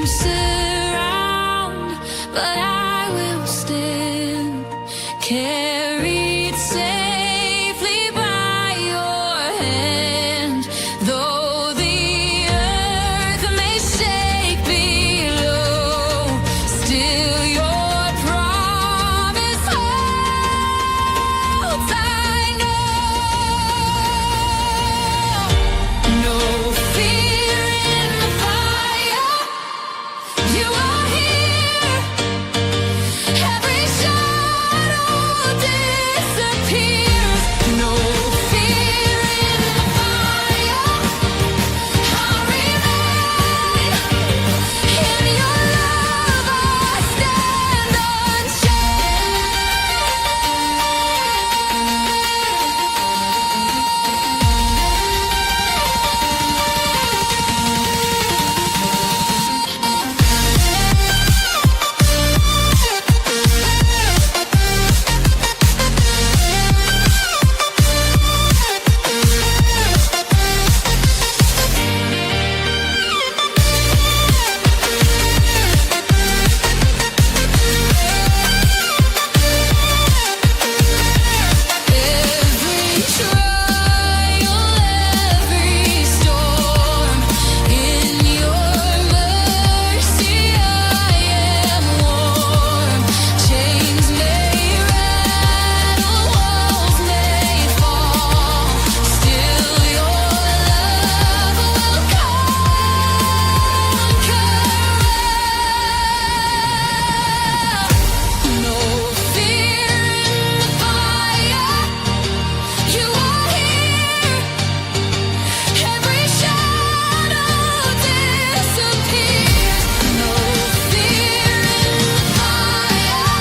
surround, but I will stand, carried safely by your hand. Though the earth may shake below, still your promise holds. I know no fear in the fire. You are here. Every shadow disappears. No fear in the fire. I'll remain in your love. I stand every trial, every storm. In your mercy I am warm. Chains may rattle, walls may fall. Still your love will conquer all. No fear in the fire. You are here. Every shadow disappears. No fear in the fire.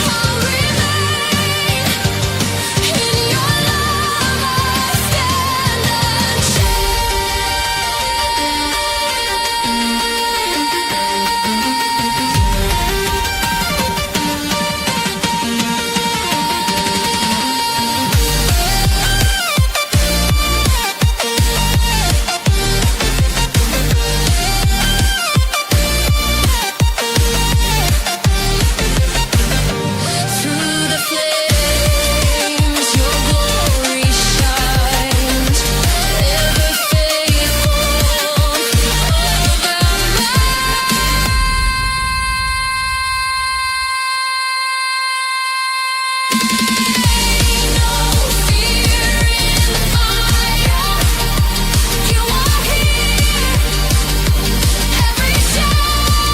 I'll remain in your love. I stand through the flames, your glory shines, ever faithful over no fear in the fire. You are here. Every shadow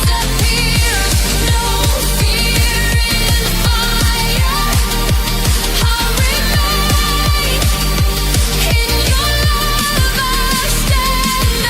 disappears. No fear in the fire. I'll remain in your love. I stand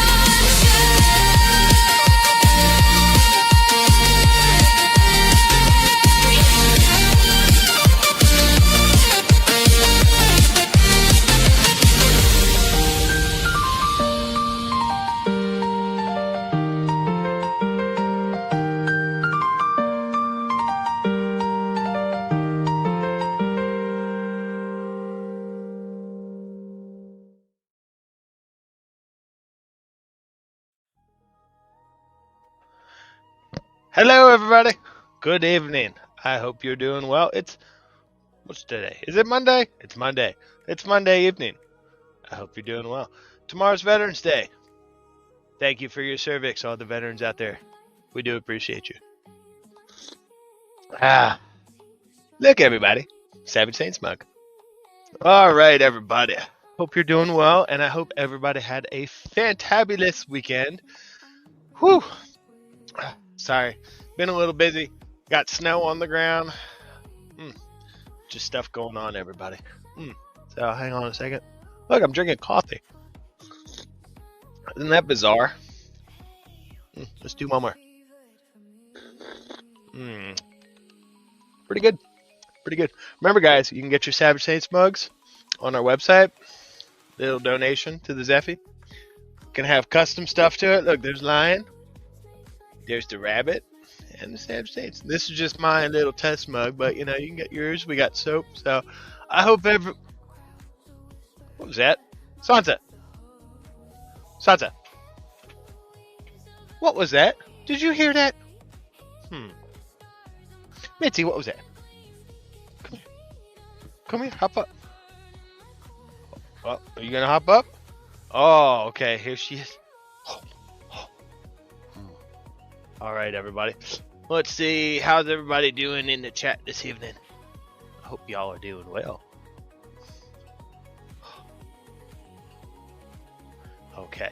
Hello, everybody. Good evening. I hope you're doing well. What's today? Is it Monday? It's Monday. It's Monday evening. I hope you're doing well. Tomorrow's Veterans Day. Thank you for your service, all the veterans out there. We do appreciate you. Look, everybody. Savage Saints mug. All right, everybody. Hope you're doing well, and I hope everybody had a fantabulous weekend. Whew. Sorry, been a little busy. Got snow on the ground. Just stuff going on, everybody. So hang on a second. Look, I'm drinking coffee. Isn't that bizarre? Let's do one more. Pretty good. Pretty good. Remember, guys, you can get your Savage Saints mugs on our website. Little donation to the Zeffy. Can have custom stuff to it. Look, there's Lion. There's the rabbit and the Savage Saints. This is just my little test mug, but you know, you can get yours. We got soap. So I hope what was that? Sansa. What was that? Did you hear that? Mitzi, what was that? Come here. Come here. Hop up. Oh, are you gonna hop up? Oh, okay. Here she is. All right, everybody. Let's see. How's everybody doing in the chat this evening? I hope y'all are doing well. Okay.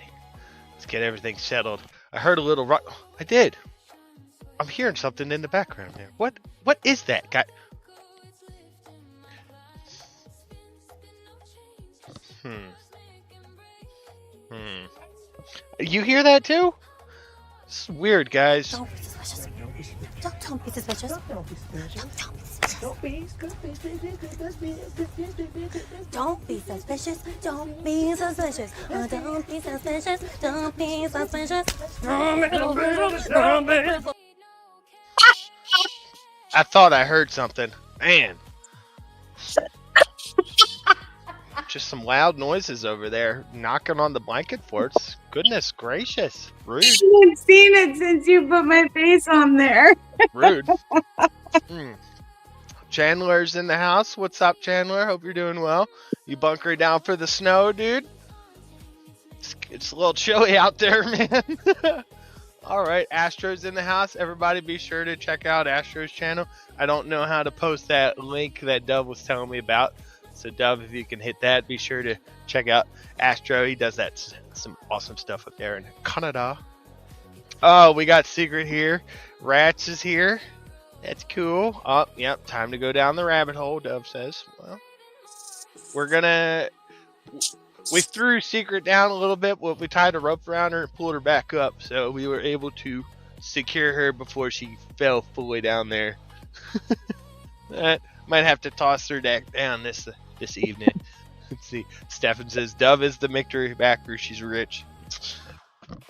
Let's get everything settled. I heard a little rock. I did. I'm hearing something in the background there. What is that, guy? You hear that too? It's weird, guys. Don't be suspicious. Don't be suspicious. Don't be suspicious. Don't be suspicious. Don't be suspicious. Don't be suspicious. Don't be suspicious. Don't be suspicious. I thought I heard something. Man. Just some loud noises over there, knocking on the blanket forts. Goodness gracious. Rude. I haven't seen it since you put my face on there. Rude. Chandler's in the house. What's up, Chandler? Hope you're doing well. You bunkering down for the snow, dude? It's a little chilly out there, man. All right, Astro's in the house. Everybody be sure to check out Astro's channel. I don't know how to post that link that Dove was telling me about. So Dove, if you can hit that, be sure to check out Astro. He does some awesome stuff up there in Canada. Oh, we got Secret here. Rats is here. That's cool. Oh, yep. Time to go down the rabbit hole, Dove says. Well, we threw Secret down a little bit. We tied a rope around her and pulled her back up. So we were able to secure her before she fell fully down there. Might have to toss her deck down this evening. Let's see. Stefan says Dove is the victory backer. She's rich.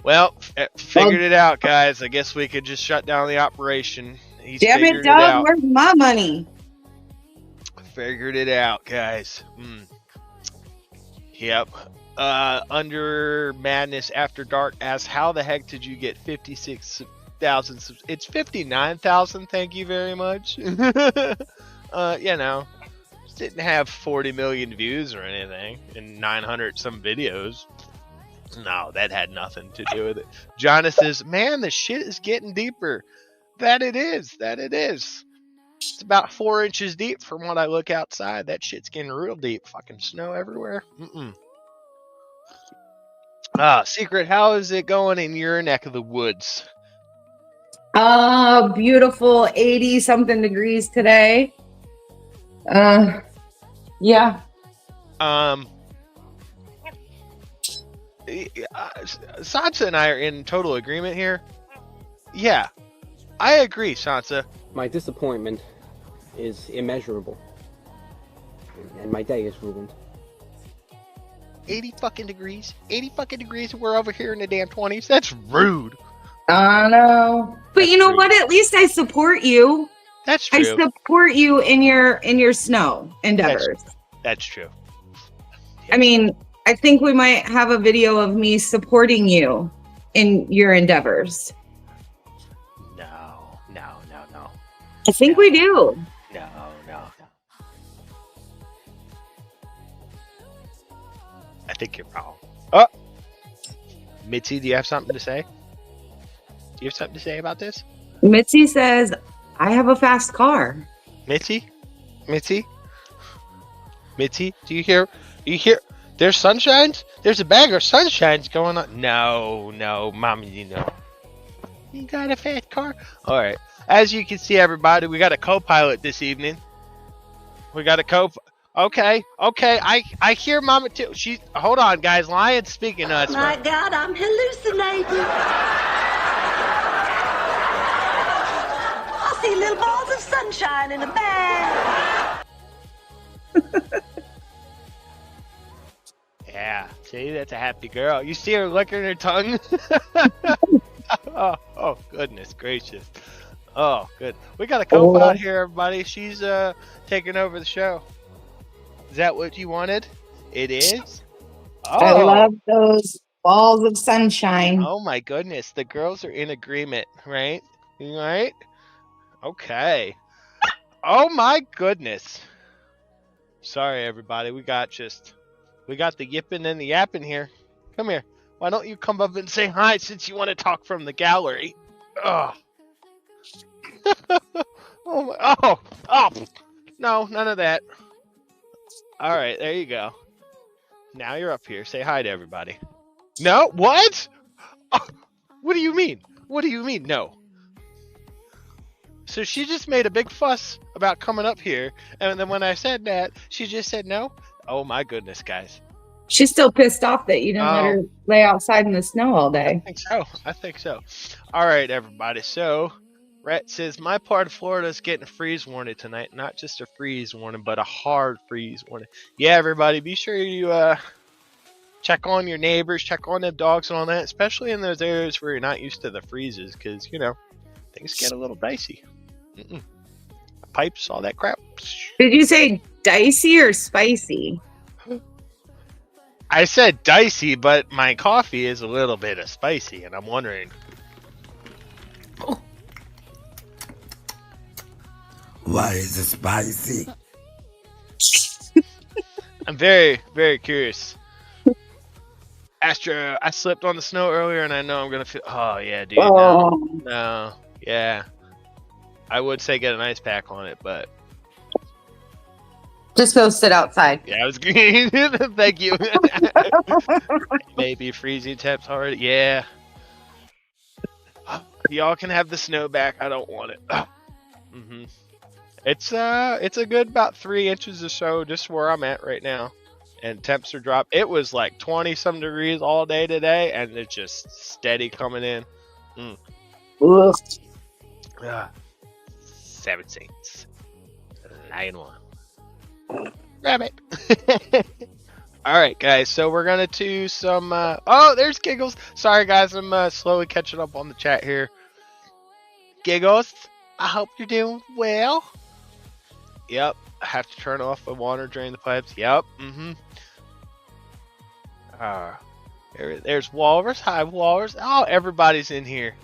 Well, figured it out, guys. I guess we could just shut down the operation. He's Damn it, figured Doug. out. Where's my money? Figured it out, guys. Yep. Under Madness After Dark asks, how the heck did you get 56,000? It's 59,000. Thank you very much. Didn't have 40 million views or anything and 900 some videos. No, that had nothing to do with it. Jonas says, man, the shit is getting deeper. That it is. It's about 4 inches deep from what I look outside. That shit's getting real deep. Fucking snow everywhere. Secret, how is it going in your neck of the woods? Beautiful 80 something degrees today. Yeah. Sansa and I are in total agreement here. Yeah, I agree, Sansa. My disappointment is immeasurable, and my day is ruined. 80 fucking degrees. 80 fucking degrees, and we're over here in the damn 20s. That's rude. I know. But you know what? At least I support you. That's true. I support you in your snow endeavors. That's true. I mean, I think we might have a video of me supporting you in your endeavors. No. I think we do. No. I think you're wrong. Oh! Mitzi, do you have something to say? Do you have something to say about this? Mitzi says, I have a fast car. Mitzi, do you hear? There's sunshines? There's a bag of sunshines going on. No, mommy, you got a fast car? All right. As you can see, everybody, we got a co-pilot this evening. Okay. I hear Mama too. Hold on, guys. Lion's speaking to us. My God, I'm hallucinating. I see little balls of sunshine in a bag. Yeah, see, that's a happy girl. You see her licking her tongue? oh, goodness gracious. Oh, good. We got a co-pilot here, everybody. She's taking over the show. Is that what you wanted? It is? Oh. I love those balls of sunshine. Oh my goodness, the girls are in agreement, right? Right? Okay. Oh my goodness. Sorry, everybody. We got the yipping and the yapping here. Come here. Why don't you come up and say hi since you want to talk from the gallery? Oh. Oh. No, none of that. All right, there you go. Now you're up here. Say hi to everybody. No? What? Oh, what do you mean? What do you mean? No. So she just made a big fuss about coming up here, and then when I said that, she just said no? Oh my goodness, guys. She's still pissed off that you didn't let her lay outside in the snow all day. I think so. All right, everybody. So, Rhett says, my part of Florida is getting a freeze warning tonight. Not just a freeze warning, but a hard freeze warning. Yeah, everybody, be sure you check on your neighbors, check on the dogs and all that, especially in those areas where you're not used to the freezes, because, you know, things get a little dicey. Pipes, all that crap. Did you say dicey or spicy? I said dicey, but my coffee is a little bit of spicy, and I'm wondering. Why is it spicy? I'm very, very curious. Astra, I slipped on the snow earlier, and I know I'm gonna feel. Oh yeah, dude. No, yeah. I would say get an ice pack on it, but just go sit outside. yeah, I was green. Thank you. Maybe freezing temps already. Yeah. Y'all can have the snow back. I don't want it. It's a good about 3 inches or so, just where I'm at right now, and temps are dropped. It was like 20 some degrees all day today, and it's just steady coming in. 7 Saints. 9-1. Rabbit. All right, guys. So we're gonna do some. Oh, there's Giggles. Sorry, guys. I'm slowly catching up on the chat here. Giggles, I hope you're doing well. Yep. I have to turn off the water, drain the pipes. Yep. There's Walrus. Hi, Walrus. Oh, everybody's in here.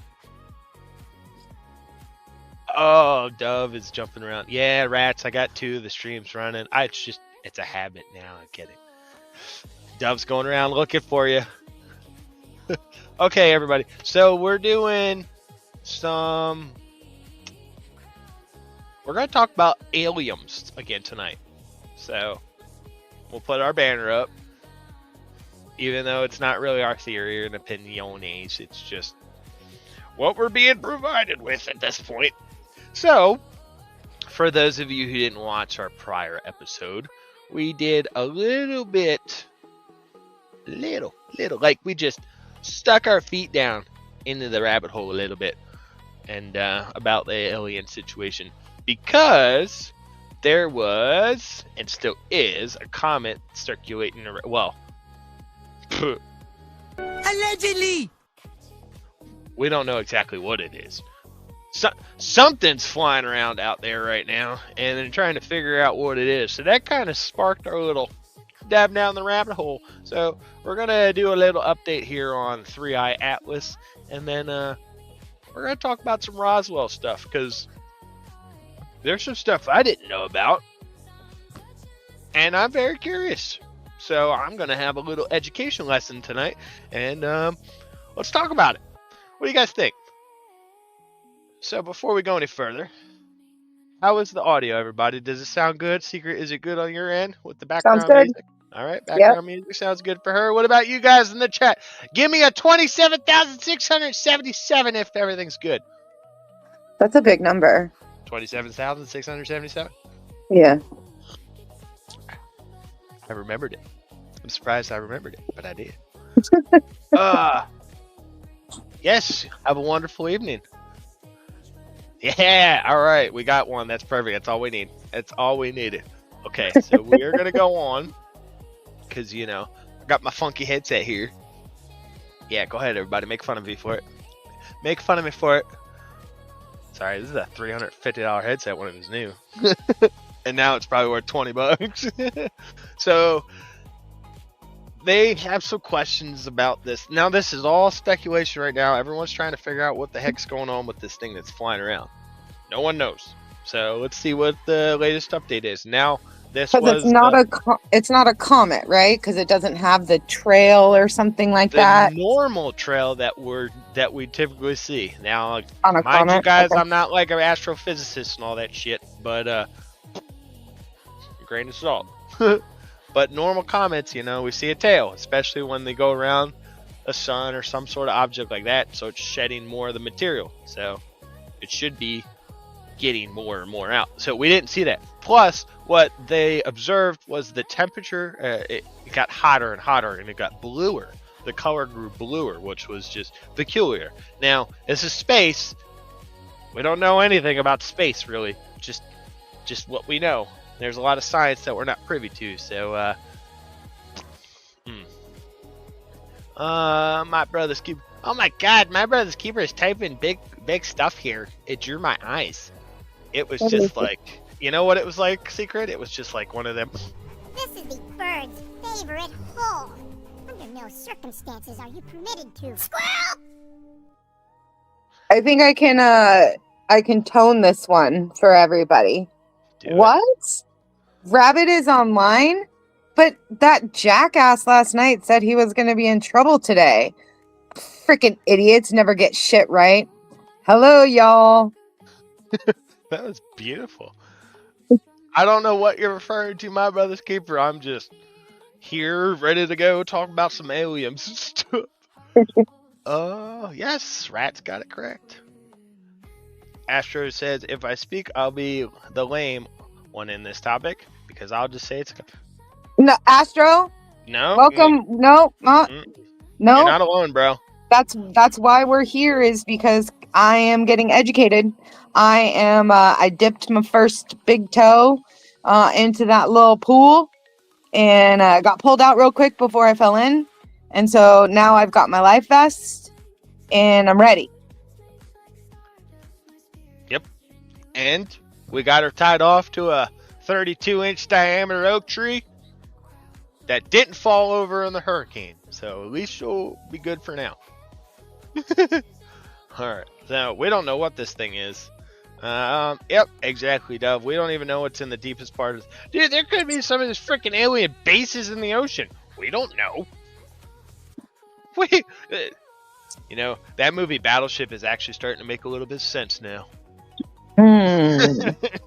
Oh, Dove is jumping around. Yeah, Rats, I got 2 of the streams running. It's a habit now. I'm kidding. Dove's going around looking for you. Okay, everybody. So we're doing some... We're going to talk about aliens again tonight. So we'll put our banner up. Even though it's not really our theory or an opiniones. It's just what we're being provided with at this point. So, for those of you who didn't watch our prior episode, we did a little bit, like we just stuck our feet down into the rabbit hole a little bit, and about the alien situation, because there was, and still is, a comet circulating around, well, Allegedly! We don't know exactly what it is. Something's flying around out there right now, and they're trying to figure out what it is. So that kind of sparked our little dab down the rabbit hole. So we're going to do a little update here on 3i Atlas, and then we're going to talk about some Roswell stuff, because there's some stuff I didn't know about, and I'm very curious. So I'm going to have a little education lesson tonight, and let's talk about it. What do you guys think? So before we go any further, how is the audio, everybody? Does it sound good? Secret, is it good on your end with the background music? All right, background music sounds good for her. What about you guys in the chat? Give me a 27,677 if everything's good. That's a big number. 27,677? Yeah. I remembered it. I'm surprised I remembered it, but I did. Yes, have a wonderful evening. Yeah, all right, we got one. That's perfect. That's all we need. That's all we needed. Okay, so we are going to go on, because, you know, I got my funky headset here. Yeah, go ahead, everybody. Make fun of me for it. Make fun of me for it. Sorry, this is a $350 headset when it was new. And now it's probably worth $20. So, they have some questions about this. Now, this is all speculation right now. Everyone's trying to figure out what the heck's going on with this thing that's flying around. No one knows. So let's see what the latest update is. Now, this Because was it's not a comet, right? Because it doesn't have the trail or something like the that normal trail that we typically see. Now, on a mind you comet. guys, Okay. I'm not like an astrophysicist and all that shit, but grain of salt. But normal comets, we see a tail, especially when they go around a sun or some sort of object like that. So it's shedding more of the material. So it should be getting more and more out. So we didn't see that. Plus, what they observed was the temperature. It got hotter and hotter, and it got bluer. The color grew bluer, which was just peculiar. Now, this is space. We don't know anything about space, really. Just what we know. There's a lot of science that we're not privy to. So, my brother's keeper. Oh my God, my brother's keeper is typing big stuff here. It drew my eyes. It was just like, you know what it was like, Secret? It was just like one of them. This is the bird's favorite hole. Under no circumstances are you permitted to. Squirrel! I think I can tone this one for everybody. Do it. What? Rabbit is online? But that jackass last night said he was going to be in trouble today. Freaking idiots never get shit right. Hello, y'all. That was beautiful. I don't know what you're referring to, my brother's keeper. I'm just here, ready to go, talk about some aliens and stuff. Yes, Rat's got it correct. Astro says, if I speak, I'll be the lame one in this topic, because I'll just say it's... No, Astro, No? welcome. No, no. You're not alone, bro. That's why we're here, is because I am getting educated. I dipped my first big toe into that little pool and got pulled out real quick before I fell in. And so now I've got my life vest and I'm ready. Yep. And we got her tied off to a 32-inch diameter oak tree that didn't fall over in the hurricane. So at least she'll be good for now. Alright. So we don't know what this thing is. Yep, exactly, Dove. We don't even know what's in the deepest part of this. Dude, there could be some of these freaking alien bases in the ocean. We don't know. That movie Battleship is actually starting to make a little bit of sense now.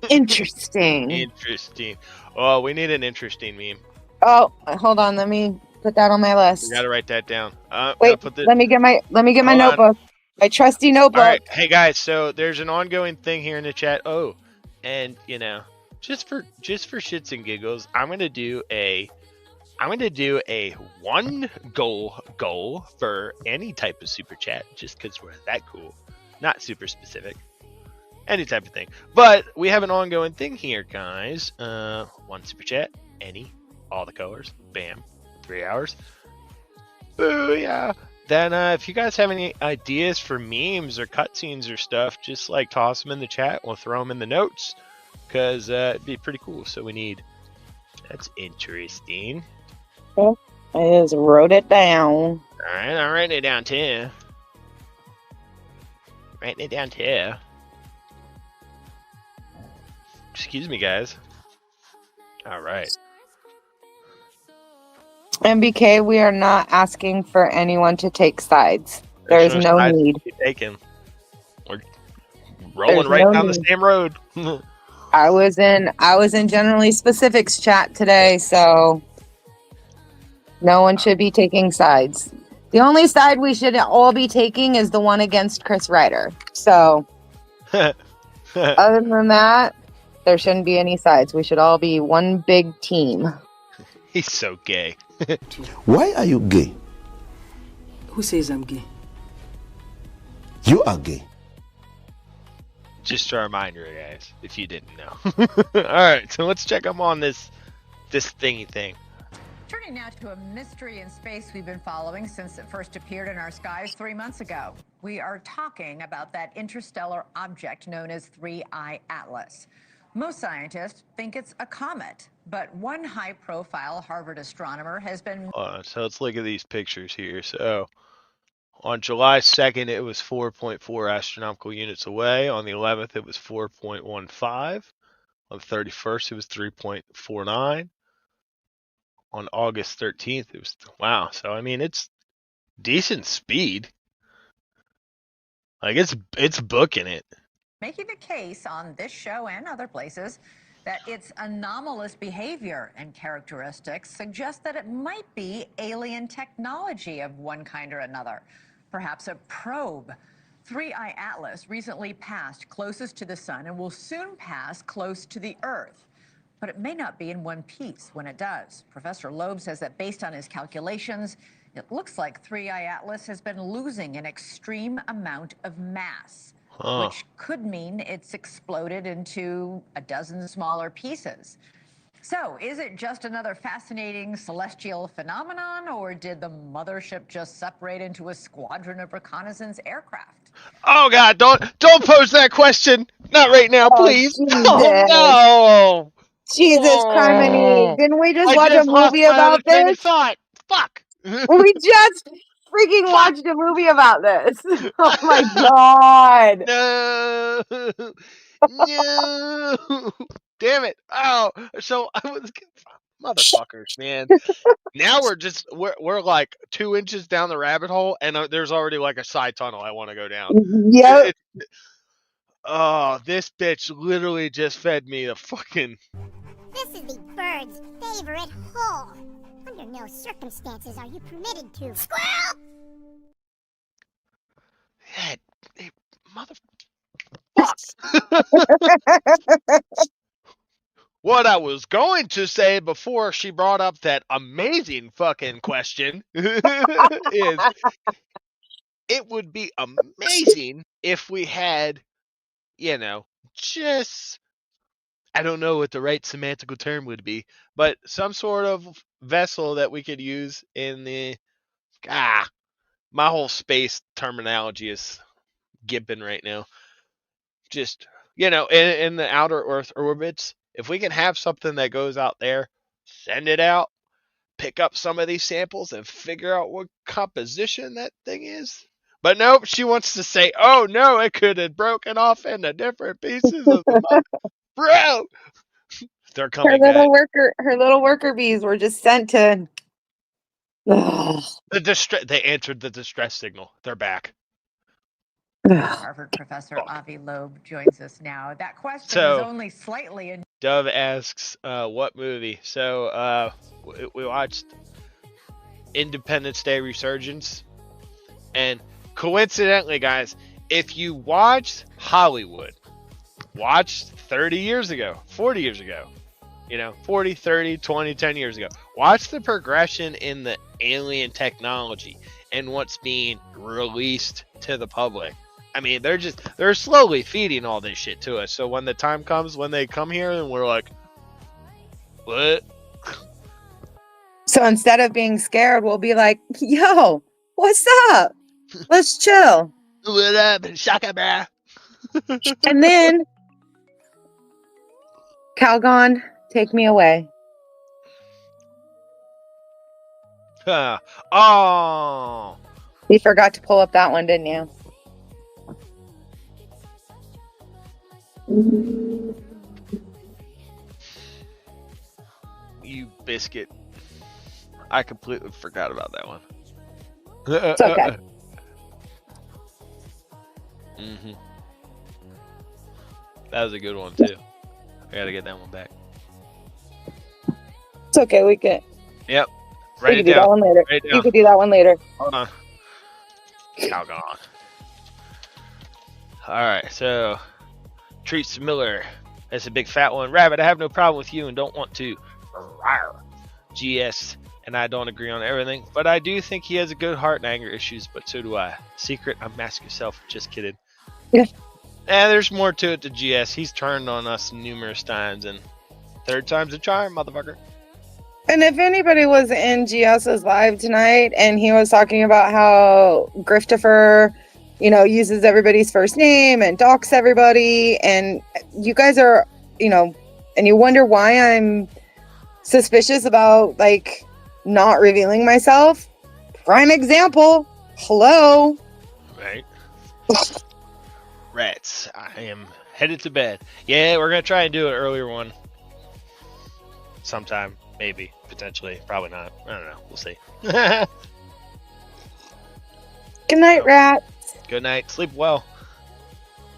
Interesting. Interesting. Oh, we need an interesting meme. Oh, hold on. Let me put that on my list. We gotta write that down. Wait, let me get my notebook. My trusty notebook. All right, hey guys. So there's an ongoing thing here in the chat. Oh, and just for shits and giggles, I'm gonna do a one goal for any type of super chat, just because we're that cool. Not super specific. Any type of thing. But we have an ongoing thing here, guys. One super chat, any, all the colors, bam, 3 hours. Booyah! Then if you guys have any ideas for memes or cutscenes or stuff, just like toss them in the chat. We'll throw them in the notes, because it'd be pretty cool. So we need... That's interesting. I just wrote it down. Alright, I'm writing it down too. Writing it down too. Excuse me, guys. Alright. MBK, we are not asking for anyone to take sides. There's no sides need. to be taken. We're rolling There's right no down the need. same road. I was in generally specifics chat today, so no one should be taking sides. The only side we should all be taking is the one against Chris Ryder. So other than that, there shouldn't be any sides. We should all be one big team. He's so gay. Why are you gay? Who says I'm gay? You are gay. Just a reminder, guys, if you didn't know. Alright, so let's check up on this thingy thing. Turning now to a mystery in space we've been following since it first appeared in our skies 3 months ago. We are talking about that interstellar object known as 3I Atlas. Most scientists think it's a comet, But one high-profile Harvard astronomer has been So let's look at these pictures here. So on July 2nd, it was 4.4 astronomical units away. On the 11th, it was 4.15. On the 31st, it was 3.49. On August 13th, it was, wow. So, I mean, it's decent speed. Like, it's booking it. making the case on this show and other places that its anomalous behavior and characteristics suggest that it might be alien technology of one kind or another, perhaps a probe. 3i Atlas recently passed closest to the sun and will soon pass close to the Earth. But it may not be in one piece when it does. Professor Loeb says that based on his calculations, it looks like 3i Atlas has been losing an extreme amount of mass, which could mean it's exploded into a dozen smaller pieces. So, is it just another fascinating celestial phenomenon, or did the mothership just separate into a squadron of reconnaissance aircraft? Oh God! Don't pose that question. Not right now, Oh, please. Jesus. Oh no! Jesus criminy. Didn't we just I watch a just lost movie my other about train of this? thought. Fuck. We just freaking Fuck. watched a movie about this. Oh my God. No. No. Damn it. Oh, so I was motherfuckers, man. Now we're like 2 inches down the rabbit hole, and there's already like a side tunnel I want to go down. Yep. Oh, this bitch literally just fed me the fucking. This is the bird's favorite hole. Under no circumstances are you permitted to. Squirrel! That mother. What I was going to say before she brought up that amazing fucking question is it would be amazing if we had, just, I don't know what the right semantical term would be, but some sort of vessel that we could use in the, my whole space terminology is gibbing right now. Just, in the outer Earth orbits, if we can have something that goes out there, send it out, pick up some of these samples, and figure out what composition that thing is. But nope, she wants to say, oh no, it could have broken off into different pieces of the mother. Bro! They're coming back. Her little worker bees were just sent to. Ugh. They answered the distress signal. They're back. Harvard professor Avi Loeb joins us now. That question was only slightly. Dove asks, what movie? So, we watched Independence Day Resurgence. And coincidentally, guys, if you watched Hollywood, watched 30 years ago, 40 years ago, 40, 30, 20, 10 years ago, watch the progression in the alien technology and what's being released to the public. I mean, they're slowly feeding all this shit to us. So when the time comes, when they come here and we're like, what? So instead of being scared, we'll be like, yo, what's up? Let's chill. What up? Shaka bra. And then, Calgon, take me away. Oh. You forgot to pull up that one, didn't you? You biscuit. I completely forgot about that one. It's okay. That was a good one too. I gotta get that one back. It's okay, we can. Yep. We Write can it do that down. one later. Write it You down. can do that one later. Hold on. Calgon. Alright, so Treats Miller. That's a big fat one. Rabbit, I have no problem with you and don't want to. Rawr. GS and I don't agree on everything, but I do think he has a good heart and anger issues, but so do I. Secret, unmask yourself. Just kidding. Yeah. There's more to it to GS. He's turned on us numerous times, and third time's a charm, motherfucker. And if anybody was in GS's live tonight and he was talking about how Griftifer, uses everybody's first name and docs everybody, and you guys are, and you wonder why I'm suspicious about like not revealing myself. Prime example. Hello. Right. Rats. I am headed to bed. Yeah, we're gonna try and do an earlier one. Sometime, maybe, potentially, probably not. I don't know. We'll see. Good night, rat. Good night. Sleep well.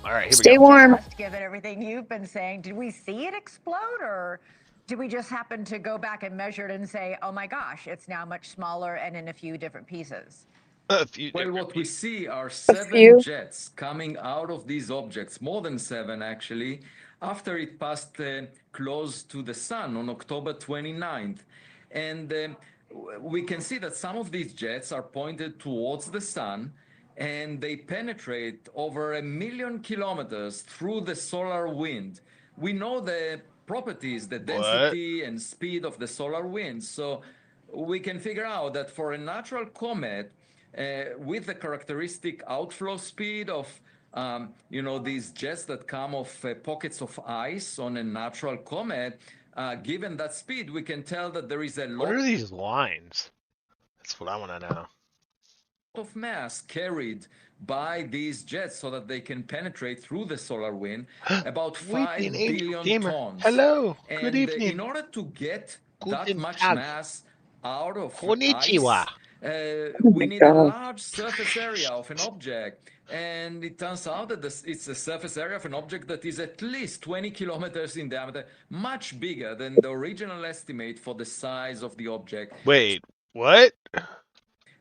All right, here Stay we go. warm. Just given everything you've been saying, did we see it explode, or did we just happen to go back and measure it and say, oh my gosh, it's now much smaller and in a few different pieces? Well, what we see are A 7 few. jets coming out of these objects, more than 7 actually, after it passed close to the sun on October 29th. And we can see that some of these jets are pointed towards the sun, and they penetrate over 1 million kilometers through the solar wind. We know the properties, the density and speed of the solar wind, so we can figure out that for a natural comet, with the characteristic outflow speed of these jets that come off pockets of ice on a natural comet, given that speed, we can tell that there is a What lot are these lines? That's what I want to know. of mass carried by these jets so that they can penetrate through the solar wind, about Weeping 5 Angel billion Gamer. tons. Hello. Good And evening. in order to get that Guten much Tag. mass out of Konnichiwa. ice, Oh we my need a God. large surface area of an object. And it turns out that it's a surface area of an object that is at least 20 kilometers in diameter, much bigger than the original estimate for the size of the object. Wait, what?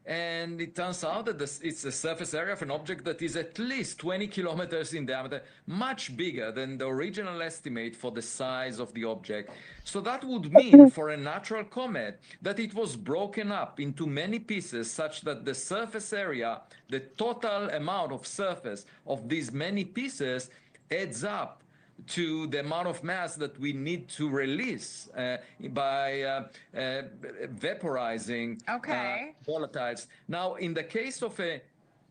And it turns out that it's a surface area of an object that is at least 20 kilometers in diameter, much bigger than the original estimate for the size of the object. So that would mean for a natural comet that it was broken up into many pieces such that the surface area, the total amount of surface of these many pieces adds up to the amount of mass that we need to release by vaporizing volatiles. Now, in the case of a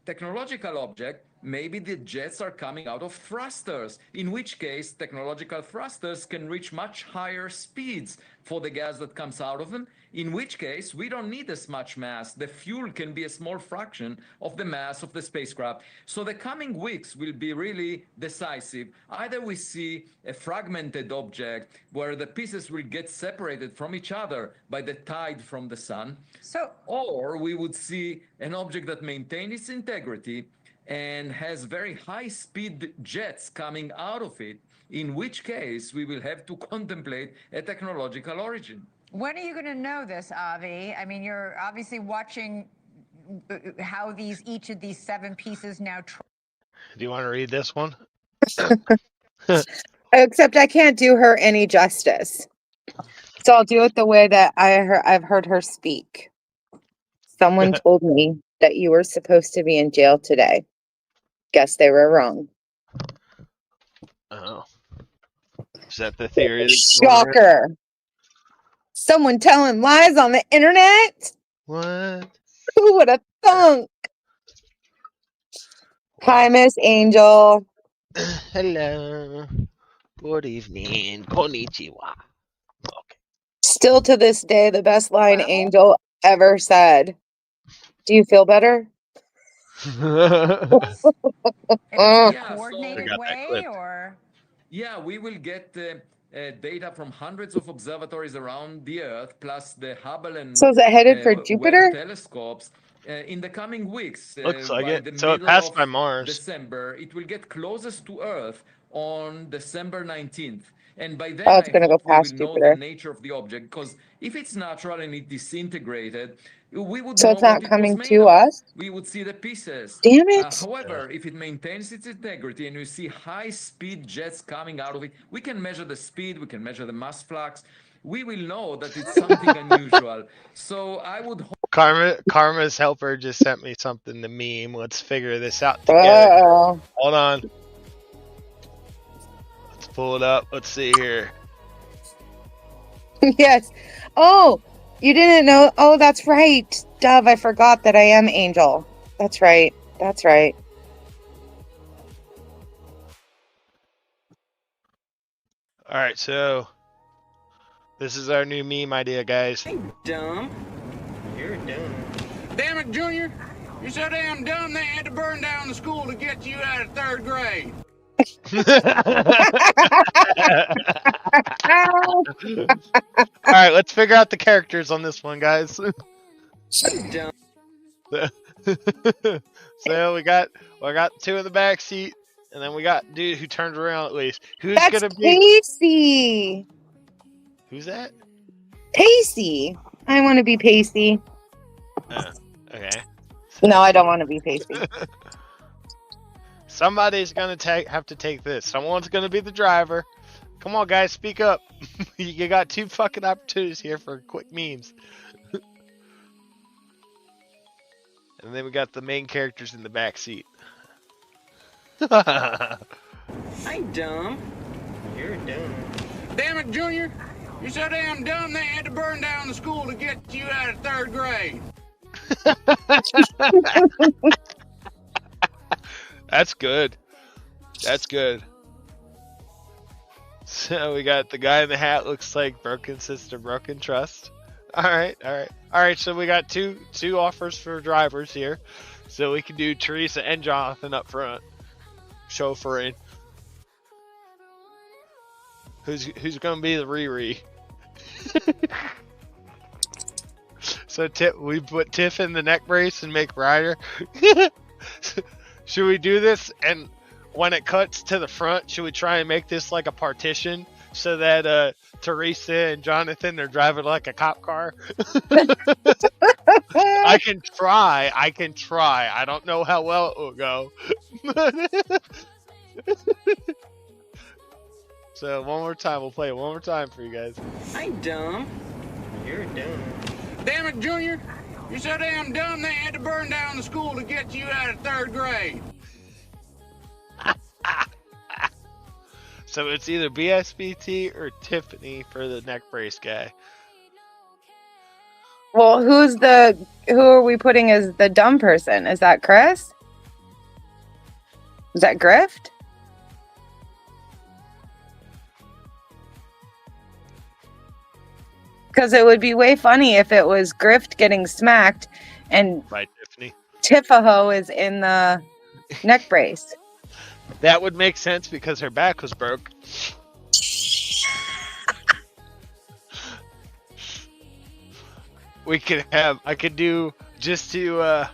technological object, maybe the jets are coming out of thrusters, in which case technological thrusters can reach much higher speeds for the gas that comes out of them, in which case we don't need as much mass. The fuel can be a small fraction of the mass of the spacecraft. So the coming weeks will be really decisive. Either we see a fragmented object where the pieces will get separated from each other by the tide from the sun, or we would see an object that maintains its integrity and has very high speed jets coming out of it, in which case we will have to contemplate a technological origin. When are you going to know this, Avi? I mean, you're obviously watching how each of these 7 pieces now. Do you want to read this one? Except I can't do her any justice. So I'll do it the way that I've heard her speak. Someone told me that you were supposed to be in jail today. Guess they were wrong. Oh. Is that the theory? Shocker. Someone telling lies on the internet? What? Who would have thunk? Hi, Miss Angel. Hello. Good evening. Konnichiwa. Still to this day, the best line Angel ever said. Do you feel better? Coordinated way, or? Yeah, we will get data from hundreds of observatories around the Earth, plus the Hubble and So is it headed for Jupiter? Webb telescopes. In the coming weeks, Looks like by it. the So it middle passed of by Mars. December, it will get closest to Earth on December 19th. And by then, It's gonna go we past will know Jupiter. the nature of the object, because if it's natural and it disintegrated, we would So know it's not what it coming was made to of. us? We would see the pieces. Damn it. However, if it maintains its integrity and we see high-speed jets coming out of it, we can measure the speed, we can measure the mass flux. We will know that it's something unusual. So I would hope Karma's helper just sent me something to meme. Let's figure this out together. Uh-oh. Hold on. Let's pull it up. Let's see here. Yes. Oh, you didn't know. Oh, that's right. Dove, I forgot that I am Angel. That's right. That's right. All right, so This is our new meme idea, guys. Dumb. You're dumb. Damn it, Junior. You're so damn dumb they had to burn down the school to get you out of 3rd grade. All right, let's figure out the characters on this one, guys. Dumb. So we got two in the back seat, and then we got dude who turned around at least. Who's That's gonna be? Pacey. Who's that? Pacey. I want to be Pacey. Okay. No, I don't want to be Pacey. Somebody's gonna have to take this. Someone's gonna be the driver. Come on, guys, speak up. You got 2 fucking opportunities here for quick memes. And then we got the main characters in the back seat. I'm dumb. You're dumb. Damn it, Junior. You're so damn dumb they had to burn down the school to get you out of 3rd grade. That's good. That's good. So we got the guy in the hat looks like broken sister, broken trust. All right. So we got two offers for drivers here. So we can do Teresa and Jonathan up front, chauffeuring. Who's gonna be the Riri? So we put Tiff in the neck brace and make Ryder. Should we do this? And when it cuts to the front, should we try and make this like a partition so that Teresa and Jonathan are driving like a cop car? I can try. I don't know how well it will go. So one more time, we'll play it one more time for you guys. I'm dumb. You're dumb. Damn it, Junior. You're so damn dumb they had to burn down the school to get you out of 3rd grade. So it's either BSBT or Tiffany for the neck brace guy. Well, who are we putting as the dumb person? Is that Chris? Is that Grift? Because it would be way funny if it was Grift getting smacked and By Tiffany. Tifaho is in the neck brace. That would make sense because her back was broke. I could do just to,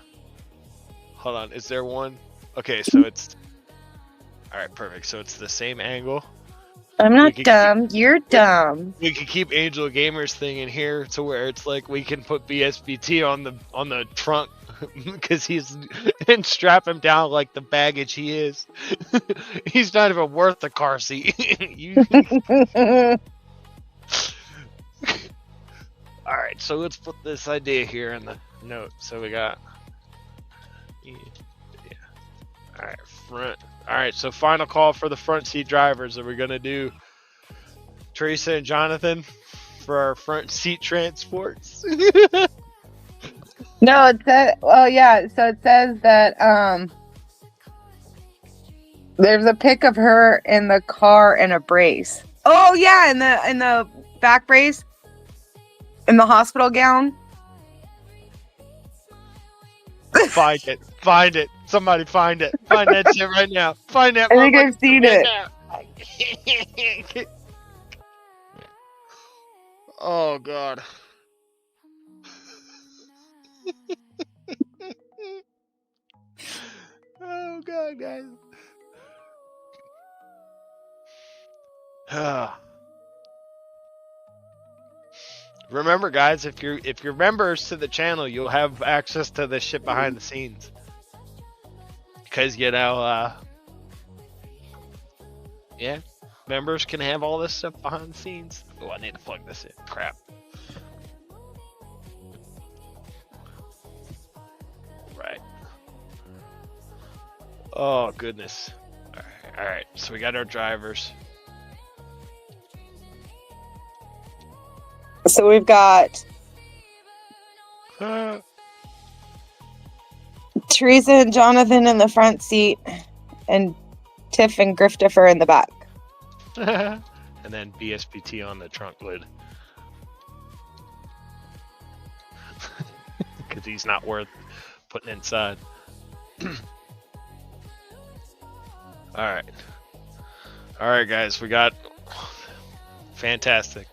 hold on, is there one? Okay, so it's, alright, perfect. So it's the same angle. I'm not dumb. You're dumb. We could keep Angel Gamer's thing in here to where it's like we can put BSBT on the trunk because and strap him down like the baggage he is. He's not even worth the car seat. All right, so let's put this idea here in the note. So we got, yeah. All right, front. All right, so final call for the front seat drivers. Are we gonna do Teresa and Jonathan for our front seat transports? No, it says. Well, yeah. So it says that there's a pic of her in the car in a brace. Oh yeah, in the back brace, in the hospital gown. Find it. Somebody find it. Find that shit right now. Find that. I think I've seen it. Oh god. Oh god, guys. Remember, guys, if you're members to the channel, you'll have access to this shit behind the scenes. Because yeah, members can have all this stuff behind the scenes. Oh, I need to plug this in. Crap. Right. Oh goodness. All right. So we got our drivers. So we've got Teresa and Jonathan in the front seat, and Tiff and Griftifer in the back. And then BSBT on the trunk lid. because he's not worth putting inside. All right, guys, we got fantastic.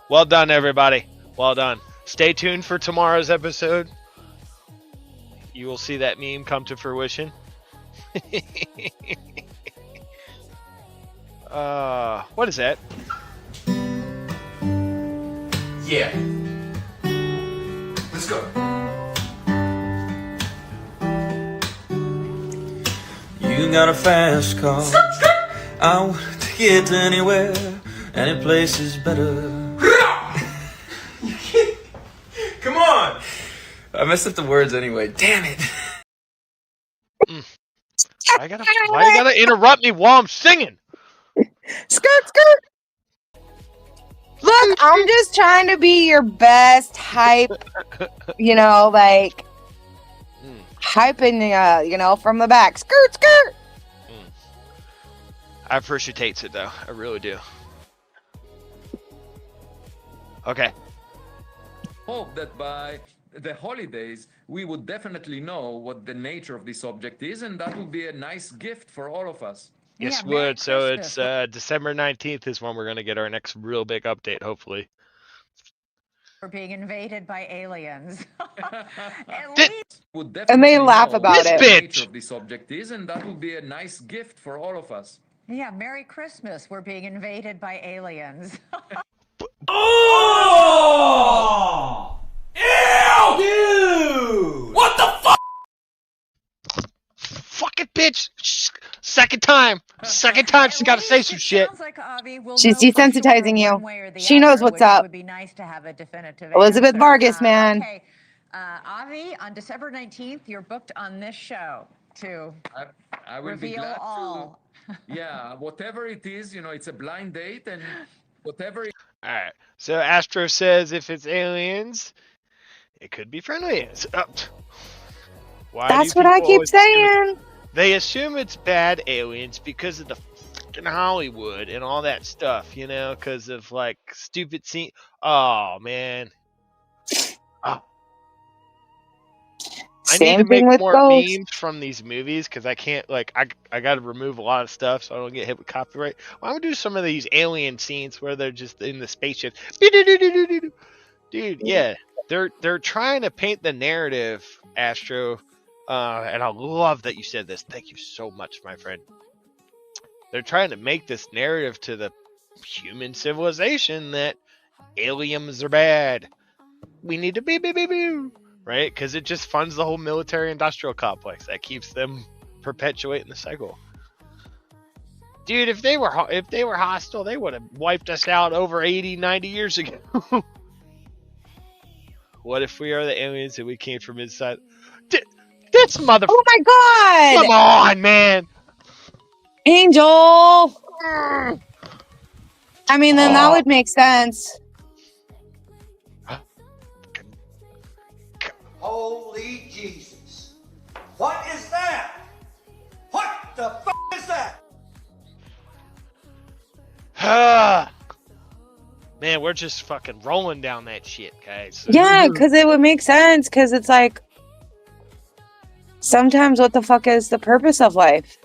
Well done, everybody. Well done. Stay tuned for tomorrow's episode. You will see that meme come to fruition. What is that? Yeah. Let's go. You got a fast car. I want to get anywhere. Any place is better. Come on! I messed up the words anyway. Damn it! Why you gotta interrupt me while I'm singing? Skirt, skirt. Look, I'm just trying to be your best hype. Like hyping, from the back. Skirt, skirt. I appreciate it though. I really do. Okay. Hope that by the holidays we would definitely know what the nature of this object is, and that would be a nice gift for all of us. Yes, would. So it's December 19th is when we're gonna get our next real big update, hopefully. We're being invaded by aliens. And they laugh about it. The nature of this object is, and that would be a nice gift for all of us. Yeah, Merry Christmas. We're being invaded by aliens. Oh! Ew! Dude! What the fuck? Fuck it, bitch! Second time she's gotta say some shit. She's desensitizing you. She knows what's up. Would be nice to have a definitive Elizabeth answer. Vargas, man. Okay. Avi, on December 19th, you're booked on this show to I will be reveal glad all. Yeah, whatever it is, it's a blind date, and whatever. All right. So Astro says if it's aliens, it could be friendly. Why That's do what I people keep assume saying. They assume it's bad aliens because of the fucking Hollywood and all that stuff, because of like stupid scene. Oh man. Oh. I need to make more memes from these movies because I can't I got to remove a lot of stuff so I don't get hit with copyright. Well, I'm gonna do some of these alien scenes where they're just in the spaceship. Dude, yeah, they're trying to paint the narrative, Astro, and I love that you said this. Thank you so much, my friend. They're trying to make this narrative to the human civilization that aliens are bad. We need to be. Right? Because it just funds the whole military-industrial complex. That keeps them perpetuating the cycle. Dude, if they were hostile, they would have wiped us out over 80, 90 years ago. What if we are the aliens and we came from inside? This motherfucker! Oh my god! Come on, man! Angel! I mean, then that would make sense. Holy Jesus. What is that? What the f*** is that? Man, we're just fucking rolling down that shit, guys. Yeah, because it would make sense. Because it's like, sometimes what the fuck is the purpose of life?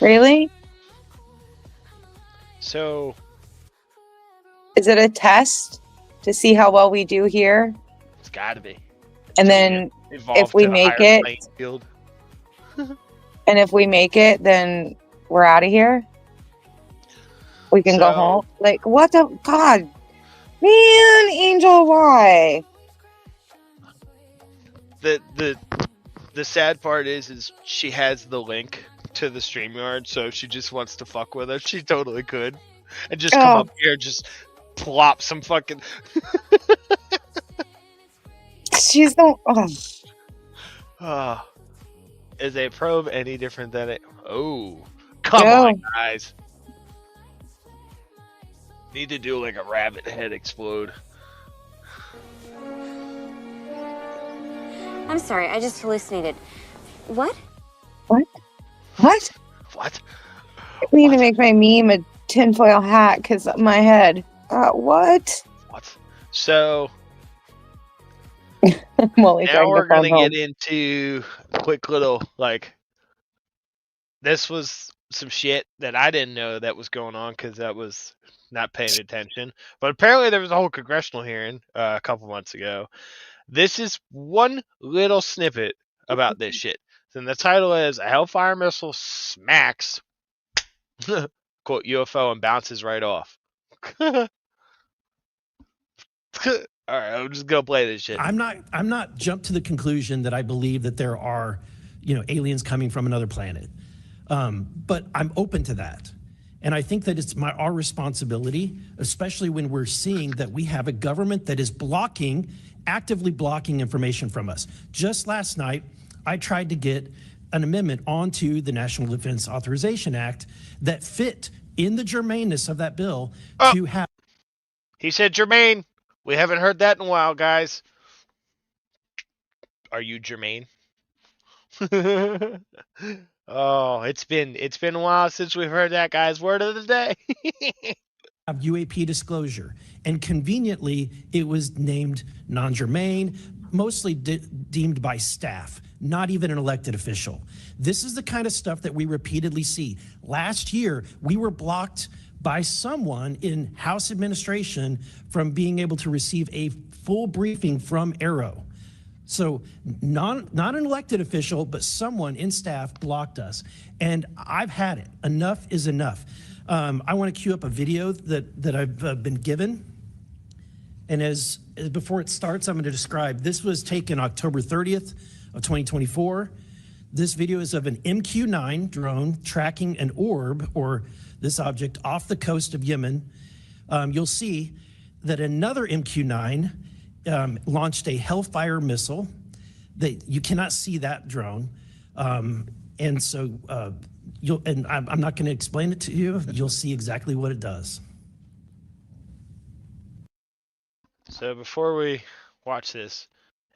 Really? So, is it a test to see how well we do here? It's gotta be. And then if we make it, and if we make it, then we're out of here. We can go home. Like, what the god, man, Angel, why? The sad part is she has the link to the StreamYard, so if she just wants to fuck with us, she totally could, and just come up here, just plop some fucking. She's the. Is a probe any different than it? Oh, come on, guys. Need to do like a rabbit head explode. I'm sorry, I just hallucinated. What? What? What? What? I need to make my meme a tinfoil hat because of my head. What? What? So, Molly Now trying to we're going phone to home. get into a quick little, like, this was some shit that I didn't know that was going on because I was not paying attention. But apparently there was a whole congressional hearing a couple months ago. This is one little snippet about this shit. And the title is "A Hellfire Missile Smacks quote UFO and Bounces Right Off." All right, I'm just gonna play this shit. I'm not jumped to the conclusion that I believe that there are, aliens coming from another planet. But I'm open to that. And I think that it's our responsibility, especially when we're seeing that we have a government that is actively blocking information from us. Just last night, I tried to get an amendment onto the National Defense Authorization Act that fit in the germaneness of that bill to have. He said germane. We haven't heard that in a while, guys. Are you germane? Oh, it's been a while since we've heard that, guys. Word of the day. Have UAP disclosure, and conveniently it was named non-germane, mostly deemed by staff, not even an elected official. This is the kind of stuff that we repeatedly see. Last year, we were blocked by someone in House administration from being able to receive a full briefing from Arrow. So not an elected official, but someone in staff blocked us. And I've had it. Enough is enough. I want to cue up a video that I've been given. And as before it starts, I'm going to describe. This was taken October 30th of 2024. This video is of an MQ-9 drone tracking an orb, or this object, off the coast of Yemen. You'll see that another MQ-9 launched a Hellfire missile. That you cannot see that drone, and so I'm not going to explain it to you. You'll see exactly what it does. So before we watch this,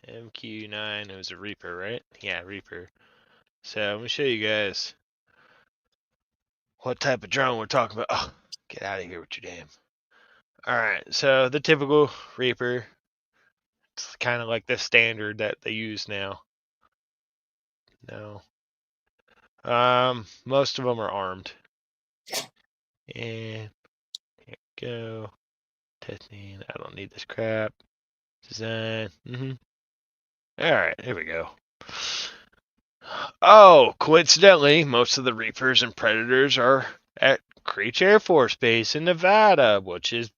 MQ-9, it was a Reaper, right? Yeah, Reaper. So I'm gonna show you guys what type of drone we're talking about. Oh, get out of here with your damn. All right, so the typical Reaper. It's kind of like the standard that they use now. No. Most of them are armed. And here we go. Testing. I don't need this crap. Design. Alright, here we go. Oh, coincidentally, most of the Reapers and Predators are at Creech Air Force Base in Nevada, which is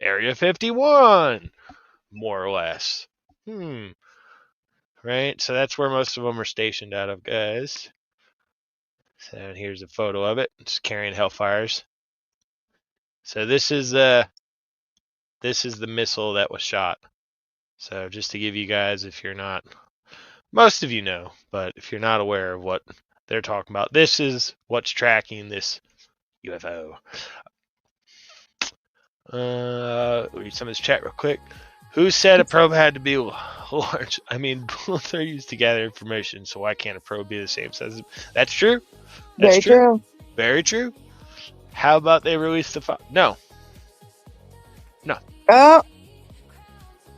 Area 51, more or less. Right, so that's where most of them are stationed out of, guys. So here's a photo of it. It's carrying Hellfires. So this is the missile that was shot. So just to give you guys, if you're not, most of you know, but if you're not aware of what they're talking about, this is what's tracking this UFO. Read some of this chat real quick. Who said a probe had to be large? I mean, both are used to gather information, so why can't a probe be the same size? That's true. That's Very true. Very true. How about they release the file? No. No. Oh.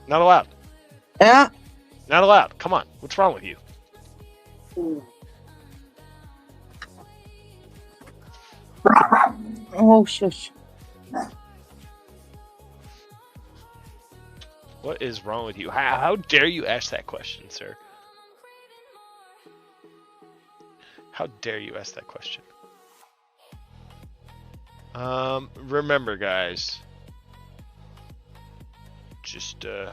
Not allowed. Yeah. Not allowed. Come on. What's wrong with you? Oh, shush. What is wrong with you? How dare you ask that question, sir? How dare you ask that question? Remember, guys. Just, I'm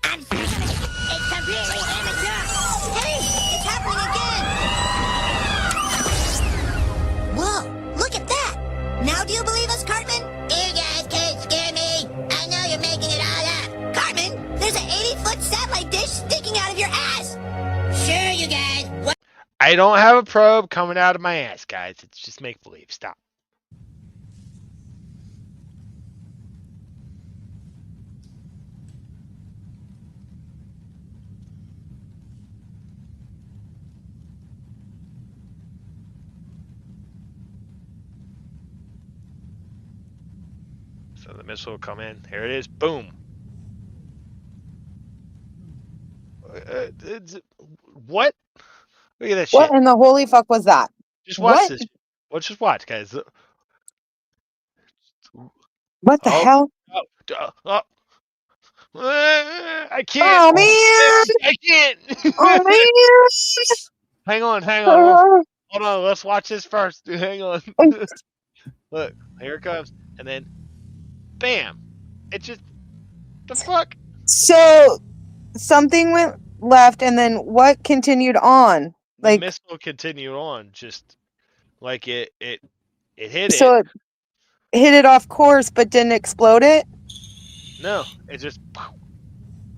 it's completely amateur! Hey! It's happening again! Whoa! Look at that! Now do you believe us, Cartman? You guys can't scare me! I know you're making it all up! Cartman, there's an 80-foot satellite dish sticking out of your ass! Sure, you guys! What? I don't have a probe coming out of my ass, guys. It's just make-believe. Stop. So the missile will come in. Here it is. Boom. What? Look at that What shit. in the holy fuck was that? Just watch What? this. Let's just watch, guys. What the Oh, hell? oh. I can't. Oh man! I can't. Oh man! Hang on. Hold on. Let's watch this first. Dude, hang on. Look, here it comes, and then, bam! It just the fuck. So something went left, and then what continued on? The Like, missile continued on, just like it hit so it. it hit it off course, but didn't explode it. No, it just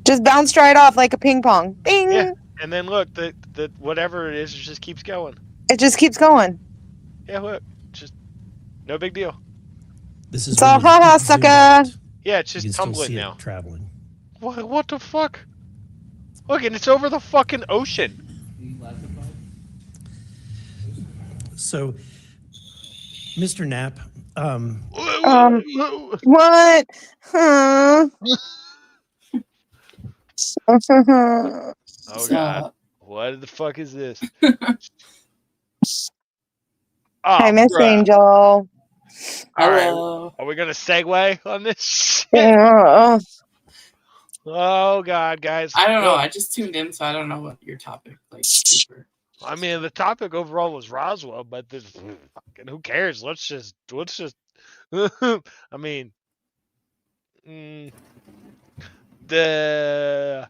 Just bounced right off like a ping pong. Bing! yeah. And then look, the whatever it is, it just keeps going. It just keeps going. Yeah, look, just no big deal. This is So, when you haha, zoom sucker. out. Yeah, it's You just can still tumbling see now. it traveling. What the fuck? Look, and it's over the fucking ocean. So, Mr. Knapp, What? Huh? Oh god, what the fuck is this? Hi, Oh, Miss bruh. Angel. All right, are we gonna segue on this shit? Yeah. Oh god, guys. I don't know. Look, I just tuned in, so I don't know what your topic like. Super. I mean, the topic overall was Roswell, but this fucking who cares? Let's just. I mean, the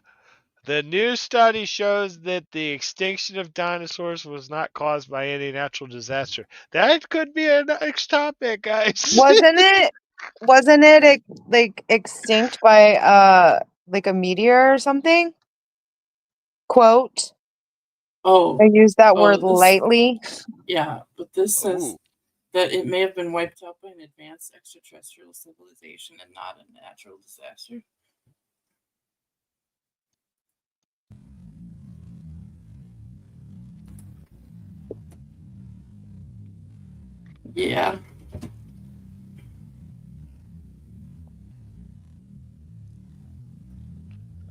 new study shows that the extinction of dinosaurs was not caused by any natural disaster. That could be a next topic, guys. Wasn't it like extinct by like a meteor or something? Quote. Oh, I use that oh, word this- lightly. Yeah, but this says Ooh. that it may have been wiped out by an advanced extraterrestrial civilization and not a natural disaster. Yeah.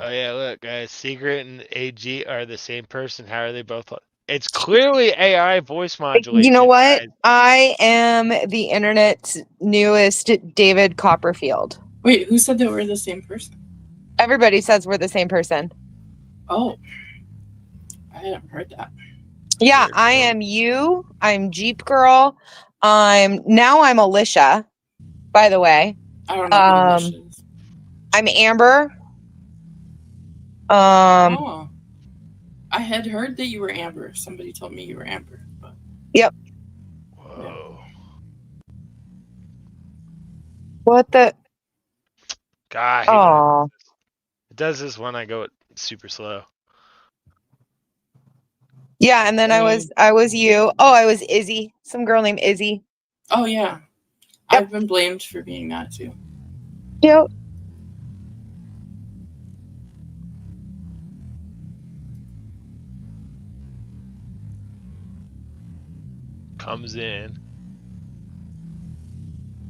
Oh yeah, look, guys. Secret and AG are the same person. How are they both? It's clearly AI voice modulation. You know what? Guys. I am the internet's newest David Copperfield. Wait, who said that we're the same person? Everybody says we're the same person. Oh, I haven't heard that. Yeah, I am you. I'm Jeep Girl. I'm Alicia, by the way. I don't know who Alicia is. I'm Amber. Oh, I had heard that you were Amber. Somebody told me you were Amber. But... Yep. Whoa. What the? God. Oh. It does this when I go super slow. Yeah, and then I was you. Oh, I was Izzy. Some girl named Izzy. Oh yeah, Yep. I've been blamed for being that too. Yep. Comes in.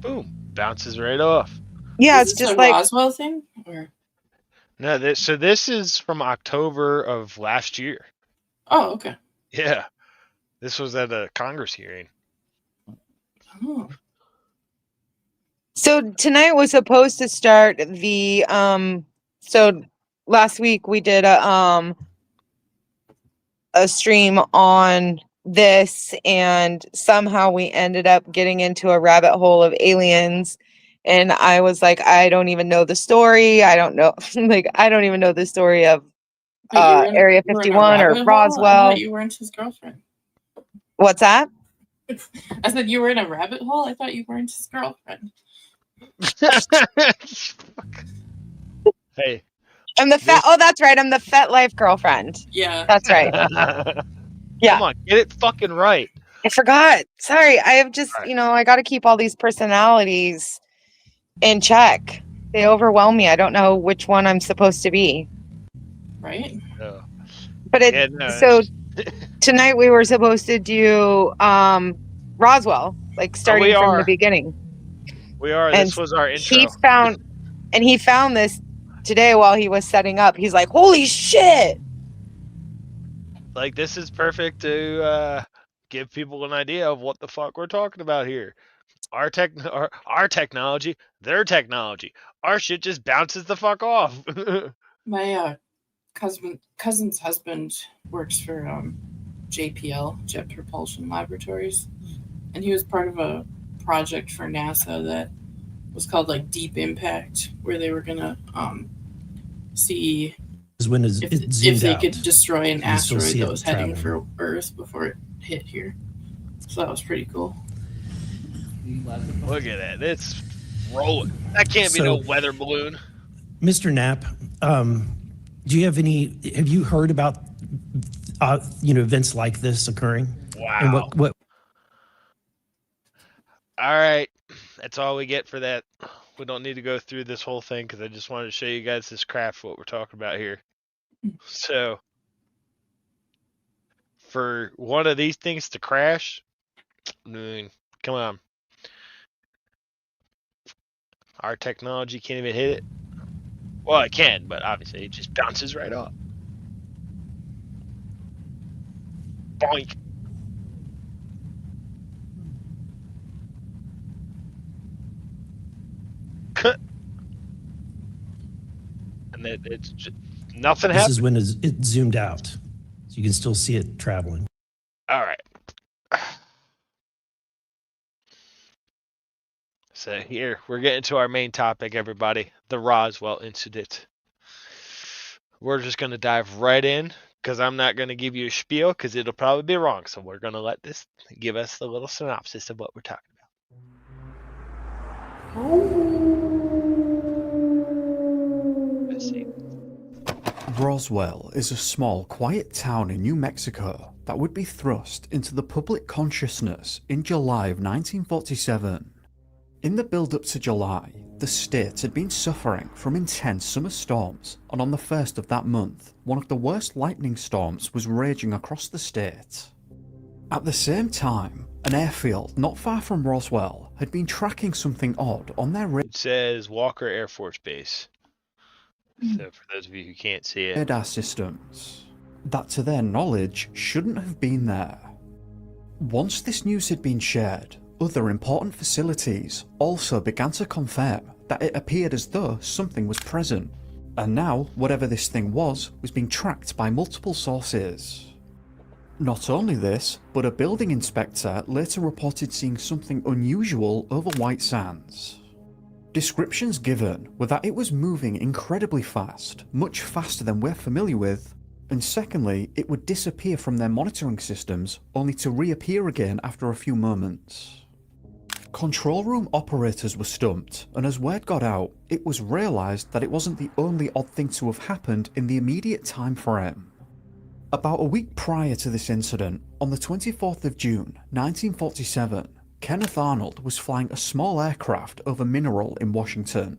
Boom. Bounces right off. Yeah, Is it's this just a like Roswell thing, or No, this is from October of last year. oh, okay. Yeah. This was at a Congress hearing. Oh. so tonight was supposed to start the so last week we did a stream on this, and somehow we ended up getting into a rabbit hole of aliens, and I was like, I don't even know the story. I don't know I don't even know the story of Wait, you were in- Area you were in a 51 or rabbit hole? I Roswell. thought you weren't his girlfriend. What's that? I said you were in a rabbit hole. I thought you weren't his girlfriend. Hey. I'm the fat. Oh, that's right. I'm the Fet Life girlfriend. Yeah. That's right. Yeah. Come on, get it fucking right. I forgot. Sorry. I have just, I got to keep all these personalities in check. They overwhelm me. I don't know which one I'm supposed to be. Right? No. But so tonight we were supposed to do Roswell, like starting from the beginning. We are. And This was our intro. He found this today while he was setting up. He's like, holy shit. Like, this is perfect to give people an idea of what the fuck we're talking about here. Our technology, their technology. Our shit just bounces the fuck off. My cousin's husband works for JPL, Jet Propulsion Laboratories, and he was part of a project for NASA that was called like Deep Impact, where they were gonna see Is when if zoomed they out. could destroy an You can still asteroid see that it was heading traveling. for Earth before it hit here. So that was pretty cool. Look at that. It's rolling. That can't be no So, weather balloon. Mr. Knapp, do you have you heard about, events like this occurring? Wow. And what All right. That's all we get for that. We don't need to go through this whole thing because I just wanted to show you guys this craft, what we're talking about here. So, for one of these things to crash, I mean, come on. Our technology can't even hit it. Well, it can, but obviously it just bounces right off. Boink. And it's just, nothing this happens. is when it zoomed out. So you can still see it traveling. All right. So here, we're getting to our main topic, everybody. The Roswell incident. We're just going to dive right in because I'm not going to give you a spiel because it'll probably be wrong. So we're going to let this give us the little synopsis of what we're talking about. Let's see. Roswell is a small, quiet town in New Mexico that would be thrust into the public consciousness in July of 1947. In the build-up to July, the state had been suffering from intense summer storms, and on the 1st of that month, one of the worst lightning storms was raging across the state. At the same time, an airfield not far from Roswell had been tracking something odd on their It says Walker Air Force Base. So for those of you who can't see it. radar systems that to their knowledge shouldn't have been there. Once this news had been shared, other important facilities also began to confirm that it appeared as though something was present, and now whatever this thing was being tracked by multiple sources. Not only this, but a building inspector later reported seeing something unusual over White Sands. Descriptions given were that it was moving incredibly fast, much faster than we're familiar with, and secondly, it would disappear from their monitoring systems only to reappear again after a few moments. Control room operators were stumped, and as word got out, it was realised that it wasn't the only odd thing to have happened in the immediate time frame. About a week prior to this incident, on the 24th of June 1947, Kenneth Arnold was flying a small aircraft over Mineral in Washington.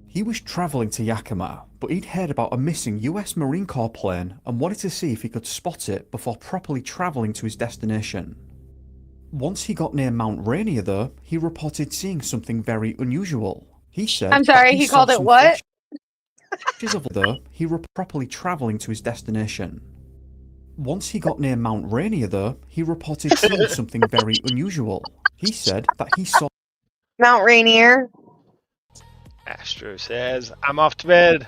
He was travelling to Yakima, but he'd heard about a missing US Marine Corps plane and wanted to see if he could spot it before properly travelling to his destination. Once he got near Mount Rainier though, he reported seeing something very unusual. He said I'm sorry, that he saw called it some what? flashes of though he were properly travelling to his destination. Once he got near Mount Rainier though, he reported seeing something very unusual. He said that he saw Mount Rainier. Astro says, I'm off to bed.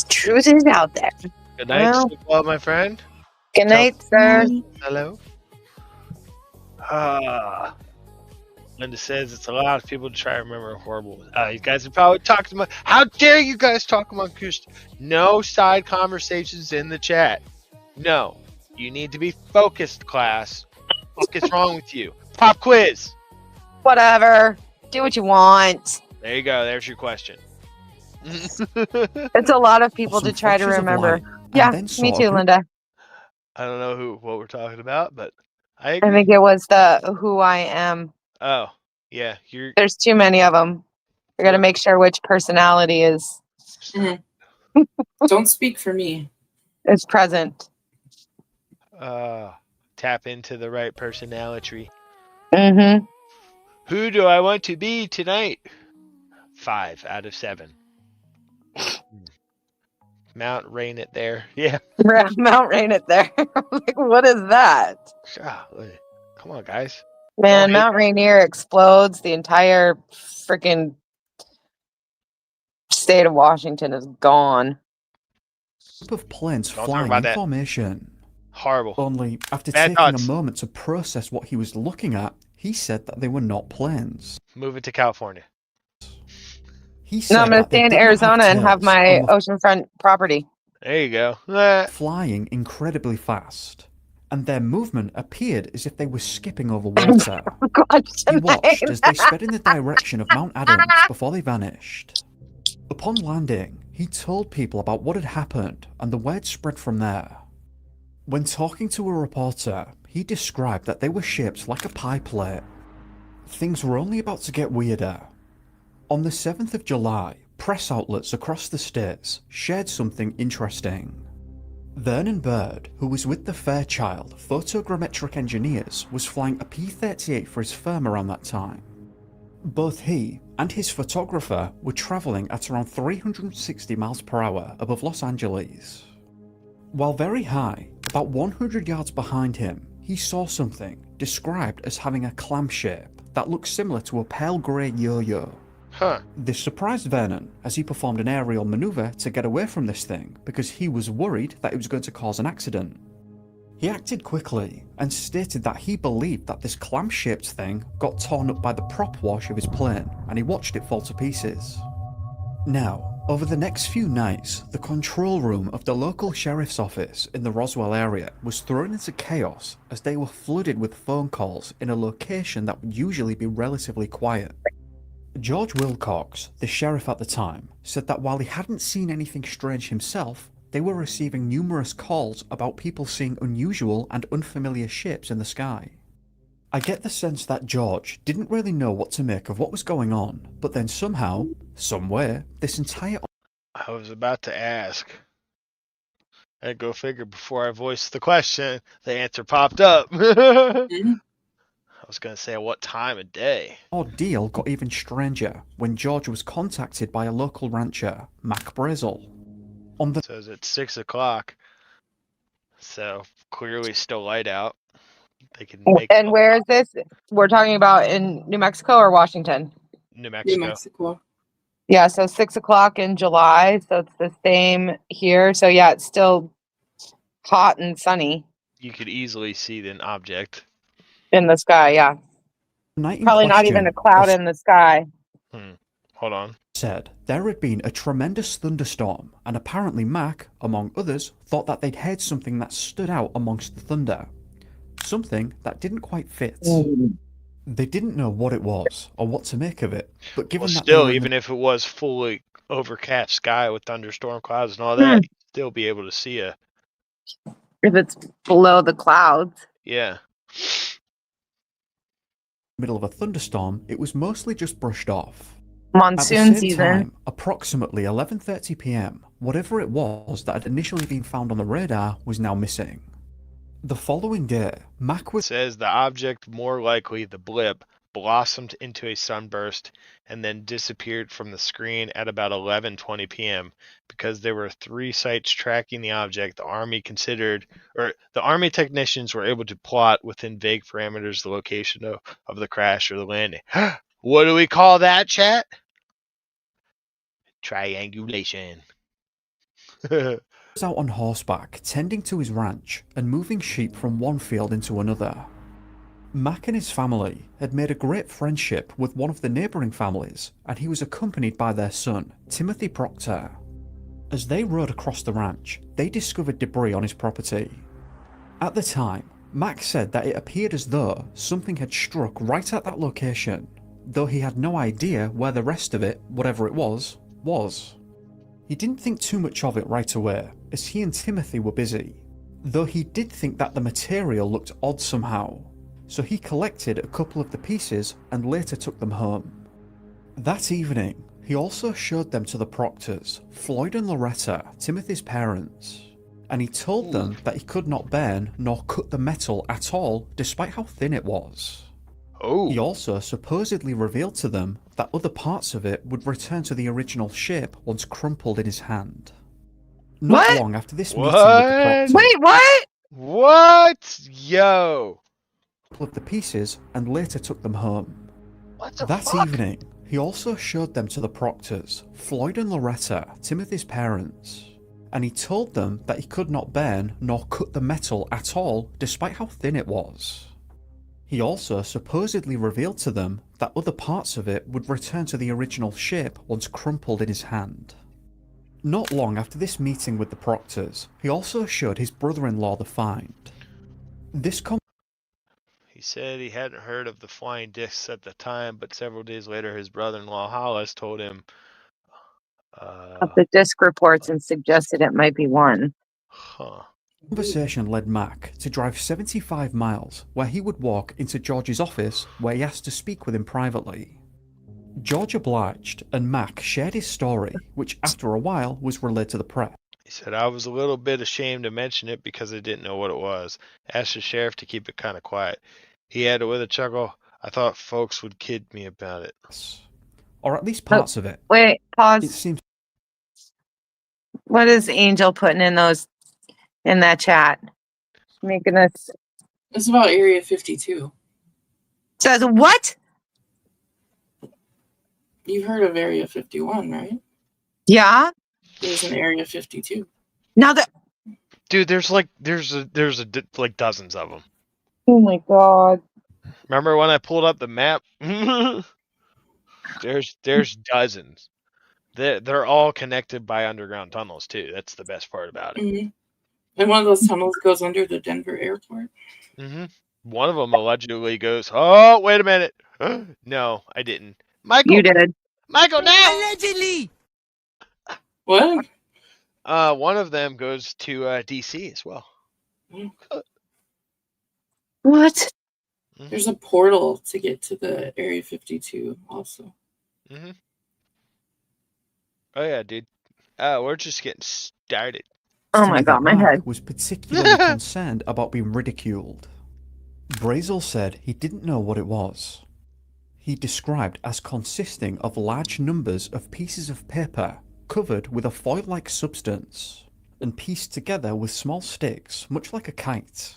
Truth is out there. Good night, Well, sleep well, my friend. good night, sir. Hello. Linda says it's a lot of people to try to remember horrible. You guys are probably talking about. How dare you guys talk among Christians? No side conversations in the chat. No, you need to be focused, class. What is wrong with you? Pop quiz. Whatever. Do what you want. There you go. There's your question. It's a lot of people to try to flashes of remember. light, and Yeah, then me saw a too, group Linda. I don't know what we're talking about, but I I agree. think it was the who I am. Oh, yeah, you're. There's too many of them. We got to make sure which personality is Don't speak for me. present. Tap into the right personality. Mm-hmm. Who do I want to be tonight? 5 out of 7. Mount Rain it there. Yeah. Mount Rain it there. Like, what is that? Golly. Come on, guys. Man, Don't hate- Mount Rainier explodes. The entire freaking state of Washington is gone. Group of planes Don't talk flying about in that. formation. Horrible. Only after Bad taking thoughts. a moment to process what he was looking at, he said that they were not planes. Move it to California. He said No, I'm going to that they stay in did not have Arizona and have tails my and were oceanfront property. There you go. flying incredibly fast, and their movement appeared as if they were skipping over water. He watched as they sped in the direction of Mount Adams before they vanished. Upon landing, he told people about what had happened, and the word spread from there. When talking to a reporter, he described that they were shaped like a pie plate. Things were only about to get weirder. On the 7th of July, press outlets across the states shared something interesting. Vernon Bird, who was with the Fairchild Photogrammetric Engineers, was flying a P-38 for his firm around that time. Both he and his photographer were travelling at around 360 miles per hour above Los Angeles. While very high, about 100 yards behind him, he saw something described as having a clam shape that looked similar to a pale grey yo-yo. Huh. This surprised Vernon as he performed an aerial manoeuvre to get away from this thing because he was worried that it was going to cause an accident. He acted quickly and stated that he believed that this clam-shaped thing got torn up by the prop wash of his plane and he watched it fall to pieces. Now, over the next few nights, the control room of the local sheriff's office in the Roswell area was thrown into chaos as they were flooded with phone calls in a location that would usually be relatively quiet. George Wilcox, the sheriff at the time, said that while he hadn't seen anything strange himself, they were receiving numerous calls about people seeing unusual and unfamiliar shapes in the sky. I get the sense that George didn't really know what to make of what was going on, but then somehow, somewhere, this entire... I was about to ask. And go figure, before I voiced the question, the answer popped up. I was going to say, what time of day? ordeal got even stranger when George was contacted by a local rancher, Mac Brazel. On the... It says it's 6 o'clock. So, clearly still light out. They can make And where is this? We're talking about in New Mexico or Washington? New Mexico. New Mexico. Yeah, so 6 o'clock in July, so it's the same here. So yeah, it's still hot and sunny You could easily see an object. in the sky, yeah. night in Probably not even a cloud was in the sky. Hold on. said there had been a tremendous thunderstorm, and apparently Mac, among others, thought that they'd heard something that stood out amongst the thunder. Something that didn't quite fit. They didn't know what it was or what to make of it, but given Well, that still, they were in even if it was fully overcast sky with thunderstorm clouds and all that, you'd still be able to see a... If it's below the clouds. Yeah. the middle of a thunderstorm, it was mostly just brushed off. Monsoon At the same season. time, approximately 11:30 p.m., whatever it was that had initially been found on the radar was now missing. The following day, Mac was... says the object, more likely the blip, blossomed into a sunburst and then disappeared from the screen at about 11:20 p.m. Because there were 3 sites tracking the object, the Army technicians were able to plot within vague parameters the location of the crash or the landing. What do we call that, chat? Triangulation. was out on horseback, tending to his ranch and moving sheep from one field into another. Mac and his family had made a great friendship with one of the neighbouring families, and he was accompanied by their son, Timothy Proctor. As they rode across the ranch, they discovered debris on his property. At the time, Mac said that it appeared as though something had struck right at that location, though he had no idea where the rest of it, whatever it was. He didn't think too much of it right away, as he and Timothy were busy, though he did think that the material looked odd somehow, so he collected a couple of the pieces and later took them home. That evening, he also showed them to the Proctors, Floyd and Loretta, Timothy's parents, and he told them that he could not burn nor cut the metal at all despite how thin it was. He also supposedly revealed to them that other parts of it would return to the original shape once crumpled in his hand. Not What? long after this meeting with the proctor, Wait, what? What? Yo. of the pieces and later took them home. What the That fuck? evening, he also showed them to the proctors, Floyd and Loretta, Timothy's parents, and he told them that he could not burn nor cut the metal at all despite how thin it was. He also supposedly revealed to them that other parts of it would return to the original shape once crumpled in his hand. Not long after this meeting with the proctors, he also showed his brother-in-law the find. This He said he hadn't heard of the flying discs at the time, but several days later his brother-in-law Hollis told him Of the disc reports and suggested it might be one. conversation led Mac to drive 75 miles, where he would walk into George's office where he asked to speak with him privately. George obliged, and Mac shared his story, which after a while was relayed to the press. He said, I was a little bit ashamed to mention it because I didn't know what it was. Asked the sheriff to keep it kind of quiet. He added with a chuckle, I thought folks would kid me about it. Or at least parts of it. Wait, pause. It seems. What is Angel putting in that chat? Making us. It's about Area 52. Says what? You've heard of Area 51, right? Yeah. There's an Area 52. Now that. Dude, there's dozens of them. Oh my god. Remember when I pulled up the map? There's dozens. They're all connected by underground tunnels too. That's the best part about it. Mm-hmm. And one of those tunnels goes under the Denver airport. Mm-hmm. One of them allegedly goes, oh, wait a minute. No, I didn't. Michael. You did. Michael, now! Allegedly. What? One of them goes to DC as well. What? There's a portal to get to the Area 52 also. Mm-hmm. Oh yeah, dude. We're just getting started. Oh my god, my head. Was particularly concerned about being ridiculed. Brazel said he didn't know what it was. He described as consisting of large numbers of pieces of paper covered with a foil-like substance and pieced together with small sticks, much like a kite.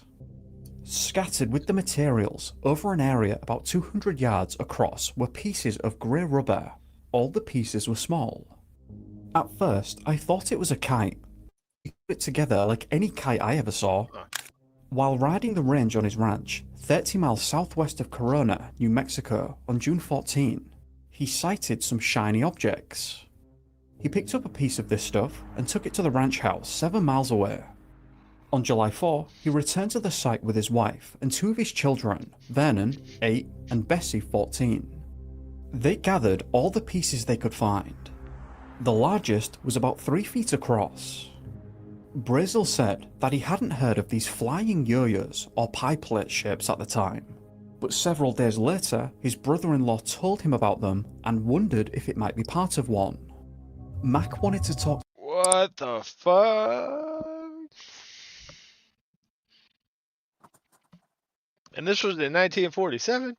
Scattered with the materials over an area about 200 yards across were pieces of grey rubber. All the pieces were small. At first, I thought it was a kite. He put it together like any kite I ever saw. While riding the range on his ranch, 30 miles southwest of Corona, New Mexico, on June 14, he sighted some shiny objects. He picked up a piece of this stuff and took it to the ranch house 7 miles away. On July 4, he returned to the site with his wife and 2 of his children, Vernon, 8, and Bessie, 14. They gathered all the pieces they could find. The largest was about 3 feet across. Brazel said that he hadn't heard of these flying yo-yos or pie plate shapes at the time, but several days later his brother-in-law told him about them and wondered if it might be part of one. Mac wanted to talk. What the fuck? And this was in 1947?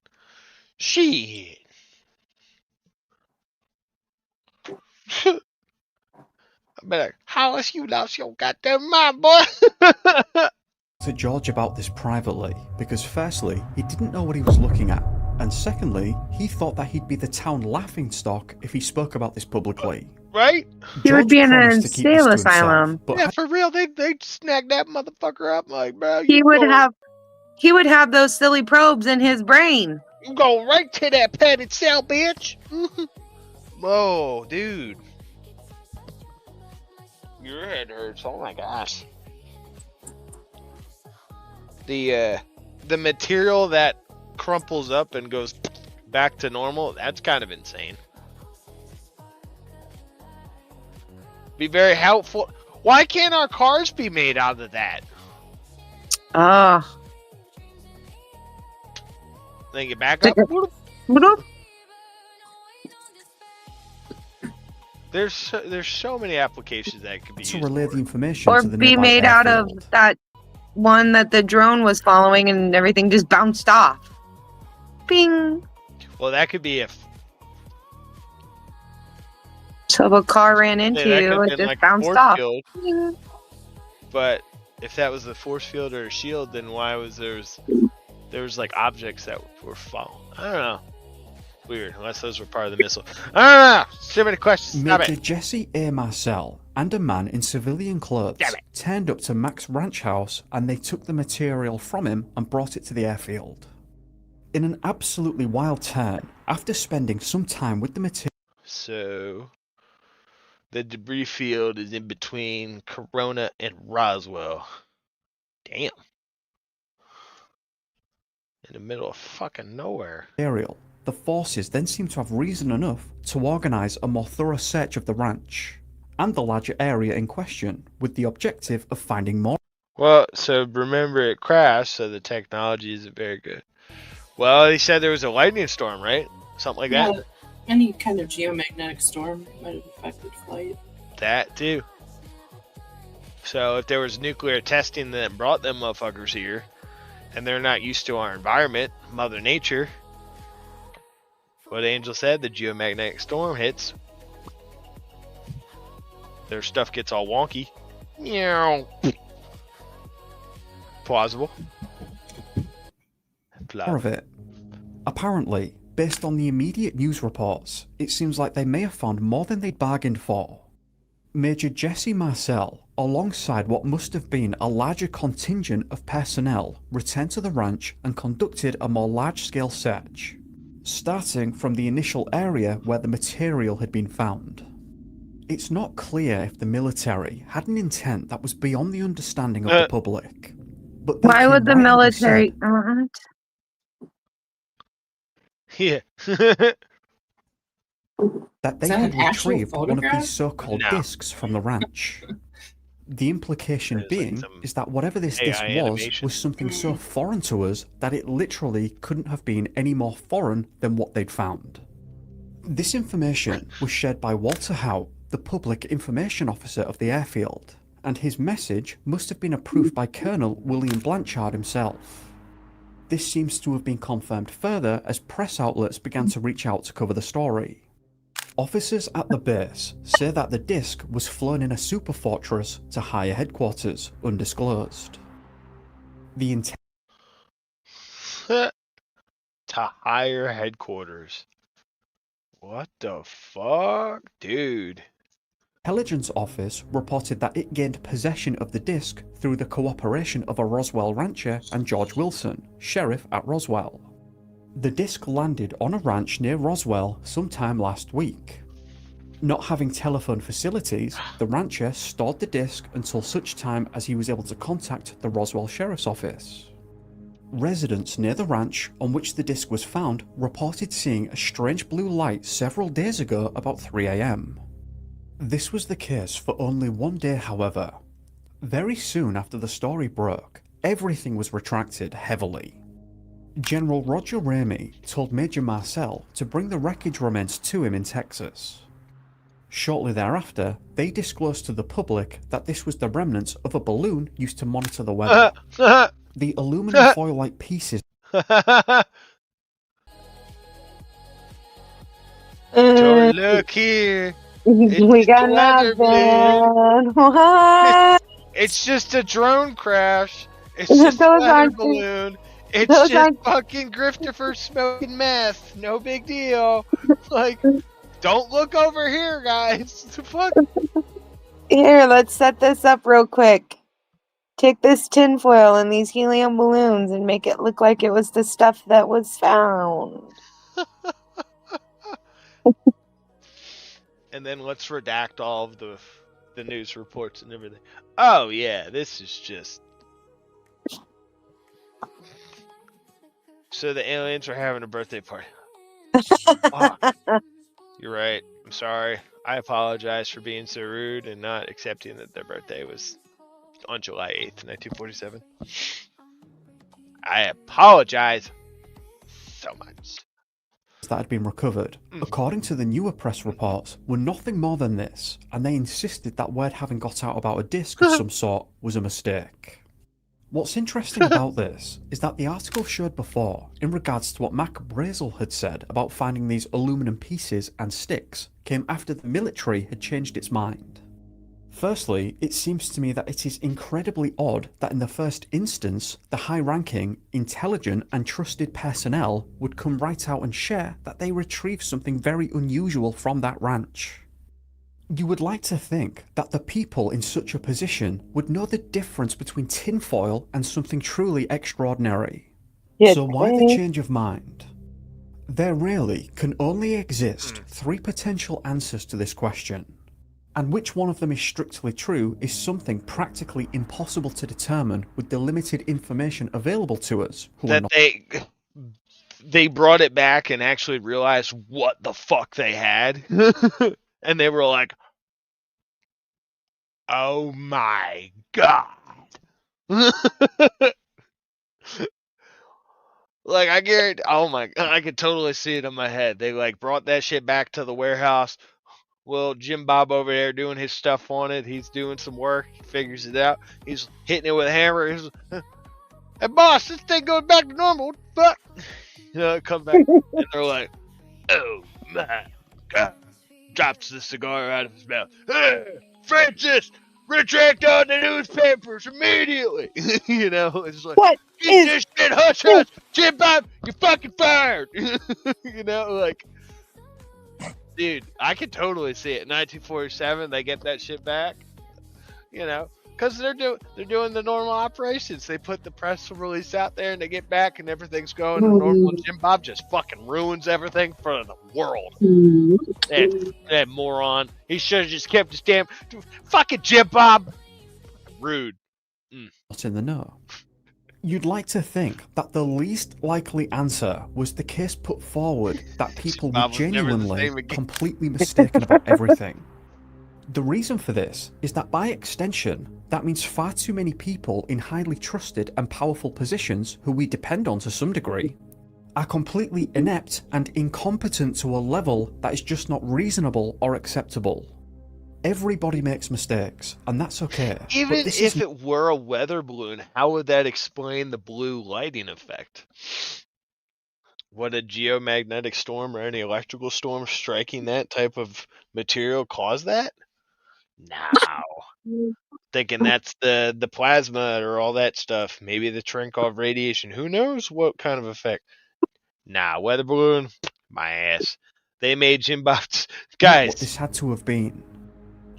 Shit. I better, Hollis, you lost your goddamn mind, boy. To George about this privately because firstly, he didn't know what he was looking at, and secondly, he thought that he'd be the town laughingstock if he spoke about this publicly. Right? He would be in an promised to keep this to insane himself, asylum. but Yeah, for real, they'd snag that motherfucker up like, bro. He would have those silly probes in his brain. You go right to that padded cell, bitch. Whoa, dude. Your head hurts. Oh my gosh. The material that crumples up and goes back to normal, that's kind of insane. Be very helpful. Why can't our cars be made out of that? Then get back up. There's so many applications that could be to used. relay the information Or to the be nearby made out of airfield. that one that the drone was following and everything just bounced off. Bing. Well, that could be if. So if a car ran into Yeah, that you, could've it been just like a bounced force off. field. But if that was a force field or a shield, then why was there was like objects that were falling? I don't know. Weird, unless those were part of the missile. I don't know. So many questions. Stop Major it. Jesse A. Marcel and a man in civilian clothes turned up to Mac's ranch house and they took the material from him and brought it to the airfield. In an absolutely wild turn, after spending some time with the material. So the debris field is in between Corona and Roswell. Damn. In the middle of fucking nowhere. The forces then seem to have reason enough to organise a more thorough search of the ranch and the larger area in question with the objective of finding more. Well, so remember it crashed, so the technology isn't very good. Well, he said there was a lightning storm, right? Something like that? Any kind of geomagnetic storm might have affected flight. That too. So if there was nuclear testing that brought them motherfuckers here, and they're not used to our environment, Mother Nature, what Angel said, the geomagnetic storm hits, their stuff gets all wonky. Meow. Plausible. More of it. Apparently, based on the immediate news reports, it seems like they may have found more than they'd bargained for. Major Jesse Marcel, alongside what must have been a larger contingent of personnel, returned to the ranch and conducted a more large-scale search, starting from the initial area where the material had been found. It's not clear if the military had an intent that was beyond the understanding of the public. But why would the military? Yeah. That they Is that had an actual retrieved one of photograph? these so-called discs from the ranch. The implication being is that whatever this disc AI was animation. something so foreign to us that it literally couldn't have been any more foreign than what they'd found. This information was shared by Walter Howe, the public information officer of the airfield, and his message must have been approved by Colonel William Blanchard himself. This seems to have been confirmed further as press outlets began to reach out to cover the story. Officers at the base say that the disc was flown in a super fortress to higher headquarters, undisclosed. The intent To higher headquarters. What the fuck? Dude. intelligence office reported that it gained possession of the disc through the cooperation of a Roswell rancher and George Wilson, sheriff at Roswell. The disc landed on a ranch near Roswell sometime last week. Not having telephone facilities, the rancher stored the disc until such time as he was able to contact the Roswell Sheriff's Office. Residents near the ranch on which the disc was found reported seeing a strange blue light several days ago about 3 AM. This was the case for only one day, however. Very soon after the story broke, everything was retracted heavily. General Roger Ramey told Major Marcel to bring the wreckage remains to him in Texas. Shortly thereafter, they disclosed to the public that this was the remnants of a balloon used to monitor the weather. The aluminum foil-like pieces Don't look here. We got weather nothing. What? It's just a drone crash. It's Those just a weather aren't- balloon. It's those just aren't- fucking Grifter smoking meth. No big deal. Like, don't look over here, guys. The fuck? Here, let's set this up real quick. Take this tinfoil and these helium balloons and make it look like it was the stuff that was found. And then let's redact all of the news reports and everything. Oh yeah, this is just. So the aliens are having a birthday party. Fuck. You're right. I'm sorry. I apologize for being so rude and not accepting that their birthday was on July 8th, 1947. I apologize so much. that had been recovered, according to the newer press reports, were nothing more than this, and they insisted that word having got out about a disc of some sort was a mistake. What's interesting about this is that the article showed before, in regards to what Mac Brazel had said about finding these aluminum pieces and sticks, came after the military had changed its mind. Firstly, it seems to me that it is incredibly odd that in the first instance, the high-ranking, intelligent and trusted personnel would come right out and share that they retrieved something very unusual from that ranch. You would like to think that the people in such a position would know the difference between tinfoil and something truly extraordinary. So why the change of mind? There really can only exist 3 potential answers to this question. And which one of them is strictly true is something practically impossible to determine with the limited information available to us who are That not. they brought it back and actually realized what the fuck they had. And they were like, oh my god. Like, I guarantee, oh my god, I could totally see it in my head. They like brought that shit back to the warehouse. Well, Jim Bob over there doing his stuff on it. He's doing some work. He figures it out. He's hitting it with a hammer. He's, hey, boss, this thing goes back to normal. What the fuck? You know, it comes back, and they're like, oh my god. Drops the cigar out of his mouth. Hey, Francis, retract all the newspapers immediately. You know, it's like, What get this shit, hush, hush. Jim Bob, you're fucking fired. You know, like, dude, I can totally see it. 1947, they get that shit back. You know, because they're doing the normal operations. They put the press release out there, and they get back, and everything's going normal. And Jim Bob just fucking ruins everything for the world. That moron. He should have just kept his damn fucking Jim Bob. Rude. Not in the know. You'd like to think that the least likely answer was the case put forward that people were genuinely completely mistaken about everything. The reason for this is that by extension, that means far too many people in highly trusted and powerful positions who we depend on to some degree are completely inept and incompetent to a level that is just not reasonable or acceptable. Everybody makes mistakes, and that's okay. Even if it were a weather balloon, how would that explain the blue lighting effect? Would a geomagnetic storm or any electrical storm striking that type of material cause that? No. Thinking that's the plasma or all that stuff. Maybe the Cherenkov radiation. Who knows what kind of effect? Nah, weather balloon, my ass. They made Jim Bob's guys. What this had to have been.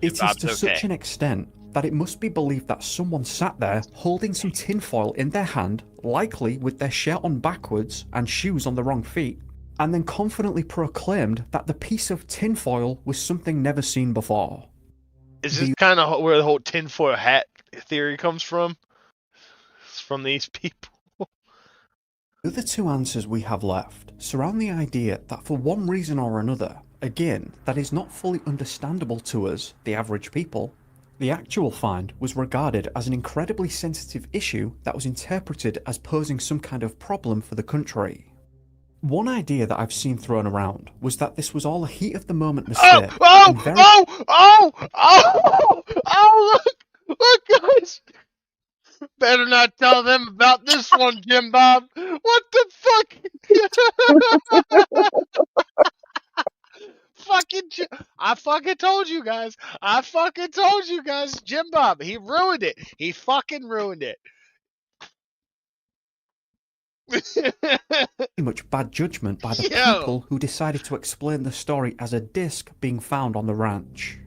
It is to such an extent that it must be believed that someone sat there holding some tinfoil in their hand, likely with their shirt on backwards and shoes on the wrong feet, and then confidently proclaimed that the piece of tinfoil was something never seen before. Is this kind of where the whole tinfoil hat theory comes from? It's from these people. The other 2 answers we have left surround the idea that for one reason or another, again, that is not fully understandable to us, the average people, the actual find was regarded as an incredibly sensitive issue that was interpreted as posing some kind of problem for the country. One idea that I've seen thrown around was that this was all a heat-of-the-moment mistake. Look, guys! Better not tell them about this one, Jim Bob. What the fuck? I fucking told you guys. Jim Bob, he ruined it. He fucking ruined it. Much bad judgment by the people who decided to explain the story as a disc being found on the ranch.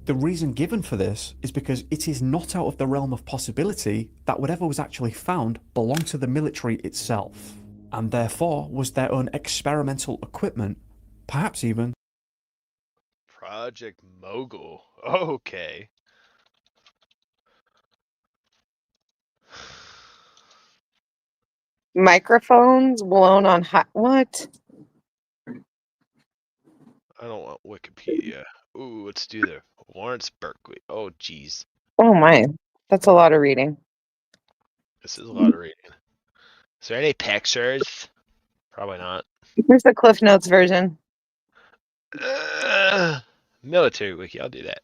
The reason given for this is because it is not out of the realm of possibility that whatever was actually found belonged to the military itself, and therefore was their own experimental equipment, perhaps even Project Mogul. Okay. Microphones blown on hot. What? I don't want Wikipedia. Ooh, let's do the Lawrence Berkeley. Oh, jeez. Oh my, that's a lot of reading. This is a lot of reading. Is there any pictures? Probably not. Here's the Cliff Notes version. Military wiki, I'll do that.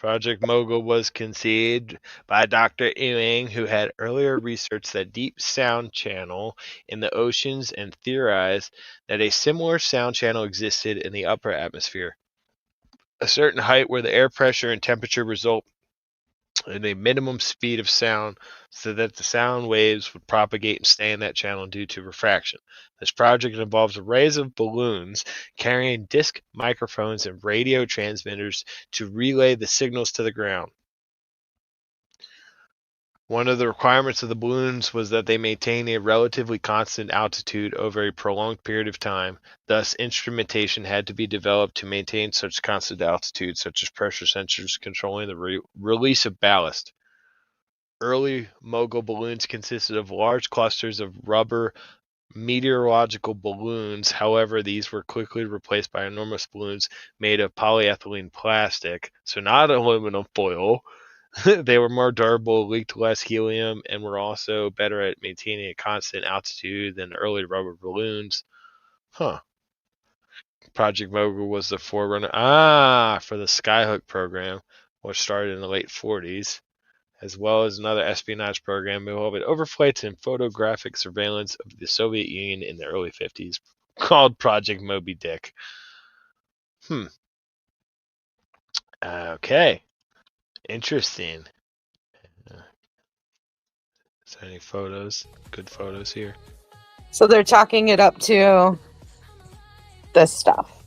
Project Mogul was conceived by Dr. Ewing, who had earlier researched the deep sound channel in the oceans and theorized that a similar sound channel existed in the upper atmosphere. A certain height where the air pressure and temperature result in a minimum speed of sound so that the sound waves would propagate and stay in that channel due to refraction. This project involves arrays of balloons carrying disc microphones and radio transmitters to relay the signals to the ground. One of the requirements of the balloons was that they maintain a relatively constant altitude over a prolonged period of time. Thus, instrumentation had to be developed to maintain such constant altitude, such as pressure sensors controlling the release of ballast. Early Mogul balloons consisted of large clusters of rubber meteorological balloons. However, these were quickly replaced by enormous balloons made of polyethylene plastic, so not aluminum foil. They were more durable, leaked less helium, and were also better at maintaining a constant altitude than early rubber balloons. Project Mogul was the forerunner for the Skyhook program, which started in the late 40s, as well as another espionage program involving overflights and photographic surveillance of the Soviet Union in the early 50s, called Project Moby Dick. Okay. Interesting. Is there any photos? Good photos here. So they're chalking it up to this stuff.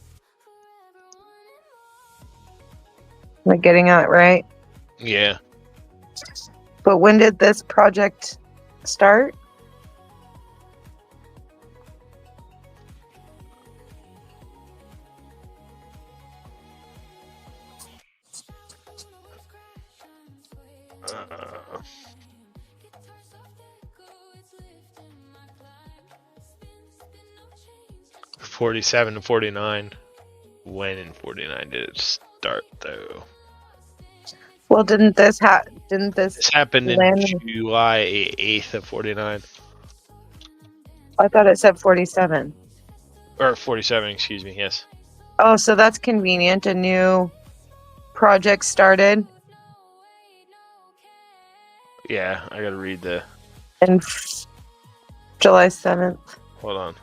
Am I getting it right? Yeah. But when did this project start? Uh, 47 to 49. When in 49 did it start, though? Well, didn't this This happened in land- July 8th of 49. I thought it said 47. Or 47, excuse me, yes. Oh, so that's convenient. A new project started Yeah, I gotta read the... in July 7th. Hold on.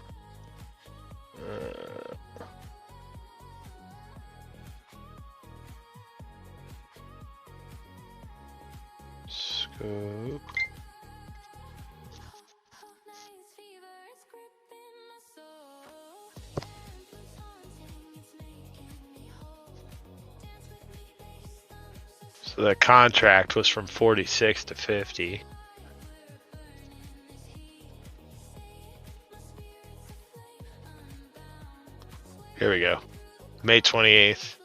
Scope. So the contract was from 46 to 50. Here we go. May 28th.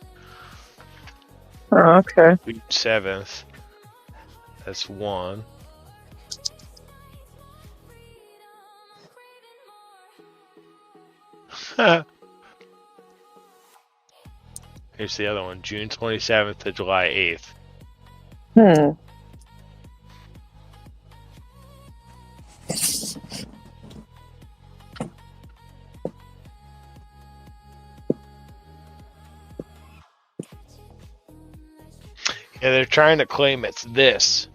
Oh, okay. June 7th. That's one. Here's the other one. June 27th to July 8th. Yeah, they're trying to claim it's this.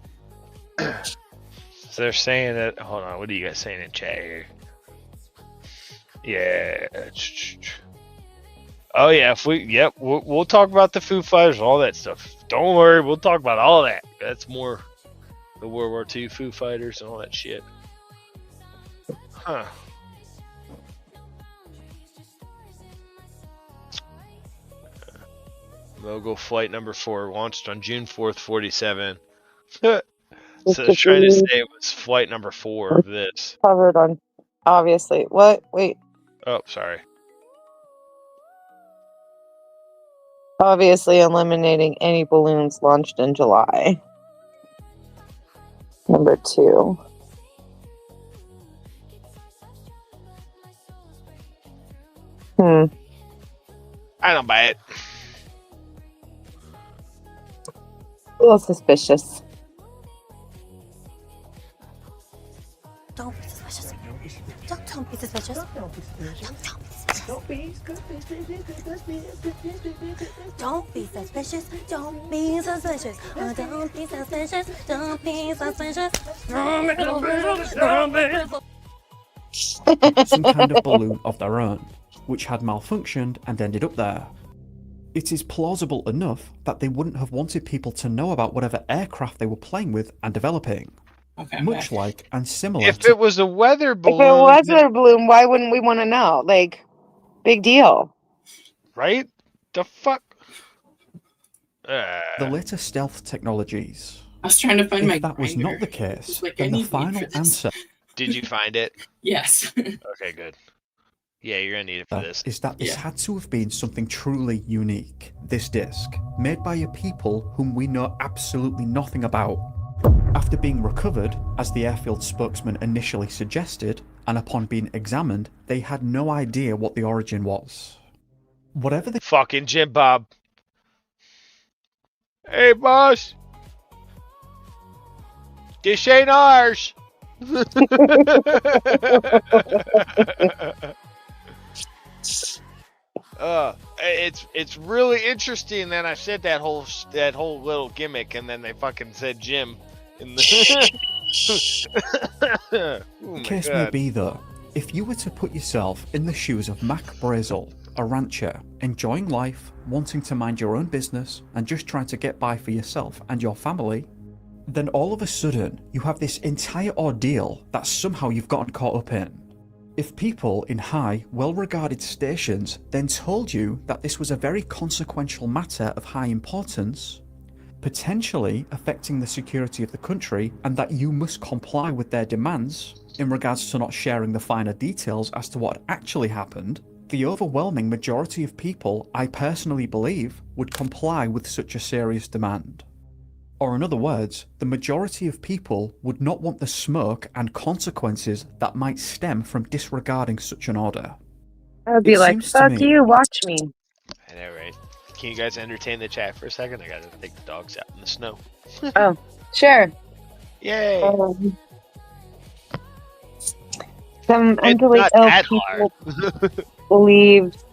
So they're saying that. Hold on, what are you guys saying in chat here? Yeah. Oh yeah, we'll talk about the Foo Fighters and all that stuff. Don't worry, we'll talk about all that. That's more the World War II Foo Fighters and all that shit. Huh. Mogul flight number 4 launched on June 4th, 47. So they're trying to say it was flight number 4 of this. Covered on, obviously. What? Wait. Oh, sorry. Obviously eliminating any balloons launched in July. Number 2. I don't buy it. A little suspicious. Don't be suspicious. Don't be suspicious. Don't be suspicious. Don't be suspicious. Don't be suspicious. Don't be suspicious. Don't be suspicious. Don't be suspicious. Some kind of balloon of their own, which had malfunctioned and ended up there. It is plausible enough that they wouldn't have wanted people to know about whatever aircraft they were playing with and developing. Much like and similar If to it was a weather balloon, If it was a balloon, why wouldn't we want to know? Like, big deal. right? The fuck? the later stealth technologies. I was trying to find my If that was not grinder. the case, Like, I then the need weed final for this. answer Did you find it? Yes. Okay, good. Yeah, you're gonna need it for this. is that this had to have been something truly unique, this disc, made by a people whom we know absolutely nothing about. After being recovered, as the airfield spokesman initially suggested, and upon being examined, they had no idea what the origin was. Whatever the fucking Jim Bob. Hey, boss. This ain't ours. It's really interesting that I said that whole little gimmick, and then they fucking said Jim in the. Oh my case God. may be though, if you were to put yourself in the shoes of Mac Brazel, a rancher, enjoying life, wanting to mind your own business, and just trying to get by for yourself and your family, then all of a sudden you have this entire ordeal that somehow you've gotten caught up in. If people in high, well-regarded stations then told you that this was a very consequential matter of high importance, potentially affecting the security of the country, and that you must comply with their demands in regards to not sharing the finer details as to what actually happened, the overwhelming majority of people, I personally believe, would comply with such a serious demand. Or in other words, the majority of people would not want the smoke and consequences that might stem from disregarding such an order. I would be It like, seems to fuck me- you, watch me. I know, right? Can you guys entertain the chat for a second? I gotta take the dogs out in the snow. Oh, sure. Yay! Some mentally not ill that people believed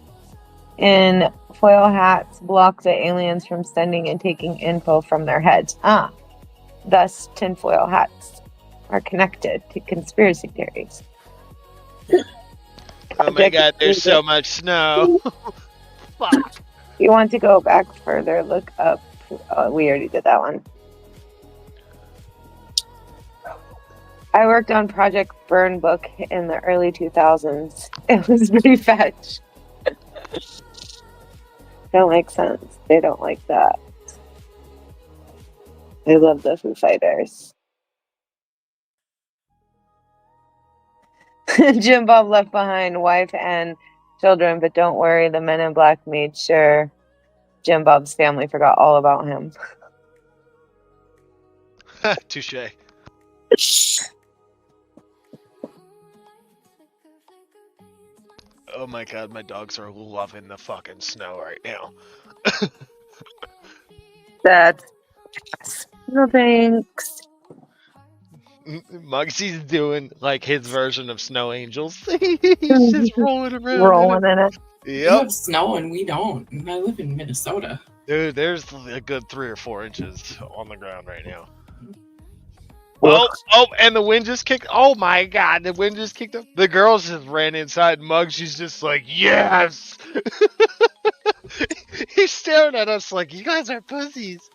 in foil hats block the aliens from sending and taking info from their heads. Thus tinfoil hats are connected to conspiracy theories. Oh my God, there's so much snow. Fuck. You want to go back further, look up. We already did that one. I worked on Project Burn Book in the early 2000s. It was pretty fetch. Don't make sense. They don't like that. They love the Foo Fighters. Jim Bob left behind wife and children, but don't worry, the men in black made sure Jim Bob's family forgot all about him. Touche. Oh my God, my dogs are loving the fucking snow right now. That's no thanks. Muggsy's doing like his version of Snow Angels. He's just rolling around. Rolling in it. You Yep. have snow and we don't. And I live in Minnesota. Dude, there's a good 3 or 4 inches on the ground right now. Oh, and the wind just kicked. Oh my God, the wind just kicked up. The girls just ran inside. Muggsy's just like, yes. He's staring at us like, you guys are pussies.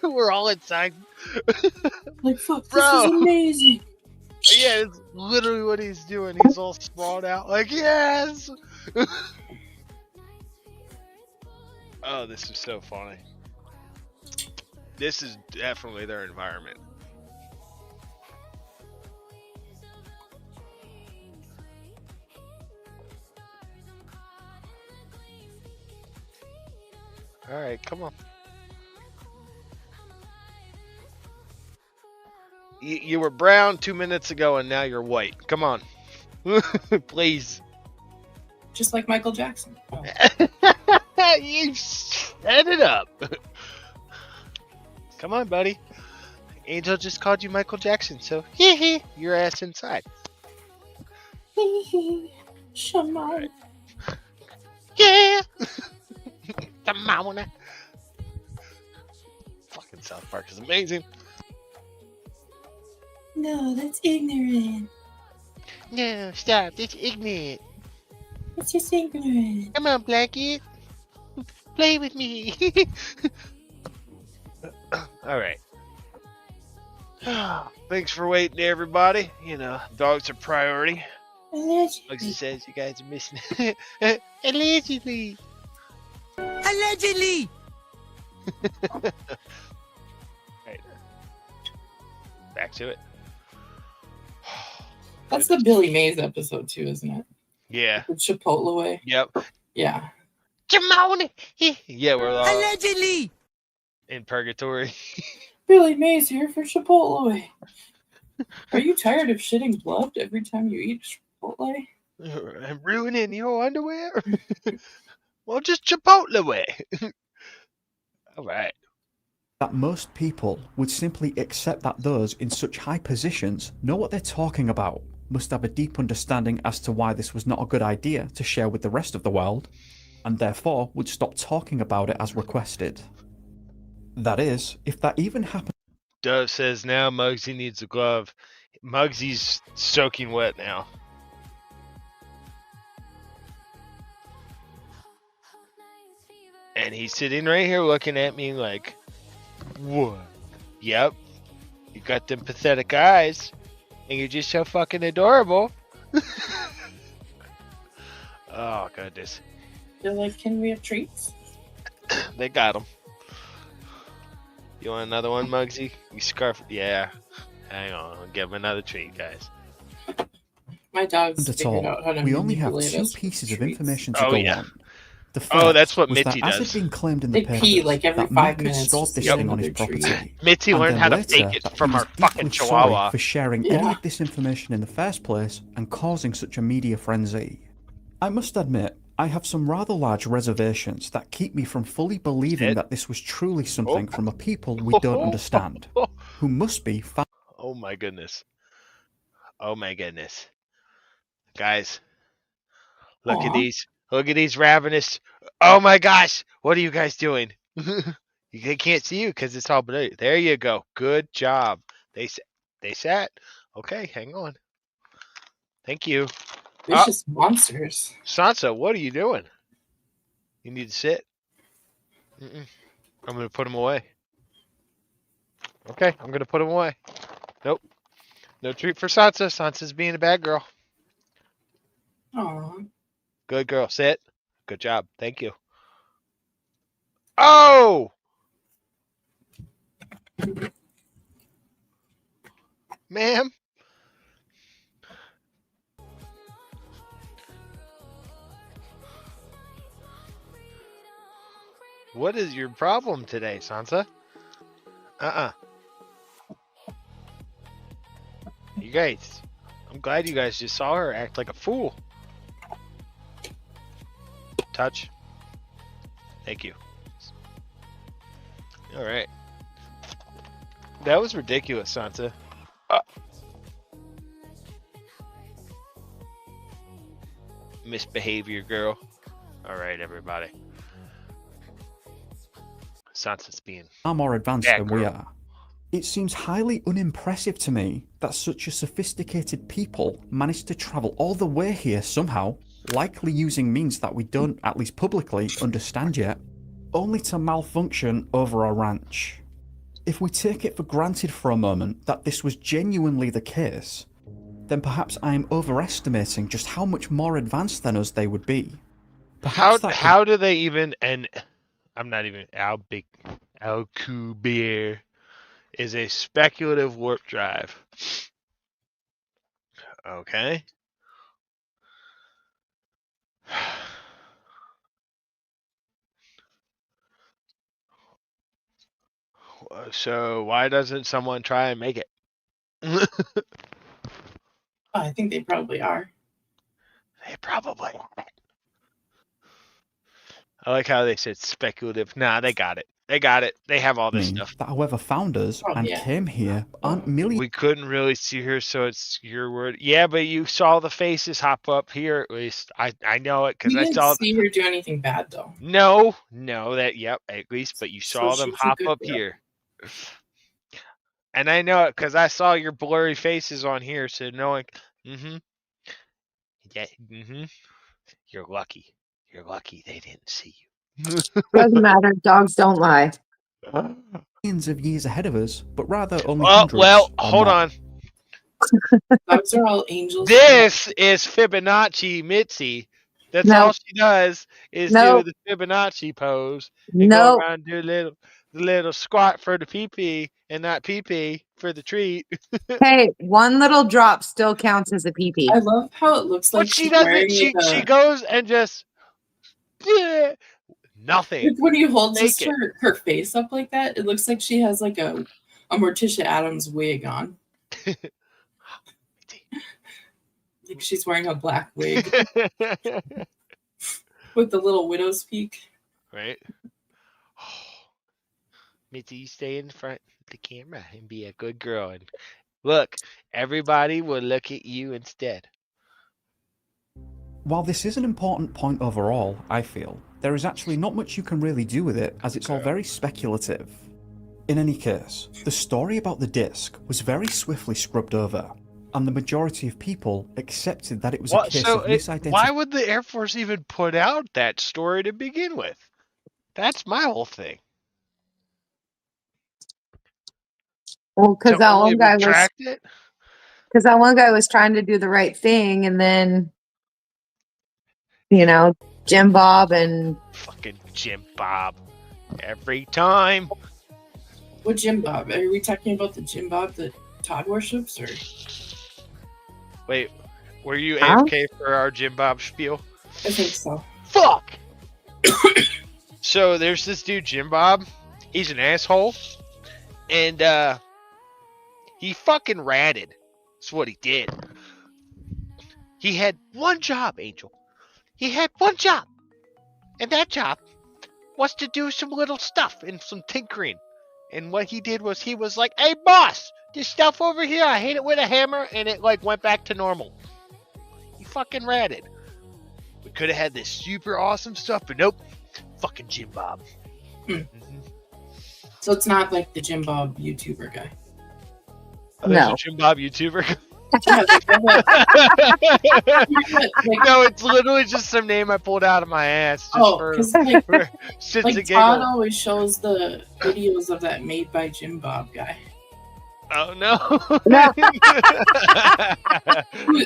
We're all inside. Like, fuck, Bro. this is amazing. Yeah, it's literally what he's doing. He's all sprawled out like, yes. Oh, this is so funny. This is definitely their environment. All right, come on. You were brown 2 minutes ago, and now you're white. Come on, please. Just like Michael Jackson. Oh. You set it up. Come on, buddy. Angel just called you Michael Jackson, so hee hee, your ass inside. Shimon. Yeah. Come on. Fucking South Park is amazing. No, that's ignorant. No, stop. That's ignorant. It's just ignorant. Come on, Blackie. Play with me. All right. Thanks for waiting, everybody. You know, dogs are priority. Bugsy says you guys are missing. Allegedly. Allegedly. Right. Back to it. That's the Billy Mays episode too, isn't it? Yeah. The Chipotle way. Yep. Yeah. Jamone. Yeah, we're all Allegedly. in purgatory. Billy Mays here for Chipotle. Are you tired of shitting blood every time you eat Chipotle? I'm ruining your underwear. Well, just Chipotle away. All right. That most people would simply accept that those in such high positions know what they're talking about, must have a deep understanding as to why this was not a good idea to share with the rest of the world, and therefore would stop talking about it as requested. That is, if that even happened. Dove says now Muggsy needs a glove. Muggsy's soaking wet now. And he's sitting right here looking at me like, what? Yep. You got them pathetic eyes. And you're just so fucking adorable. Oh, goodness. They're like, can we have treats? They got him. You want another one, Muggsy? You scarf? Yeah. Hang on. I'll give him another treat, guys. My dog's At figured all, out how to we only have manipulate two us pieces of treats. information to Oh, go yeah. on. The Oh, that's what was Mitzi that as does. had been claimed in the They papers, pee, like, every that 5 Mick had minutes stored to this see thing on his another treat. property. Mitzi And learned then how to later, fake it that from he was her fucking deeply chihuahua. sorry for sharing any Yeah. of this information in the first place and causing such a media frenzy. I must admit, I have some rather large reservations that keep me from fully believing that this was truly something from a people we don't understand, who must be Oh my goodness. Oh my goodness. Guys, look at Aw. these. Look at these ravenous. Oh my gosh. What are you guys doing? They can't see you because it's all blue. There you go. Good job. They sat. Okay, hang on. Thank you. Vicious monsters. Sansa, what are you doing? You need to sit. I'm going to put him away. Okay, I'm going to put him away. Nope. No treat for Sansa. Sansa's being a bad girl. Aw. Good girl. Sit. Good job. Thank you. Oh! Ma'am? What is your problem today, Sansa? You guys, I'm glad you guys just saw her act like a fool. Touch. Thank you. All right. That was ridiculous, Sansa. Misbehavior, girl. All right, everybody. Sansa's being far more advanced bad than we girl. are. It seems highly unimpressive to me that such a sophisticated people managed to travel all the way here somehow, likely using means that we don't, at least publicly, understand yet, only to malfunction over a ranch. If we take it for granted for a moment that this was genuinely the case, then perhaps I am overestimating just how much more advanced than us they would be. How do they even, and I'm not even, Alcubierre is a speculative warp drive. Okay. So why doesn't someone try and make it? I think they probably are. They probably are. I like how they said speculative. Nah, they got it. They got it. They have all this stuff. That whoever found us and came here aren't millions. We couldn't really see her, so it's your word. Yeah, but you saw the faces hop up here at least. I know it because You I didn't saw. see her do anything bad though. No, at least, but you saw them she's a hop good up girl. here. And I know it because I saw your blurry faces on here, so knowing, yeah, you're lucky. You're lucky they didn't see you. Doesn't matter. Dogs don't lie. Millions of years ahead of us, but rather only Oh, hundreds. well, or hold more. on. Dogs are all angels. This is Fibonacci Mitzi. That's No. all she does is Nope. do the Fibonacci pose and Nope. go around and do the little squat for the pee-pee and not pee-pee for the treat. Hey, one little drop still counts as a pee-pee. I love how it looks like But she she's doesn't. wearing She like a, goes and just nothing. like when you hold Take just it. her face up like that, it looks like she has like a Morticia Adams wig on. Like she's wearing a black wig with the little widow's peak. Right. Mitzi, you stay in front of the camera and be a good girl. And look, everybody will look at you instead. While this is an important point overall, I feel, there is actually not much you can really do with it as it's all very speculative. In any case, the story about the disc was very swiftly scrubbed over, and the majority of people accepted that it was a case of misidentification. Why would the Air Force even put out that story to begin with? That's my whole thing. Well, because that only one guy was. retract it? Because that one guy was trying to do the right thing, and then, Jim Bob and Fucking Jim Bob. Every time. What Jim Bob? Are we talking about the Jim Bob that Todd worships, or? Wait, were you Huh? AFK for our Jim Bob spiel? I think so. Fuck! So there's this dude, Jim Bob. He's an asshole. And, he fucking ratted. That's what he did. He had one job, Angel. He had one job. And that job was to do some little stuff and some tinkering. And what he did was he was like, hey, boss, this stuff over here, I hit it with a hammer, and it, went back to normal. He fucking ratted. We could have had this super awesome stuff, but nope. Fucking Jim Bob. So it's not like the Jim Bob YouTuber guy. Oh, there's No. a Jim Bob YouTuber. Yeah, No, it's literally just some name I pulled out of my ass. Just because like shits Todd and giggles. always shows the videos of that made by Jim Bob guy. Oh no! No.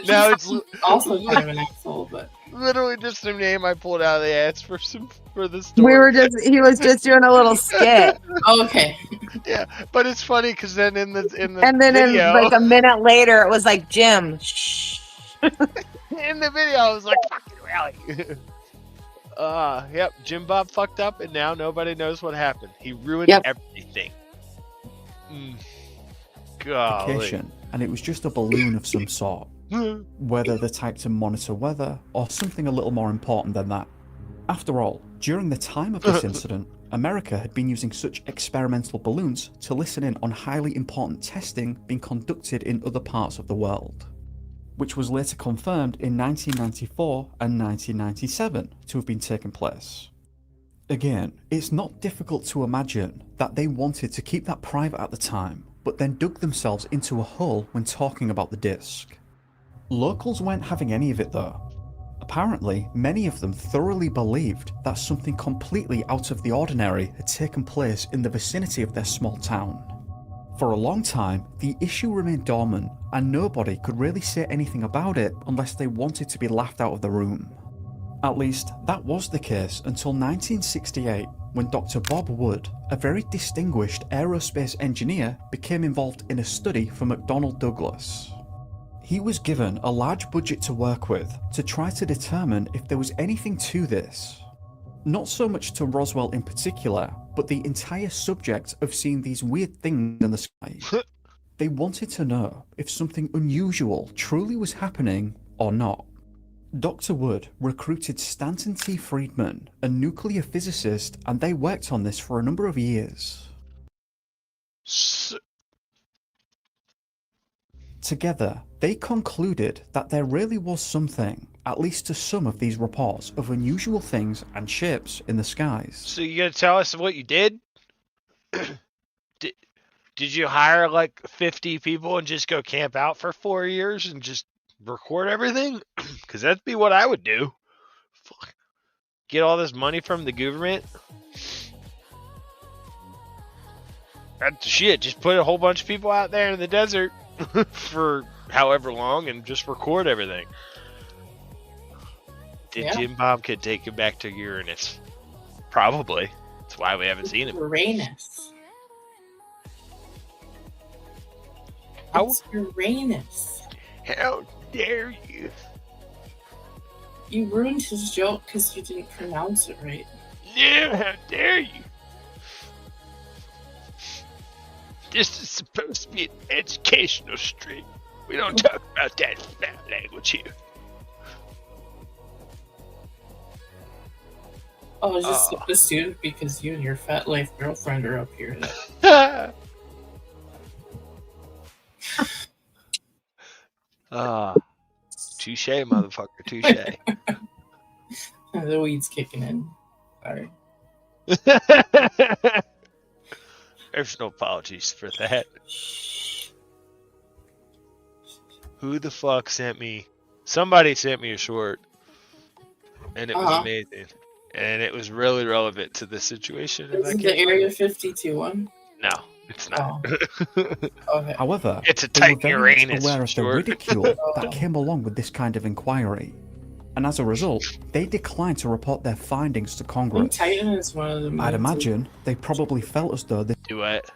No, it's Also kind of an asshole, but literally just some name I pulled out of the ass for the story. he was just doing a little skit. Okay. Yeah, but it's funny because then in the And then video, like a minute later, it was like, Jim, shh. in the video, I was like, "Fucking really." Yep, Jim Bob fucked up, and now nobody knows what happened. He ruined everything. Golly. Vacation, and it was just a balloon of some sort. Whether the type to monitor weather, or something a little more important than that. After all, during the time of this incident, America had been using such experimental balloons to listen in on highly important testing being conducted in other parts of the world, which was later confirmed in 1994 and 1997 to have been taking place. Again, it's not difficult to imagine that they wanted to keep that private at the time, but then dug themselves into a hole when talking about the disc. Locals weren't having any of it though. Apparently, many of them thoroughly believed that something completely out of the ordinary had taken place in the vicinity of their small town. For a long time, the issue remained dormant, and nobody could really say anything about it unless they wanted to be laughed out of the room. At least, that was the case until 1968, when Dr. Bob Wood, a very distinguished aerospace engineer, became involved in a study for McDonnell Douglas. He was given a large budget to work with to try to determine if there was anything to this. Not so much to Roswell in particular, but the entire subject of seeing these weird things in the sky. They wanted to know if something unusual truly was happening or not. Dr. Wood recruited Stanton T. Friedman, a nuclear physicist, and they worked on this for a number of years. Together, they concluded that there really was something, at least to some of these reports, of unusual things and ships in the skies. So you gonna tell us what you did? Did you hire like 50 people and just go camp out for 4 years and just record everything? Because that'd be what I would do. Get all this money from the government. That's shit. Just put a whole bunch of people out there in the desert for however long and just record everything. Did Jim Bob could take it back to Uranus? Probably. That's why we haven't seen him. Uranus. It's Uranus. How dare you? You ruined his joke because you didn't pronounce it right. Yeah, how dare you? This is supposed to be an educational stream. We don't talk about that foul language here. Oh, just assumed because you and your fat life girlfriend are up here. Touche, motherfucker, touche. The weed's kicking in. Sorry. There's no apologies for that. Who the fuck sent me? Somebody sent me a short, and it was amazing, and it was really relevant to the situation. Is it the Area 52 one? No, it's not. Okay. However, it's a they were tight very much Uranus aware of the short. ridicule that came along with this kind of inquiry, and as a result, they declined to report their findings to I think Congress. Titan is one of the. I'd imagine they probably felt as though they Do what?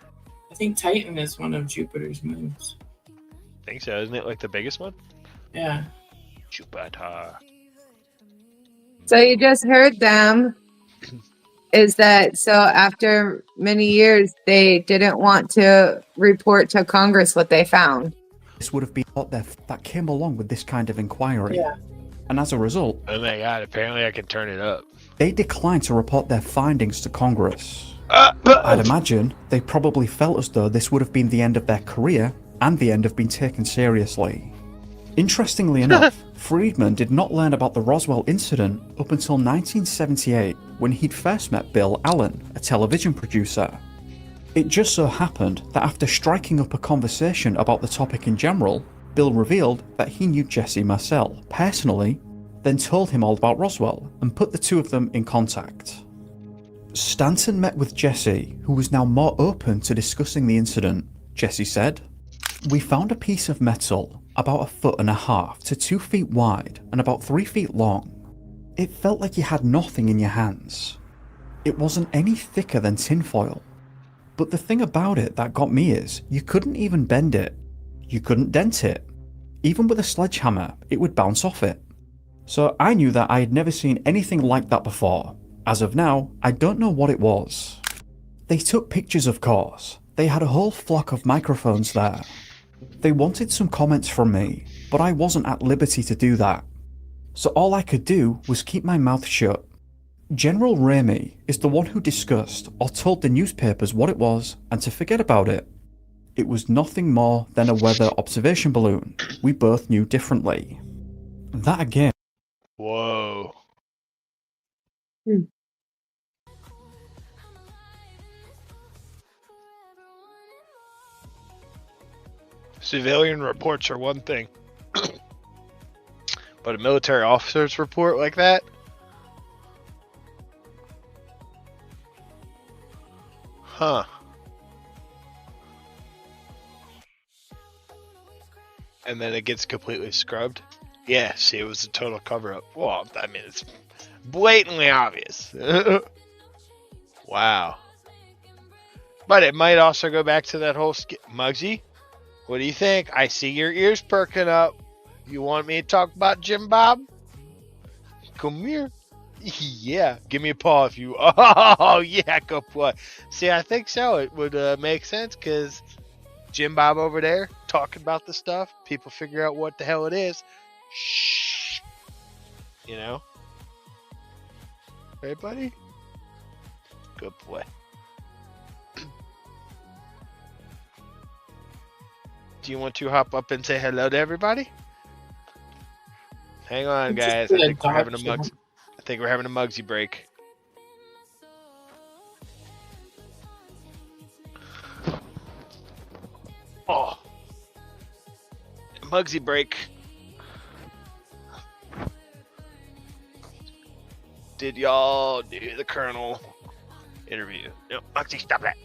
I think Titan is one of Jupiter's moons. I think so. Isn't it like the biggest one? Yeah. Jupiter. So you just heard them. Is that so? After many years, they didn't want to report to Congress what they found. this would have been what that came along with this kind of inquiry. Yeah. And as a result, Oh my god, apparently I can turn it up. they declined to report their findings to Congress. I'd imagine they probably felt as though this would have been the end of their career and the end of being taken seriously. Interestingly enough, Friedman did not learn about the Roswell incident up until 1978, when he'd first met Bill Allen, a television producer. It just so happened that after striking up a conversation about the topic in general, Bill revealed that he knew Jesse Marcel personally, then told him all about Roswell and put the two of them in contact. Stanton met with Jesse, who was now more open to discussing the incident. Jesse said, "We found a piece of metal about 1.5 feet to 2 feet wide and about 3 feet long. It felt like you had nothing in your hands. It wasn't any thicker than tinfoil. But the thing about it that got me is, you couldn't even bend it. You couldn't dent it. Even with a sledgehammer, it would bounce off it. So I knew that I had never seen anything like that before. As of now, I don't know what it was." They took pictures, of course. They had a whole flock of microphones there. They wanted some comments from me, but I wasn't at liberty to do that. So all I could do was keep my mouth shut. General Ramey is the one who discussed or told the newspapers what it was and to forget about it. It was nothing more than a weather observation balloon. We both knew differently. That again. Whoa. Civilian reports are one thing, but a military officer's report like that? Huh. And then it gets completely scrubbed? Yeah, see, it was a total cover-up. Well, I mean, it's blatantly obvious. Wow. But it might also go back to that whole Muggsy, what do you think? I see your ears perking up. You want me to talk about Jim Bob? Come here. Yeah, give me a paw if you... Oh, yeah, go play. See, I think so. It would make sense because Jim Bob over there talking about the stuff. People figure out what the hell it is. Shh. you know? Right, buddy? Good boy. Do you want to hop up and say hello to everybody? Hang on, guys. I think we're having a Mugsy break. Oh, Mugsy break. Did y'all do the Colonel interview? No, Mugsy, stop that.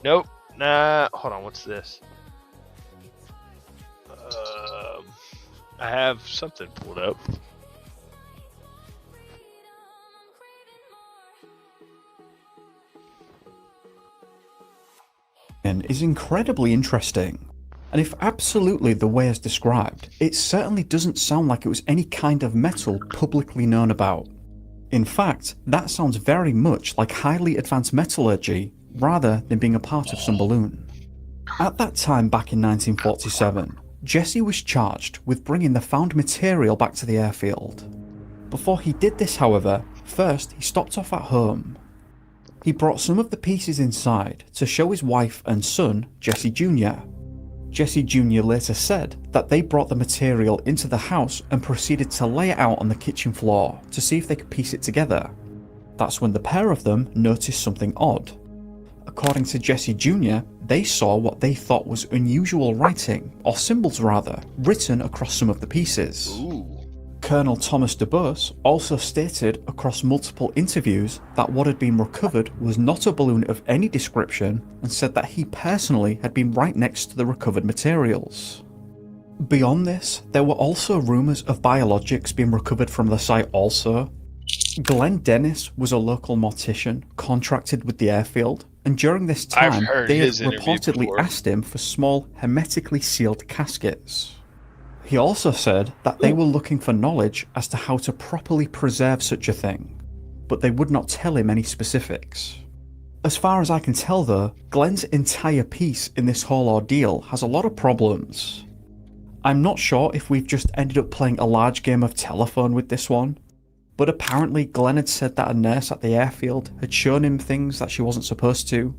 Nope. Nah. Hold on. What's this? I have something pulled up. And is incredibly interesting. And if absolutely the way as described, it certainly doesn't sound like it was any kind of metal publicly known about. In fact, that sounds very much like highly advanced metallurgy rather than being a part of some balloon. At that time back in 1947, Jesse was charged with bringing the found material back to the airfield. Before he did this, however, first he stopped off at home. He brought some of the pieces inside to show his wife and son, Jesse Jr. Jesse Jr. later said that they brought the material into the house and proceeded to lay it out on the kitchen floor to see if they could piece it together. That's when the pair of them noticed something odd. According to Jesse Jr., they saw what they thought was unusual writing, or symbols rather, written across some of the pieces. Ooh. Colonel Thomas DeBois also stated across multiple interviews that what had been recovered was not a balloon of any description, and said that he personally had been right next to the recovered materials. Beyond this, there were also rumours of biologics being recovered from the site also. Glenn Dennis was a local mortician contracted with the airfield, and during this time they had reportedly asked him for small hermetically sealed caskets. He also said that they were looking for knowledge as to how to properly preserve such a thing, but they would not tell him any specifics. As far as I can tell though, Glenn's entire piece in this whole ordeal has a lot of problems. I'm not sure if we've just ended up playing a large game of telephone with this one, but apparently Glenn had said that a nurse at the airfield had shown him things that she wasn't supposed to,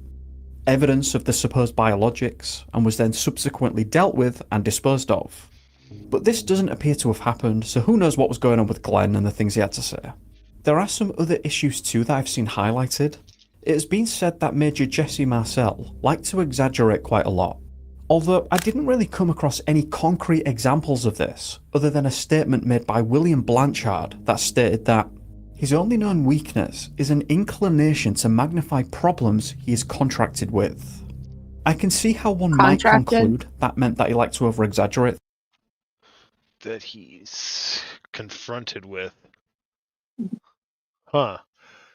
evidence of the supposed biologics, and was then subsequently dealt with and disposed of. But this doesn't appear to have happened, so who knows what was going on with Glenn and the things he had to say. There are some other issues too that I've seen highlighted. It has been said that Major Jesse Marcel liked to exaggerate quite a lot, although I didn't really come across any concrete examples of this, other than a statement made by William Blanchard that stated that his only known weakness is an inclination to magnify problems he is contracted with. I can see how one might conclude that meant that he liked to over-exaggerate. That he's confronted with. Huh.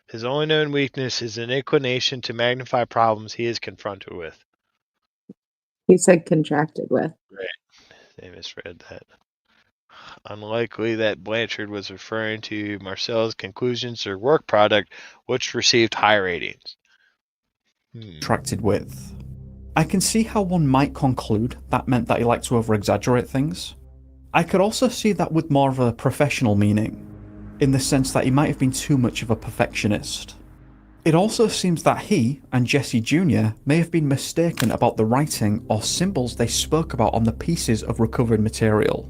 His only known weakness is an inclination to magnify problems he is confronted with. He said contracted with. Right. They misread that. Unlikely that Blanchard was referring to Marcel's conclusions or work product, which received high ratings. Contracted with. I can see how one might conclude that meant that he liked to over-exaggerate things. I could also see that with more of a professional meaning, in the sense that he might have been too much of a perfectionist. It also seems that he and Jesse Jr. may have been mistaken about the writing or symbols they spoke about on the pieces of recovered material.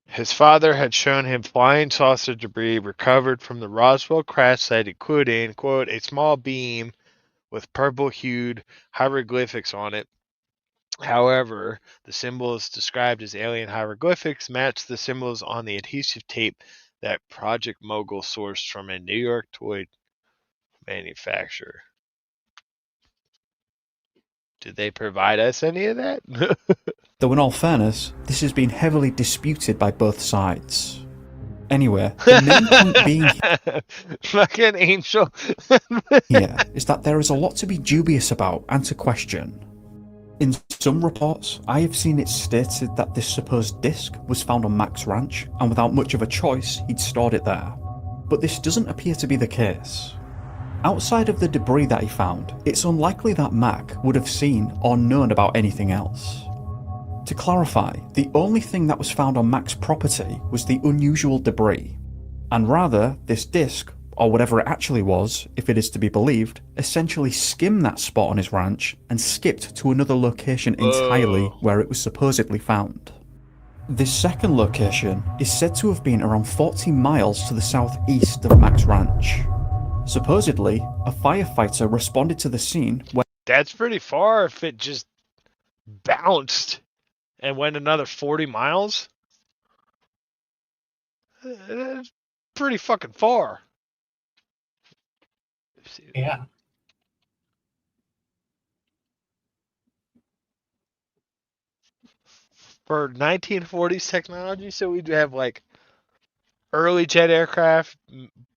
His father had shown him flying saucer debris recovered from the Roswell crash site, including, quote, a small beam with purple-hued hieroglyphics on it. However, the symbols described as alien hieroglyphics matched the symbols on the adhesive tape that Project Mogul sourced from a New York toy manufacturer. Did they provide us any of that? Though in all fairness, this has been heavily disputed by both sides. Anyway, the main point being fucking angel here is that there is a lot to be dubious about and to question. In some reports, I have seen it stated that this supposed disc was found on Mac's ranch, and without much of a choice, he'd stored it there. But this doesn't appear to be the case. Outside of the debris that he found, it's unlikely that Mac would have seen or known about anything else. To clarify, the only thing that was found on Mac's property was the unusual debris. And rather, this disc, or whatever it actually was, if it is to be believed, essentially skimmed that spot on his ranch and skipped to another location entirely where it was supposedly found. This second location is said to have been around 40 miles to the southeast of Mac's ranch. Supposedly, a firefighter responded to the scene where That's pretty far if it just bounced and went another 40 miles. That's pretty fucking far. Yeah. For 1940s technology, so we'd have like early jet aircraft,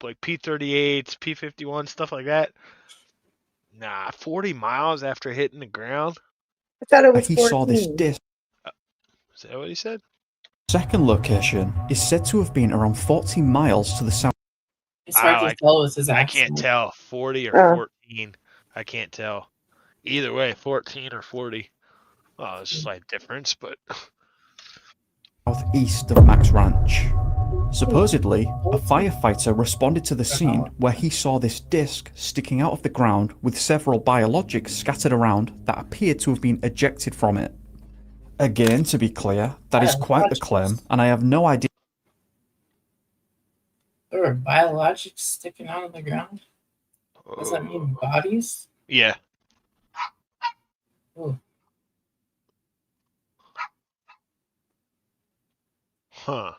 like P-38s, P-51, stuff like that. Nah, 40 miles after hitting the ground. I thought it was he saw this 14. disc. Is that what he said? Second location is said to have been around 40 miles to the south. It's hard to tell with his I accent. can't tell. 40 or 14. I can't tell. Either way, 14 or 40. Oh, it's a slight difference, but Southeast of Mac's ranch. Supposedly, a firefighter responded to the scene where he saw this disc sticking out of the ground with several biologics scattered around that appeared to have been ejected from it. Again, to be clear, that is quite the claim, and I have no idea. There were biologics sticking out of the ground? Does that mean bodies? yeah. Ooh. Huh.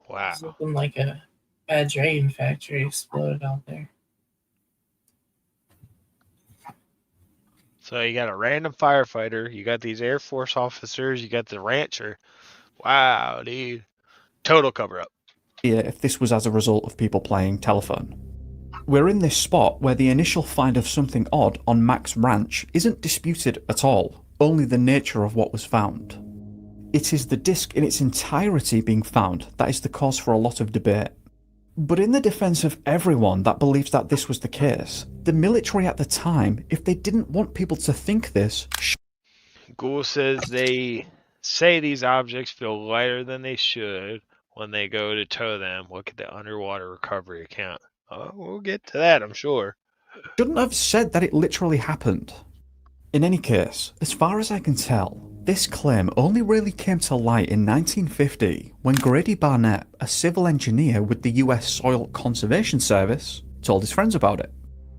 Wow. It's looking like a bad drain factory exploded out there. So you got a random firefighter, you got these Air Force officers, you got the rancher. Wow, dude. Total cover up. If this was as a result of people playing telephone. We're in this spot where the initial find of something odd on Mac's ranch isn't disputed at all, only the nature of what was found. It is the disc in its entirety being found that is the cause for a lot of debate. But in the defense of everyone that believes that this was the case, the military at the time, if they didn't want people to think this, Ghoul says they say these objects feel lighter than they should when they go to tow them. Look at the underwater recovery account. Oh, we'll get to that, I'm sure. shouldn't have said that it literally happened. In any case, as far as I can tell, this claim only really came to light in 1950 when Grady Barnett, a civil engineer with the US Soil Conservation Service, told his friends about it.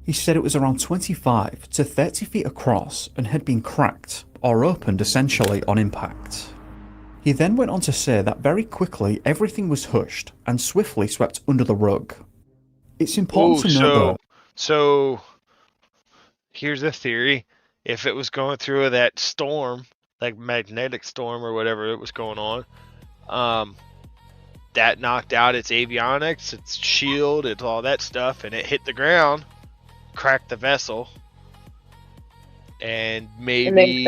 He said it was around 25 to 30 feet across and had been cracked, or opened essentially on impact. He then went on to say that very quickly everything was hushed and swiftly swept under the rug. It's important to note though. So here's a theory. If it was going through that storm, like magnetic storm or whatever it was going on, that knocked out its avionics, its shield, it's all that stuff, and it hit the ground, cracked the vessel, and maybe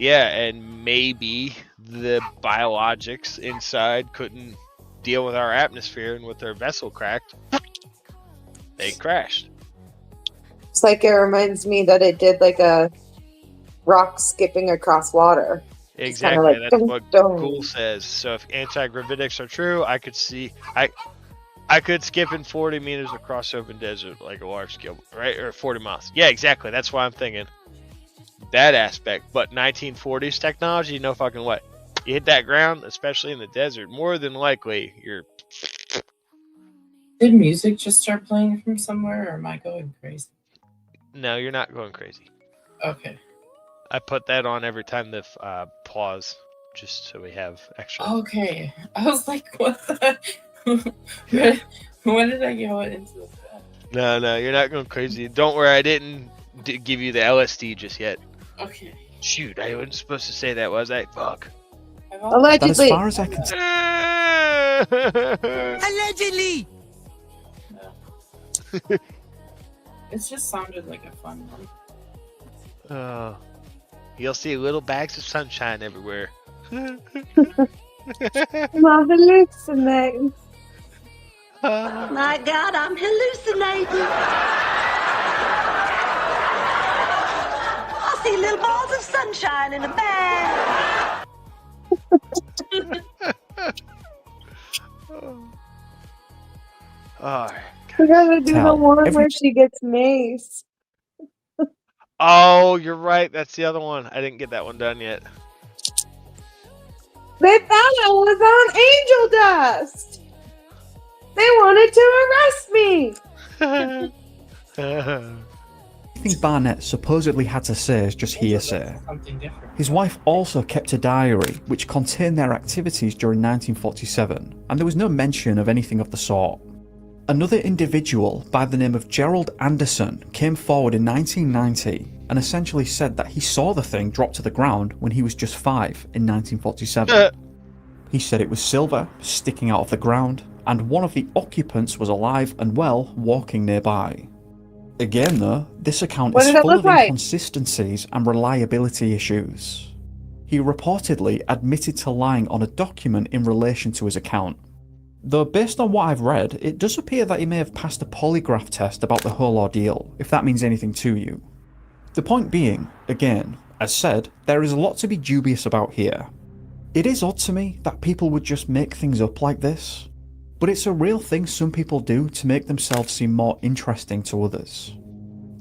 and maybe the biologics inside couldn't deal with our atmosphere, and with their vessel cracked, they crashed. It's like it reminds me that it did like a rock skipping across water. Exactly, like, that's what dun. Ghoul says. So if anti-gravitics are true, I could see I could skip in 40 meters across open desert like a large scale, right? Or 40 miles. Yeah, exactly. That's why I'm thinking that aspect. But 1940s technology, no fucking way. You hit that ground, especially in the desert, more than likely you're. Did music just start playing from somewhere, or am I going crazy? No, you're not going crazy. Okay. I put that on every time the pause, just so we have extra. Okay. I was like, what the? When did I go into that? No, you're not going crazy. Don't worry, I didn't give you the LSD just yet. Okay. Shoot, I wasn't supposed to say that, was I? Fuck. Allegedly. That as far as I can Allegedly! It just sounded like a fun one. You'll see little bags of sunshine everywhere. I'm hallucinating. My God, I'm hallucinating. I see little balls of sunshine in a bag. Oh, We gotta do the Tell one every- where she gets maced. oh, you're right. That's the other one. I didn't get that one done yet. They thought I was on angel dust. They wanted to arrest me. Everything Barnett supposedly had to say is just hearsay. Something different. His wife also kept a diary which contained their activities during 1947, and there was no mention of anything of the sort. Another individual by the name of Gerald Anderson came forward in 1990 and essentially said that he saw the thing drop to the ground when he was just 5 in 1947. He said it was silver, sticking out of the ground, and one of the occupants was alive and well walking nearby. Again though, this account What is did it full look of like? inconsistencies and reliability issues. He reportedly admitted to lying on a document in relation to his account. Though based on what I've read, it does appear that he may have passed a polygraph test about the whole ordeal, if that means anything to you. The point being, again, as said, there is a lot to be dubious about here. It is odd to me that people would just make things up like this, but it's a real thing some people do to make themselves seem more interesting to others.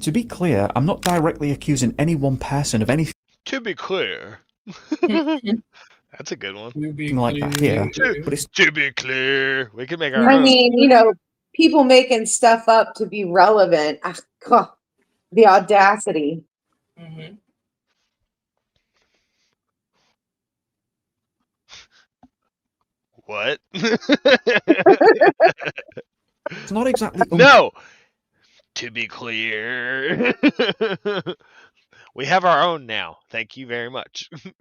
To be clear, I'm not directly accusing any one person of anything To be clear. That's a good one. like that here, but it's To be clear. We can make our I own. mean, people making stuff up to be relevant. Ah, God, the audacity. Mm-hmm. What? it's not exactly No! To be clear. We have our own now. Thank you very much. I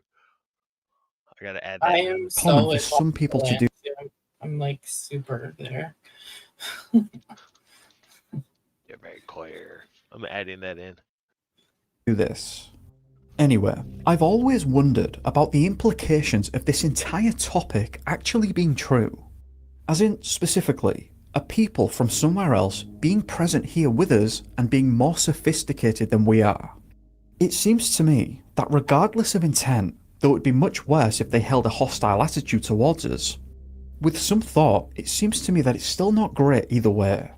gotta add that. I am so common for involved some people to do. I'm like super there. You're very clear. I'm adding that in. Do this. Anyway, I've always wondered about the implications of this entire topic actually being true. As in, specifically, are people from somewhere else being present here with us and being more sophisticated than we are? It seems to me that regardless of intent, though it'd be much worse if they held a hostile attitude towards us, with some thought, it seems to me that it's still not great either way.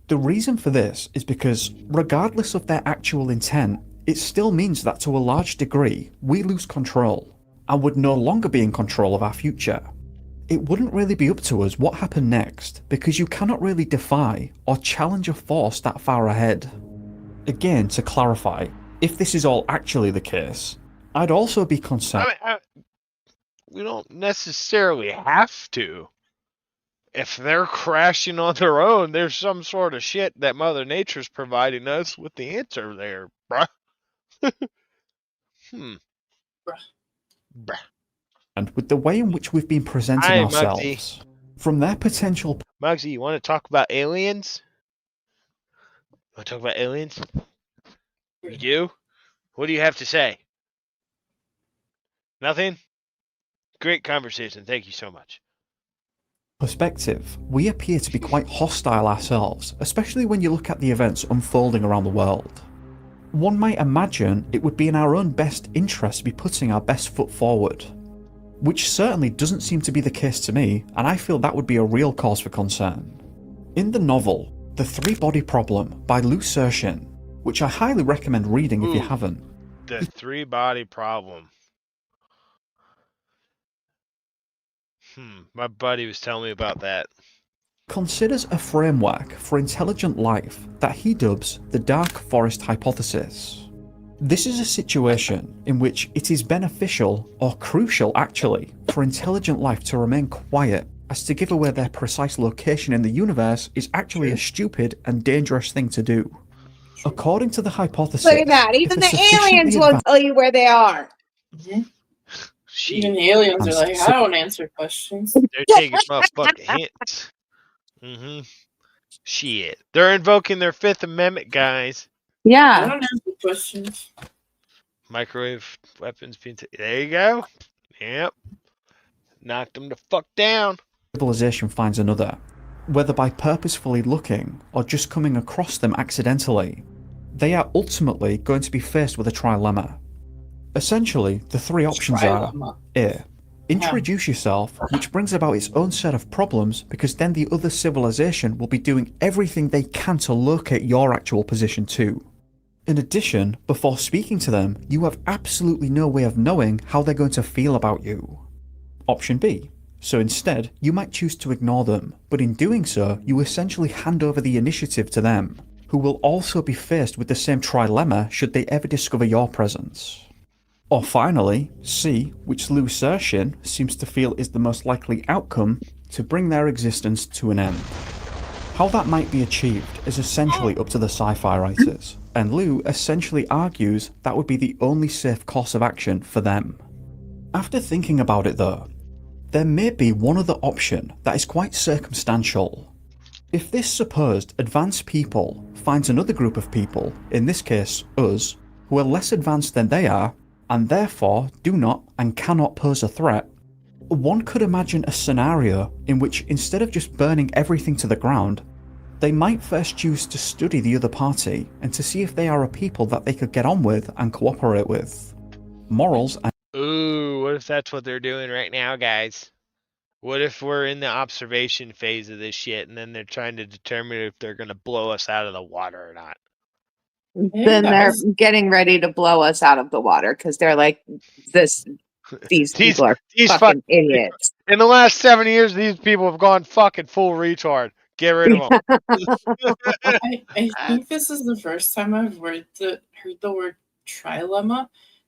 The reason for this is because, regardless of their actual intent, it still means that to a large degree, we lose control, and would no longer be in control of our future. It wouldn't really be up to us what happened next, because you cannot really defy or challenge a force that far ahead. Again, to clarify, if this is all actually the case, I'd also be concerned. We don't necessarily have to. If they're crashing on their own, there's some sort of shit that Mother Nature's providing us with the answer there, bruh. Bruh. And with the way in which we've been presenting Hi, ourselves, Muggsy. from their potential. Muggsy, you want to talk about aliens? Want to talk about aliens? You do? What do you have to say? Nothing? Great conversation. Thank you so much. Perspective, we appear to be quite hostile ourselves, especially when you look at the events unfolding around the world. One might imagine it would be in our own best interest to be putting our best foot forward, which certainly doesn't seem to be the case to me, and I feel that would be a real cause for concern. In the novel, The Three-Body Problem by Lou Sershin, which I highly recommend reading if you haven't. The three-body problem. My buddy was telling me about that. Considers a framework for intelligent life that he dubs the Dark Forest Hypothesis. This is a situation in which it is beneficial, or crucial actually, for intelligent life to remain quiet, as to give away their precise location in the universe is actually a stupid and dangerous thing to do. According to the hypothesis, Look at that. Even the aliens will tell you where they are. Even the aliens are like, I don't answer questions. They're taking motherfucking hints. Shit. They're invoking their Fifth Amendment, guys. I Yeah. don't answer questions. Microwave weapons being there you go. Yep. Knocked them the fuck down. Civilization finds another, whether by purposefully looking or just coming across them accidentally, they are ultimately going to be faced with a trilemma. Essentially, the three options are: A. Introduce yourself, which brings about its own set of problems because then the other civilization will be doing everything they can to locate your actual position too. In addition, before speaking to them, you have absolutely no way of knowing how they're going to feel about you. Option B. So instead, you might choose to ignore them, but in doing so, you essentially hand over the initiative to them, who will also be faced with the same trilemma should they ever discover your presence. Or finally, C, which Lou Sershin seems to feel is the most likely outcome to bring their existence to an end. How that might be achieved is essentially up to the sci-fi writers, and Lou essentially argues that would be the only safe course of action for them. After thinking about it though, there may be one other option that is quite circumstantial. If this supposed advanced people finds another group of people, in this case us, who are less advanced than they are, and therefore do not and cannot pose a threat, one could imagine a scenario in which instead of just burning everything to the ground, they might first choose to study the other party and to see if they are a people that they could get on with and cooperate with. Morals and Ooh, what if that's what they're doing right now, guys? What if we're in the observation phase of this shit and then they're trying to determine if they're going to blow us out of the water or not? Then they're getting ready to blow us out of the water because they're like, these people are fucking idiots. In the last 7 years, these people have gone fucking full retard. Get rid of them. I think this is the first time I've heard the word trilemma,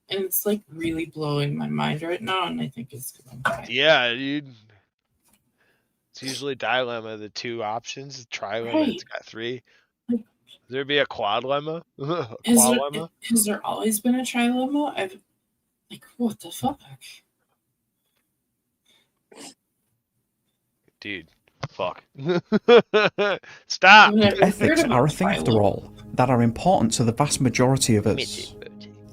and it's like really blowing my mind right now, and I think it's because I'm tired. Yeah, dude. It's usually dilemma, the two options. Trilemma, Right. it's got three. Would there be a quadlemma? Has there always been a trilemma? What the fuck? Dude, fuck. Stop! ethics are a thing after all that are important to the vast majority of us.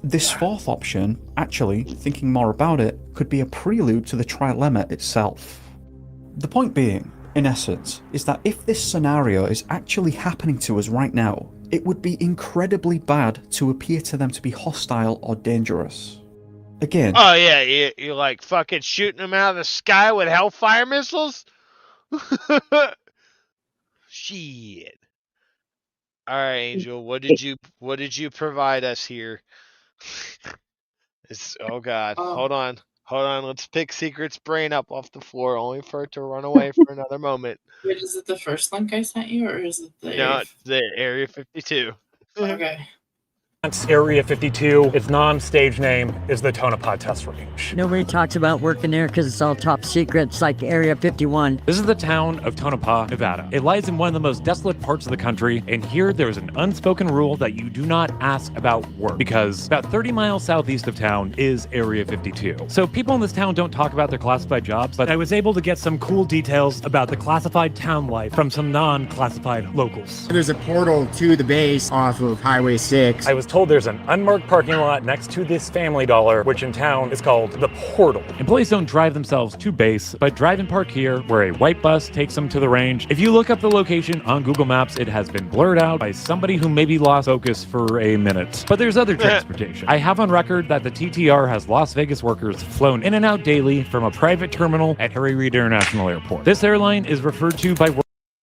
This fourth option, actually, thinking more about it, could be a prelude to the trilemma itself. The point being, in essence, is that if this scenario is actually happening to us right now, it would be incredibly bad to appear to them to be hostile or dangerous. Again, Oh, yeah, you're like fucking shooting them out of the sky with Hellfire missiles? Shit. All right, Angel, what did you provide us here? Oh God, hold on, let's pick Secret's brain up off the floor, only for it to run away for another moment. Wait, is it the first link I sent you, or is it the? No, it's the Area 52. Okay. Area 52, its non-stage name is the Tonopah Test Range. Nobody talks about working there because it's all top secret. It's like Area 51. This is the town of Tonopah, Nevada. It lies in one of the most desolate parts of the country, and here there is an unspoken rule that you do not ask about work, because about 30 miles southeast of town is Area 52. So people in this town don't talk about their classified jobs, but I was able to get some cool details about the classified town life from some non-classified locals. There's a portal to the base off of Highway 6. I was told there's an unmarked parking lot next to this Family Dollar, which in town is called the Portal. Employees don't drive themselves to base, but drive and park here, where a white bus takes them to the range. If you look up the location on Google Maps, it has been blurred out by somebody who maybe lost focus for a minute. But there's other transportation. I have on record that the TTR has Las Vegas workers flown in and out daily from a private terminal at Harry Reid International Airport. This airline is referred to by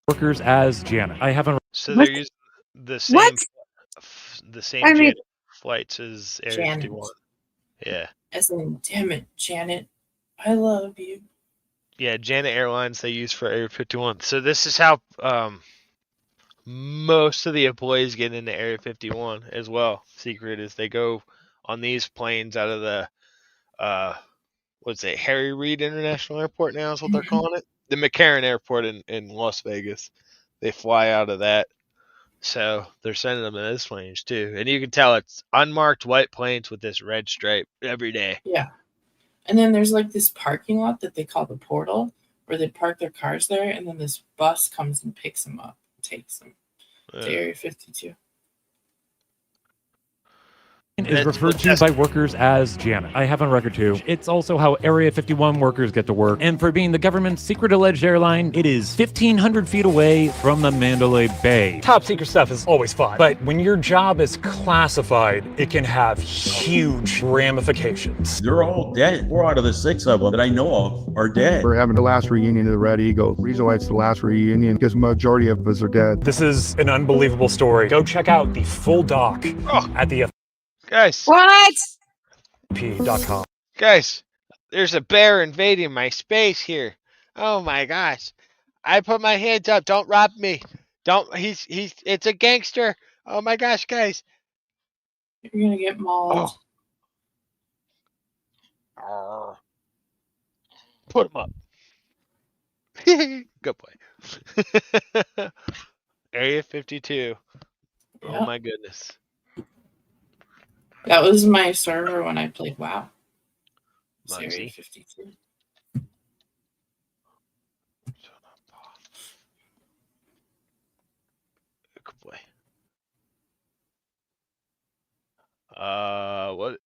workers as Janet. I haven't. So they're using the same. The same flights as Area 51. Yeah. As in, damn it, Janet, I love you. Yeah, Janet Airlines they use for Area 51. So this is how most of the employees get into Area 51 as well. Secret is they go on these planes out of the Harry Reid International Airport now is what they're calling it. The McCarran Airport in Las Vegas. They fly out of that. So they're sending them in this range too. And you can tell it's unmarked white planes with this red stripe every day. Yeah. And then there's like this parking lot that they call the Portal, where they park their cars there, and then this bus comes and picks them up and takes them to Area 52. is referred to by workers as Janet. I have on record too. It's also how Area 51 workers get to work. And for being the government's secret alleged airline, it is 1,500 feet away from the Mandalay Bay. Top secret stuff is always fun, but when your job is classified, it can have huge ramifications. They're all dead. 4 out of the 6 of them that I know of are dead. We're having the last reunion of the Red Eagle. The reason why it's the last reunion because the majority of us are dead. This is an unbelievable story. Go check out the full doc at the Guys. What? P.com. Guys, there's a bear invading my space here. Oh my gosh. I put my hands up. Don't rob me. Don't. It's a gangster. Oh my gosh, guys. You're gonna get mauled. Oh. Put him up. Good play. Area 52. Oh Yep. my goodness. That was my server when I played WoW. It's Area Muggsy. 52. Good boy. What?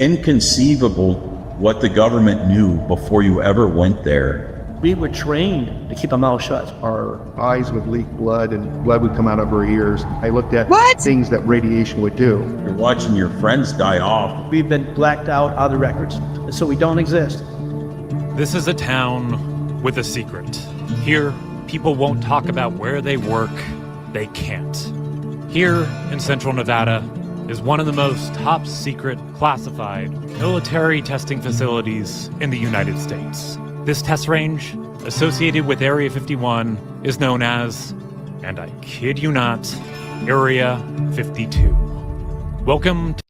Inconceivable what the government knew before you ever went there. We were trained to keep our mouth shut. Our eyes would leak blood and blood would come out of our ears. I looked at things that radiation would do. You're watching your friends die off. We've been blacked out of the records, so we don't exist. This is a town with a secret. Here, people won't talk about where they work. They can't. Here in central Nevada is one of the most top secret, classified military testing facilities in the United States. This test range, associated with Area 51, is known as, and I kid you not, Area 52. Welcome to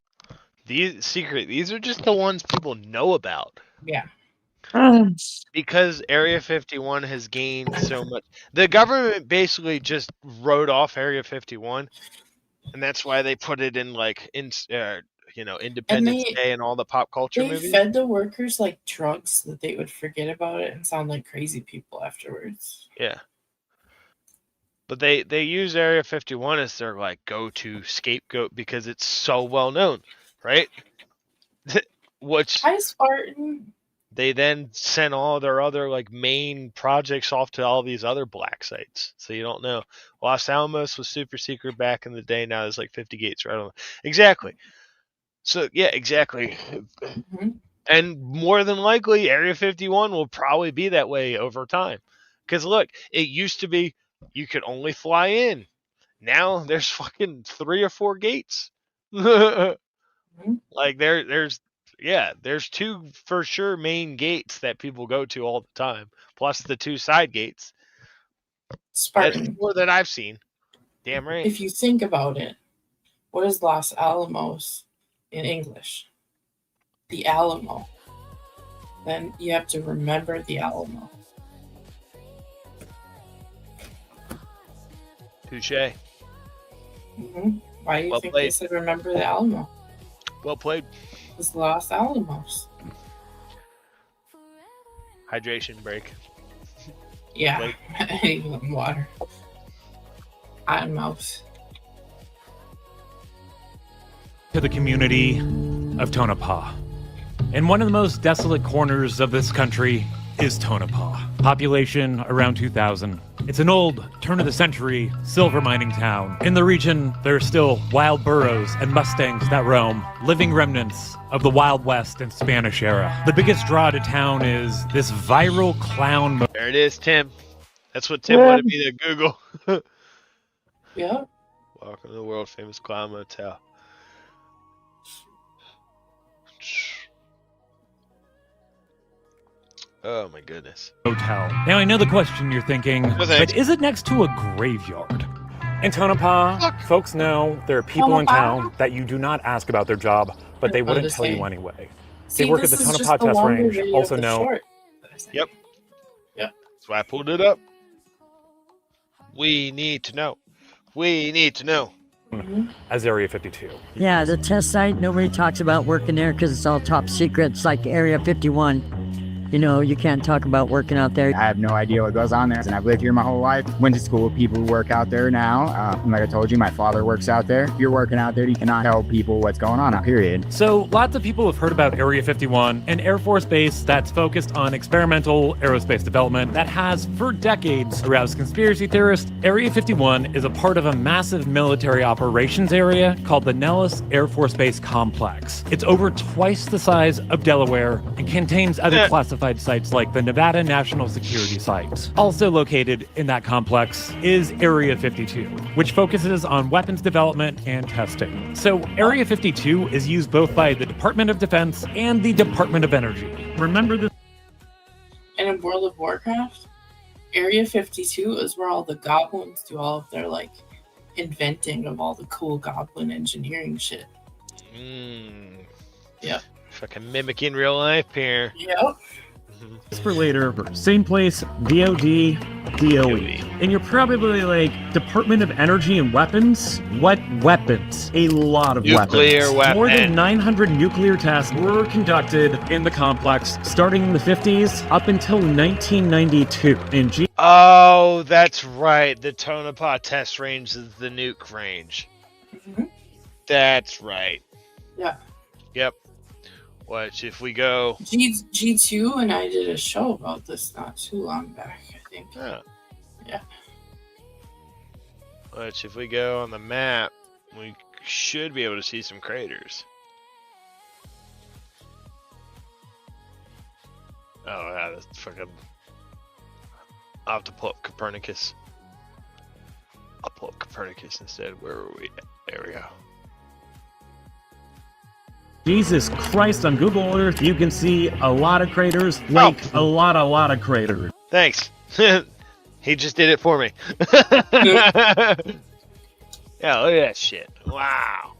These are just the ones people know about. Yeah. Because Area 51 has gained so much. The government basically just wrote off Area 51, and that's why they put it in Independence Day and all the pop culture They movies. fed the workers like drugs so that they would forget about it and sound like crazy people afterwards. Yeah. But they use Area 51 as their like go-to scapegoat because it's so well known, right? Which Hi, Spartan. they then sent all their other like main projects off to all these other black sites. So you don't know. Los Alamos was super secret back in the day. Now there's like 50 gates right on. Exactly. So yeah, exactly. And more than likely, Area 51 will probably be that way over time. Because look, it used to be you could only fly in. Now there's fucking 3 or 4 gates. Like there's 2 for sure main gates that people go to all the time, plus the 2 side gates. Spartan. That's more that I've seen. Damn right. If you think about it, what is Los Alamos in English? The Alamo. Then you have to remember the Alamo. Touche. Why do you Well think played. they said remember the Alamo? Well played. It's Los Alamos. Hydration break. Yeah, Wait. I need water. Hot mouth. to the community of Tonopah. In one of the most desolate corners of this country is Tonopah. Population around 2,000. It's an old, turn-of-the-century silver mining town. In the region, there are still wild burros and mustangs that roam, living remnants of the Wild West and Spanish era. The biggest draw to town is this viral clown. There it is, Tim. That's what Tim wanted me to Google. Yeah. Welcome to the world famous clown motel. Oh my goodness. Hotel. Now I know the question you're thinking, but is it next to a graveyard? In Tonopah, folks know there are people in town that you do not ask about their job, but they wouldn't tell you anyway. They work at the Tonopah Test Range, also known. Yep. Yep. That's why I pulled it up. We need to know. We need to know. As Area 52. Yeah, the test site, nobody talks about working there because it's all top secret. It's like Area 51. You know, you can't talk about working out there. I have no idea what goes on there, and I've lived here my whole life. Went to school with people who work out there now. Like I told you, my father works out there. If you're working out there, you cannot tell people what's going on, period. So lots of people have heard about Area 51, an Air Force base that's focused on experimental aerospace development that has, for decades, aroused conspiracy theorists. Area 51 is a part of a massive military operations area called the Nellis Air Force Base Complex. It's over twice the size of Delaware and contains other classified sites like the Nevada National Security Site. Also located in that complex is Area 52, which focuses on weapons development and testing. So Area 52 is used both by the Department of Defense and the Department of Energy. Remember this? And in World of Warcraft, Area 52 is where all the goblins do all of their, like, inventing of all the cool goblin engineering shit. Yep. Fucking mimicking real life here. Yep. For later, same place, DOD, DOE. And you're probably like, Department of Energy and Weapons? What weapons? A lot of Nuclear weapons. More than 900 nuclear tests were conducted in the complex, starting in the 50s up until 1992. And Oh, that's right. The Tonopah test range is the nuke range. That's right. Yeah. Yep. Watch if we go. G2 and I did a show about this not too long back, I think. Yeah. Watch if we go on the map, we should be able to see some craters. Oh, yeah, that's fucking. I'll have to pull up Copernicus. I'll pull up Copernicus instead. Where are we? There we go. Jesus Christ, on Google Earth, you can see a lot of craters, like a lot of craters. Thanks. He just did it for me. Yeah, look at that shit. Wow.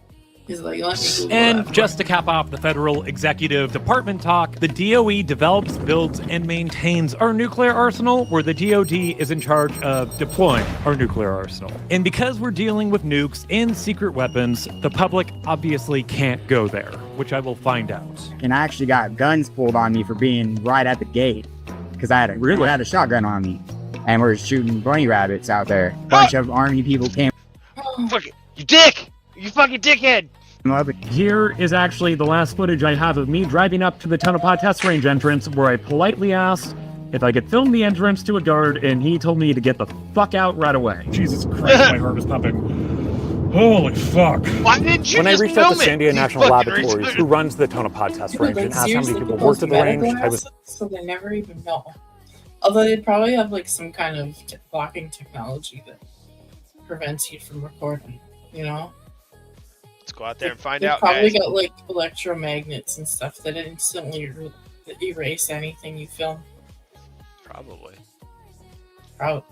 He's like, let me Google And that. just to cap off the federal executive department talk, the DOE develops, builds, and maintains our nuclear arsenal, where the DOD is in charge of deploying our nuclear arsenal. And because we're dealing with nukes and secret weapons, the public obviously can't go there, which I will find out. And I actually got guns pulled on me for being right at the gate, because I had a shotgun on me, and we were shooting bunny rabbits out there. A bunch of army people came. Fuck it. You dick! You fucking dickhead! Here is actually the last footage I have of me driving up to the Tonopah test range entrance, where I politely asked if I could film the entrance to a guard, and he told me to get the fuck out right away. Jesus Christ, my heart is pumping. Holy fuck. Why didn't you When I just reached out to film it, Sandia you National fucking Laboratories, retard? who runs the Tonopah test range, and asked how many seriously, people people's worked at the range, I was meta-glasses, so they never even know. Although they probably have like some kind of blocking technology that prevents you from recording, you know? Let's go out there and find They out, probably guys. got like electromagnets and stuff that instantly erase anything you film. Probably. Probably.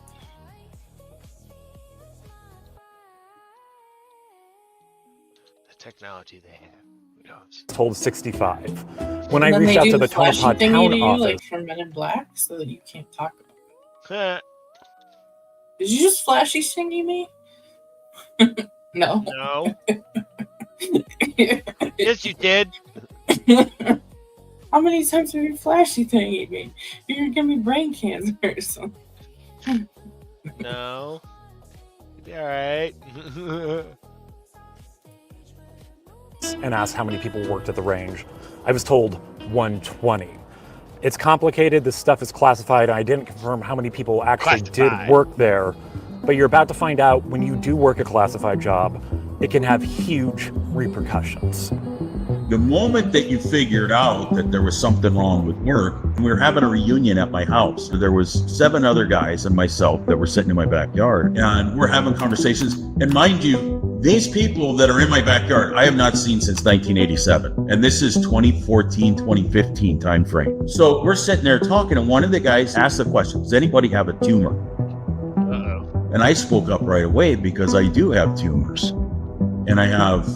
The technology they have. Who knows? told 65. When And I then reached they out do to the flashy Tonopah thingy town to you, office, like from Men in Black, so that you can't talk about it. Did you just flashy thingy me? No. No. Yes, you did. How many times have you flashy thingy me? You're gonna give me brain cancer or something. No. You'll be alright. and asked how many people worked at the range. I was told 120. It's complicated, this stuff is classified, and I didn't confirm how many people actually did work there. But you're about to find out, when you do work a classified job, it can have huge repercussions. The moment that you figured out that there was something wrong with work, we were having a reunion at my house. There was 7 other guys and myself that were sitting in my backyard, and we're having conversations. And mind you, these people that are in my backyard, I have not seen since 1987. And this is 2014, 2015 time frame. So we're sitting there talking, and one of the guys asked the question, does anybody have a tumor? Uh-oh. And I spoke up right away because I do have tumors. And I have,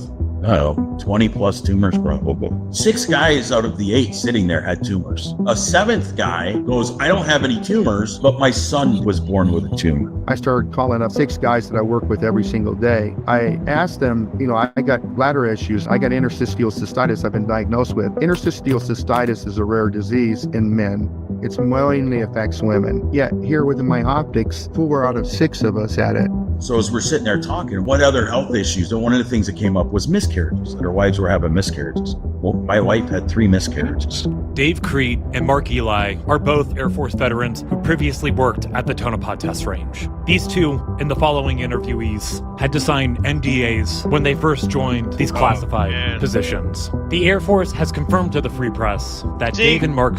20 plus tumors probably. 6 guys out of the 8 sitting there had tumors. A 7th guy goes, I don't have any tumors, but my son was born with a tumor. I started calling up 6 guys that I work with every single day. I asked them, I got bladder issues. I got interstitial cystitis I've been diagnosed with. Interstitial cystitis is a rare disease in men. It mainly affects women. Yet here within my optics, 4 out of 6 of us had it. So as we're sitting there talking, what other health issues? And one of the things that came up was miscarriages, that our wives were having miscarriages. Well, my wife had 3 miscarriages. Dave Crete and Mark Eli are both Air Force veterans who previously worked at the Tonopah Test Range. These two and the following interviewees had to sign NDAs when they first joined these classified positions. The Air Force has confirmed to the Free Press that Dave and Mark...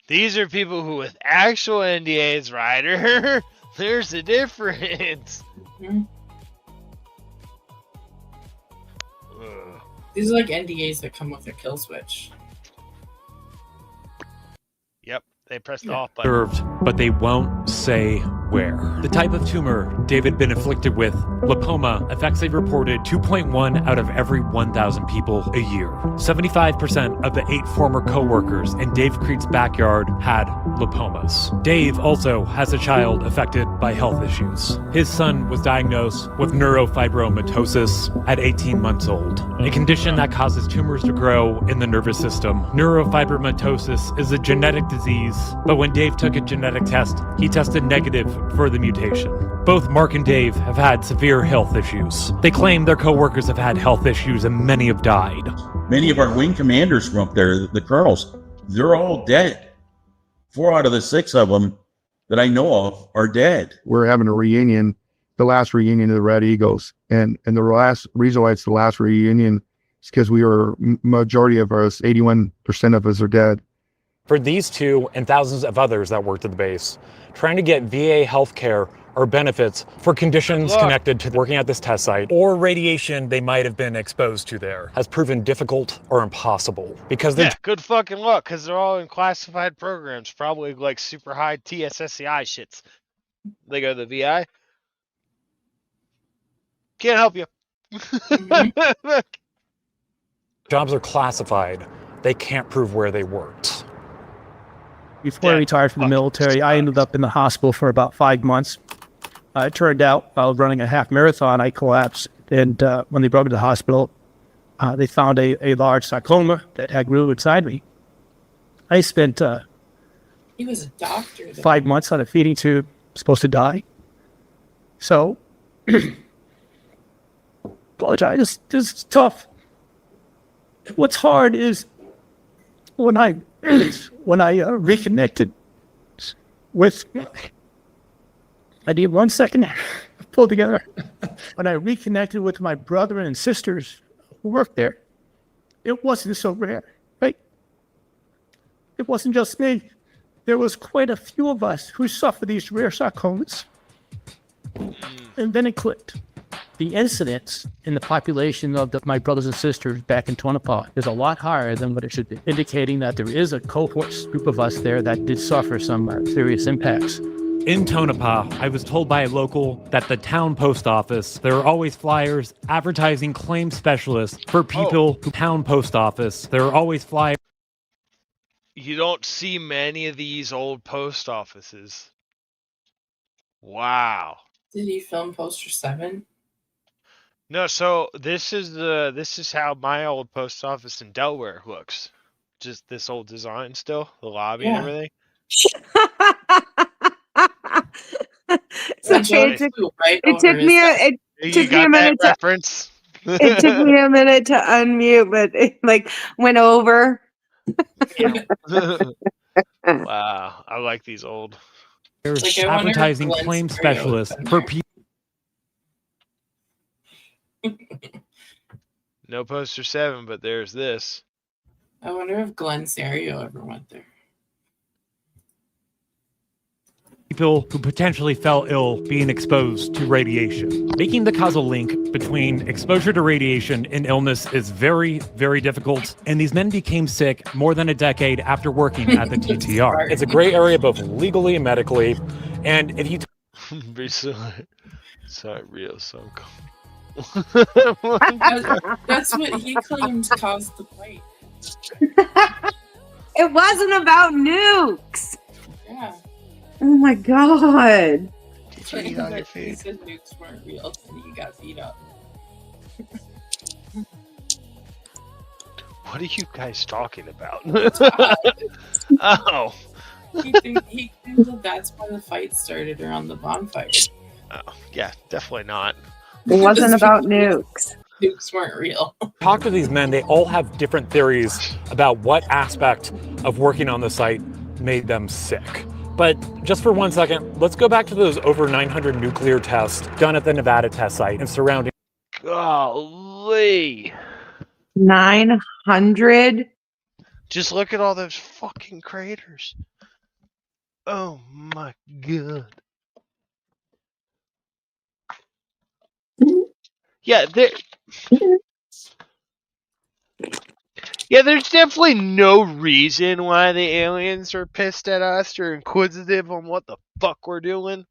These are people who with actual NDAs, Ryder. There's a difference. Mm-hmm. These are like NDAs that come with a kill switch. Yep, they pressed the off button. But they won't say where. The type of tumor David been afflicted with, lipoma, affects a reported 2.1 out of every 1,000 people a year. 75% of the 8 former co-workers in Dave Crete's backyard had lipomas. Dave also has a child affected by health issues. His son was diagnosed with neurofibromatosis at 18 months old, a condition that causes tumors to grow in the nervous system. Neurofibromatosis is a genetic disease, but when Dave took a genetic test, he tested negative for the mutation. Both Mark and Dave have had severe health issues. They claim their co-workers have had health issues and many have died. Many of our wing commanders from up there, the colonels, they're all dead. 4 out of the 6 of them that I know of are dead. We're having a reunion, the last reunion of the Red Eagles. And the last reason why it's the last reunion is because we were, majority of us, 81% of us are dead. For these two and thousands of others that worked at the base, trying to get VA health care or benefits for conditions connected to working at this test site or radiation they might have been exposed to there has proven difficult or impossible because they're good fucking luck, because they're all in classified programs, probably like super high TSSCI shits. They go to the VI. Can't help you. jobs are classified. They can't prove where they worked. Before I retired from the military, I ended up in the hospital for about 5 months. It turned out I was running a half marathon. I collapsed. And when they brought me to the hospital, they found a large sarcoma that had grew inside me. I spent He was a doctor. 5 months on a feeding tube, supposed to die. So, apologize. This is tough. What's hard is when I reconnected with, I need 1 second to pull together. When I reconnected with my brother and sisters who worked there, it wasn't so rare, right? It wasn't just me. There was quite a few of us who suffered these rare sarcomas. And then it clicked. The incidence in the population of my brothers and sisters back in Tonopah is a lot higher than what it should be, indicating that there is a cohort group of us there that did suffer some serious impacts. In Tonopah, I was told by a local that the town post office, there are always flyers advertising claim specialists for people who town post office. There are always flyers. You don't see many of these old post offices. Wow. Did he film Poster 7? No, so this is how my old post office in Delaware looks. Just this old design still, the lobby and everything. So it took me a minute to reference. It took me a minute to unmute, but it went over. Wow, I like these old. There's advertising claim specialists for people. No Poster 7, but there's this. I wonder if Glenn Serio ever went there. People who potentially fell ill being exposed to radiation. Making the causal link between exposure to radiation and illness is very, very difficult, and these men became sick more than a decade after working at the TTR. It's a gray area both legally and medically, and if you... Sorry, real song. That's what he claimed caused the fight. It wasn't about nukes. Yeah. Oh my god. Did you eat all your He food? said nukes weren't real and he got beat up. What are you guys talking about? Oh. He thinks that that's why the fight started around the bonfire. Oh, yeah, definitely not. It wasn't about nukes. Nukes weren't real. Talk to these men, they all have different theories about what aspect of working on the site made them sick. But just for 1 second, let's go back to those over 900 nuclear tests done at the Nevada test site and surrounding. Golly. 900? Just look at all those fucking craters. Oh my god. Yeah, there's definitely no reason why the aliens are pissed at us or inquisitive on what the fuck we're doing.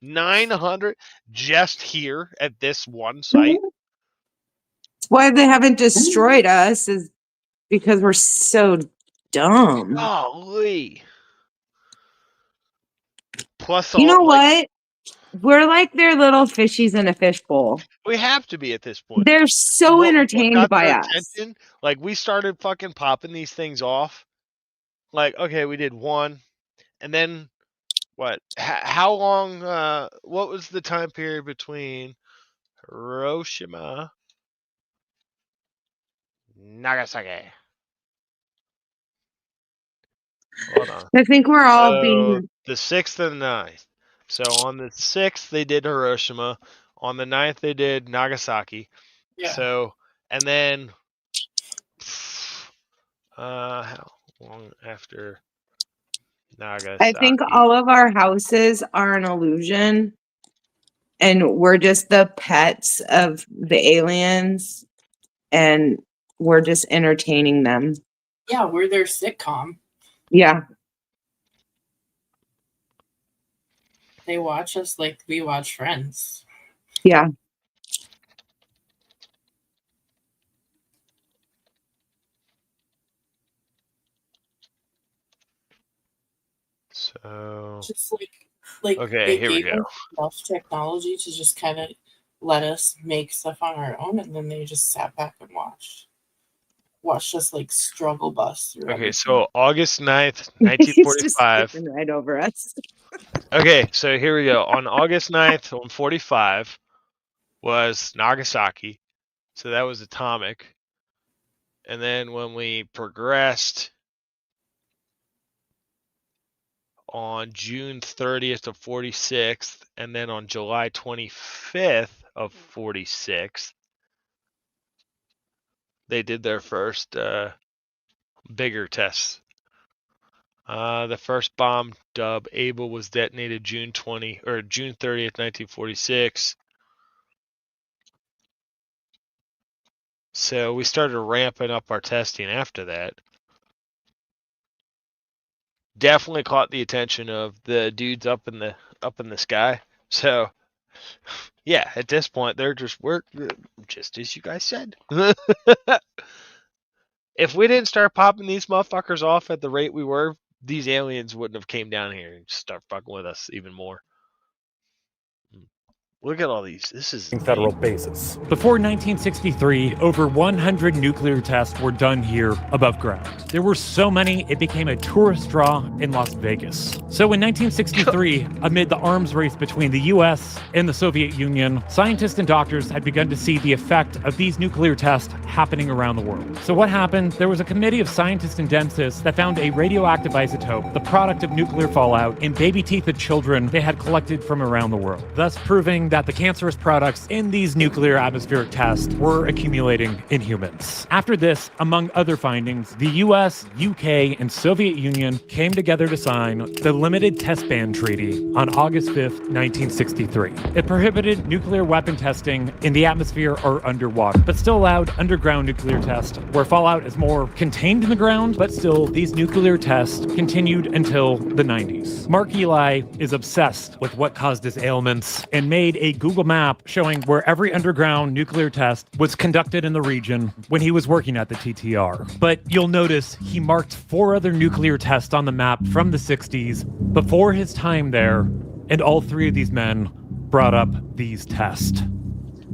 900 just here at this one site. Why they haven't destroyed us is because we're so dumb. Golly. Plus, You know what? We're like their little fishies in a fishbowl. we have to be at this point. They're so What entertained got by their us. attention? Like, we started fucking popping these things off. Like, okay, we did one, and then what? How long? What was the time period between Hiroshima, Nagasaki? Hold on. I think we're all So, being the 6th and 9th. So on the 6th they did Hiroshima. On the 9th they did Nagasaki. Yeah. So, and then how long after Nagasaki? I think all of our houses are an illusion and we're just the pets of the aliens and we're just entertaining them. Yeah, we're their sitcom. Yeah. They watch us like we watch Friends. Yeah. So Just like okay, they here we gave go. us enough technology to just kind of let us make stuff on our own, and then they just sat back and watched us like struggle bus through. Okay, everything. so August 9th, He's just 1945. skipping right over us. Okay, so here we go. On August 9th, on 45, was Nagasaki. So that was atomic. And then when we progressed on June 30th of 46th, and then on July 25th of 46th, they did their first bigger tests. The first bomb, dub Able, was detonated June 30th, 1946. So we started ramping up our testing after that. Definitely caught the attention of the dudes up in the sky. So yeah, at this point they're just just as you guys said. If we didn't start popping these motherfuckers off at the rate we were, these aliens wouldn't have came down here and start fucking with us even more. Look at all these. This is federal bases. Before 1963, over 100 nuclear tests were done here above ground. There were so many, it became a tourist draw in Las Vegas. So in 1963, amid the arms race between the US and the Soviet Union, scientists and doctors had begun to see the effect of these nuclear tests happening around the world. So what happened? There was a committee of scientists and dentists that found a radioactive isotope, the product of nuclear fallout, in baby teeth of children they had collected from around the world, thus proving that the cancerous products in these nuclear atmospheric tests were accumulating in humans. After this, among other findings, the US, UK, and Soviet Union came together to sign the Limited Test Ban Treaty on August 5th, 1963. It prohibited nuclear weapon testing in the atmosphere or underwater, but still allowed underground nuclear tests, where fallout is more contained in the ground, but still these nuclear tests continued until the 90s. Mark Eli is obsessed with what caused his ailments and made a Google map showing where every underground nuclear test was conducted in the region when he was working at the TTR. But you'll notice he marked 4 other nuclear tests on the map from the 60s before his time there, and all 3 of these men brought up these tests.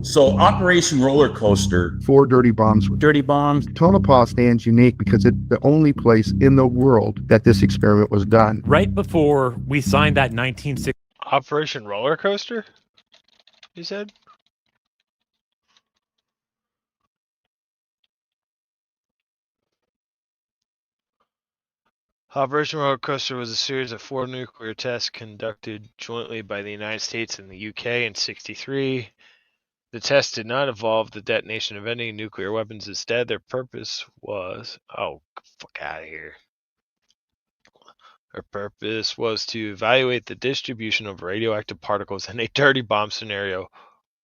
So Operation Roller Coaster. 4 dirty bombs. Dirty bombs. Tonopah stands unique because it's the only place in the world that this experiment was done. Right before we signed that 1960 Operation Roller Coaster, you said? Operation Roller Coaster was a series of 4 nuclear tests conducted jointly by the United States and the UK in '63. The tests did not involve the detonation of any nuclear weapons. Instead, their purpose was... Oh, fuck out of here. Their purpose was to evaluate the distribution of radioactive particles in a dirty bomb scenario.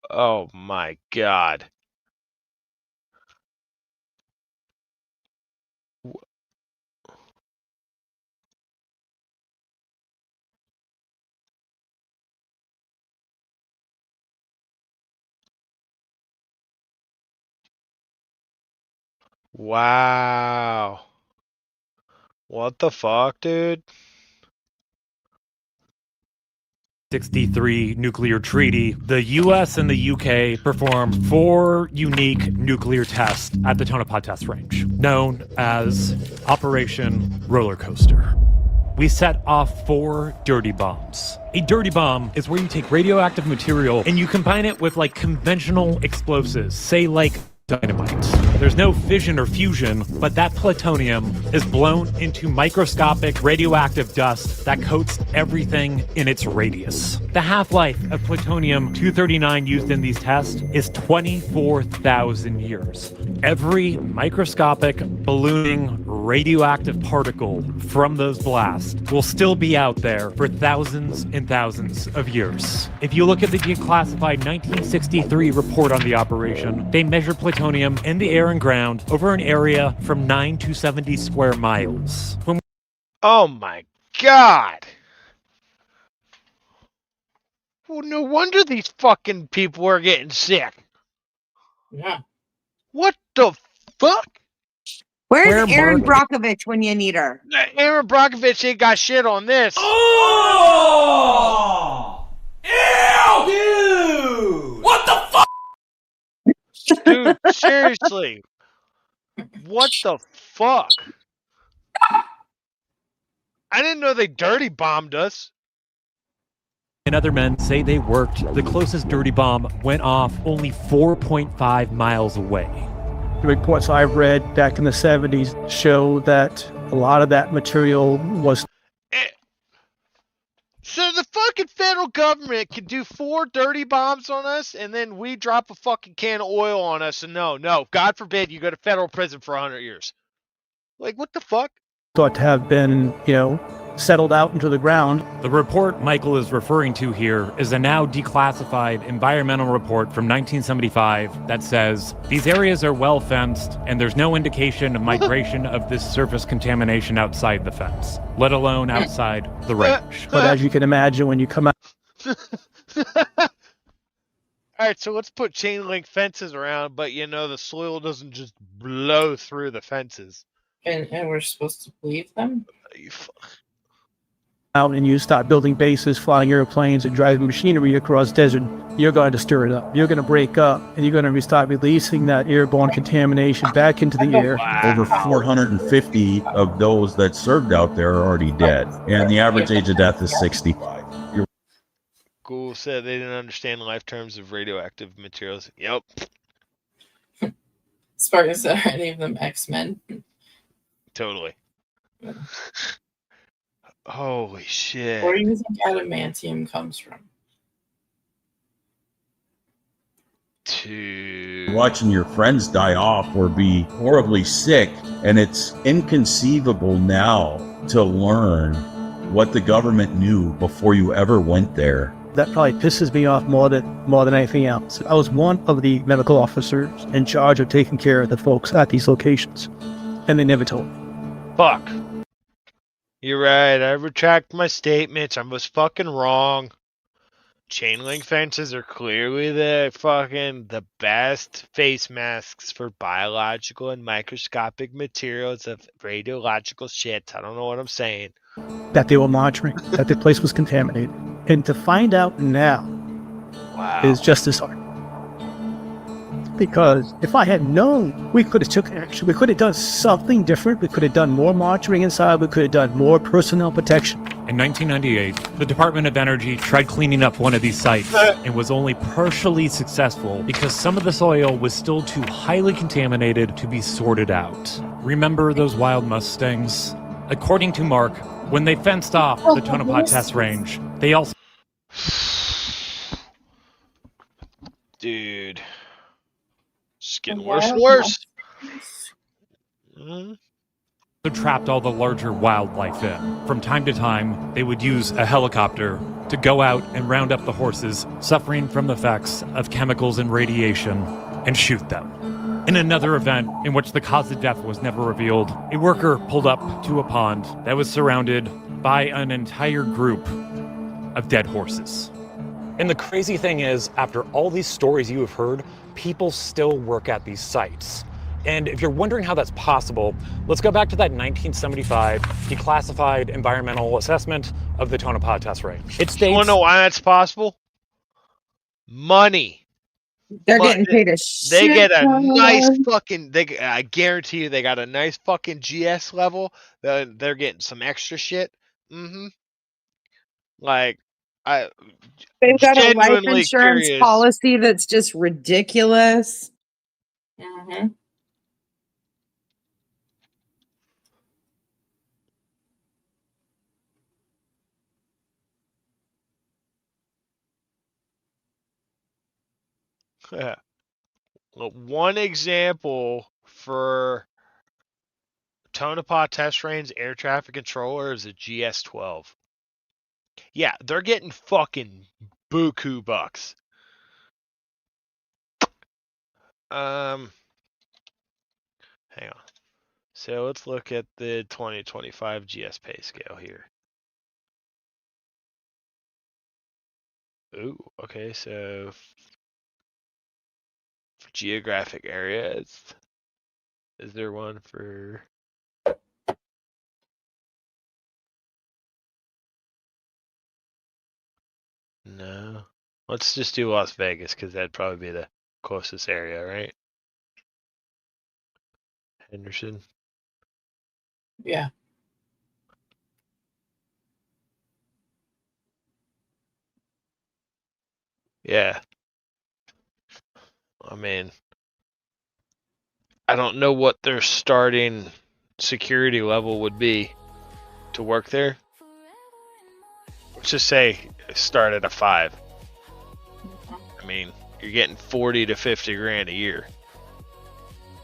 Oh my god. Wow. What the fuck, dude? 63 nuclear treaty, the US and the UK performed 4 unique nuclear tests at the Tonopah test range, known as Operation Roller Coaster. We set off 4 dirty bombs. A dirty bomb is where you take radioactive material and you combine it with like conventional explosives, say like dynamite. There's no fission or fusion, but that plutonium is blown into microscopic radioactive dust that coats everything in its radius. The half-life of plutonium-239 used in these tests is 24,000 years. Every microscopic ballooning radioactive particle from those blasts will still be out there for thousands and thousands of years. If you look at the declassified 1963 report on the operation, they measured plutonium in the air and ground over an area from 9 to 70 square miles. Oh my god! Well, no wonder these fucking people are getting sick. Yeah. What the fuck? Where's Erin Brockovich when you need her? Aaron Brockovich ain't got shit on this. Oh! Ew! Dude! What the fuck? Dude, seriously. What the fuck? I didn't know they dirty bombed us. And other men say they worked. The closest dirty bomb went off only 4.5 miles away. The reports I've read back in the 70s show that a lot of that material was... So the fucking federal government can do 4 dirty bombs on us, and then we drop a fucking can of oil on us, and no, God forbid you go to federal prison for 100 years. Like, what the fuck? thought to have been, settled out into the ground. The report Michael is referring to here is a now declassified environmental report from 1975 that says these areas are well fenced and there's no indication of migration of this surface contamination outside the fence, let alone outside the range. But as you can imagine, when you come out... Alright, so let's put chain link fences around, but the soil doesn't just blow through the fences. And we're supposed to believe them? out and you start building bases, flying airplanes, and driving machinery across desert, you're going to stir it up. You're going to break up, and you're going to start releasing that airborne contamination back into the air. Over 450 of those that served out there are already dead, and the average age of death is 65. Google said they didn't understand life terms of radioactive materials. Yep. Spartan said, are any of them X-Men? Totally. Holy shit. Where do you think adamantium comes from? Watching your friends die off or be horribly sick, and it's inconceivable now to learn what the government knew before you ever went there. That probably pisses me off more than anything else. I was one of the medical officers in charge of taking care of the folks at these locations, and they never told me. Fuck. You're right. I retract my statements. I was fucking wrong. chain link fences are clearly the best face masks for biological and microscopic materials of radiological shit. I don't know what I'm saying. That they were monitoring, that the place was contaminated. And to find out now is just as hard. Because if I had known, we could have took action. We could have done something different. We could have done more monitoring inside. We could have done more personnel protection. In 1998, the Department of Energy tried cleaning up one of these sites and was only partially successful because some of the soil was still too highly contaminated to be sorted out. Remember those wild mustangs? According to Mark, when they fenced off the Tonopah test range, they also... Dude. It's getting worse and worse. trapped all the larger wildlife in. From time to time, they would use a helicopter to go out and round up the horses suffering from the effects of chemicals and radiation and shoot them. In another event in which the cause of death was never revealed, a worker pulled up to a pond that was surrounded by an entire group of dead horses. And the crazy thing is, after all these stories you have heard, people still work at these sites. And if you're wondering how that's possible, let's go back to that 1975 declassified environmental assessment of the Tonopah test range. It states... You want to know why that's possible? Money. They're getting paid a shit. They get a nice fucking... I guarantee you they got a nice fucking GS level. They're getting some extra shit. Mm-hmm. Like, they've got a life insurance curious. policy that's just ridiculous. Mm-hmm. Yeah. Well, one example for Tonopah test range air traffic controller is a GS-12. Yeah, they're getting fucking buku bucks. Hang on. So let's look at the 2025 GS pay scale here. Ooh, okay, so for geographic areas, is there one for... No. Let's just do Las Vegas, because that'd probably be the closest area, right? Henderson. Yeah. Yeah. I mean, I don't know what their starting security level would be to work there. Let's just say start at a 5. I mean, you're getting 40 to 50 grand a year.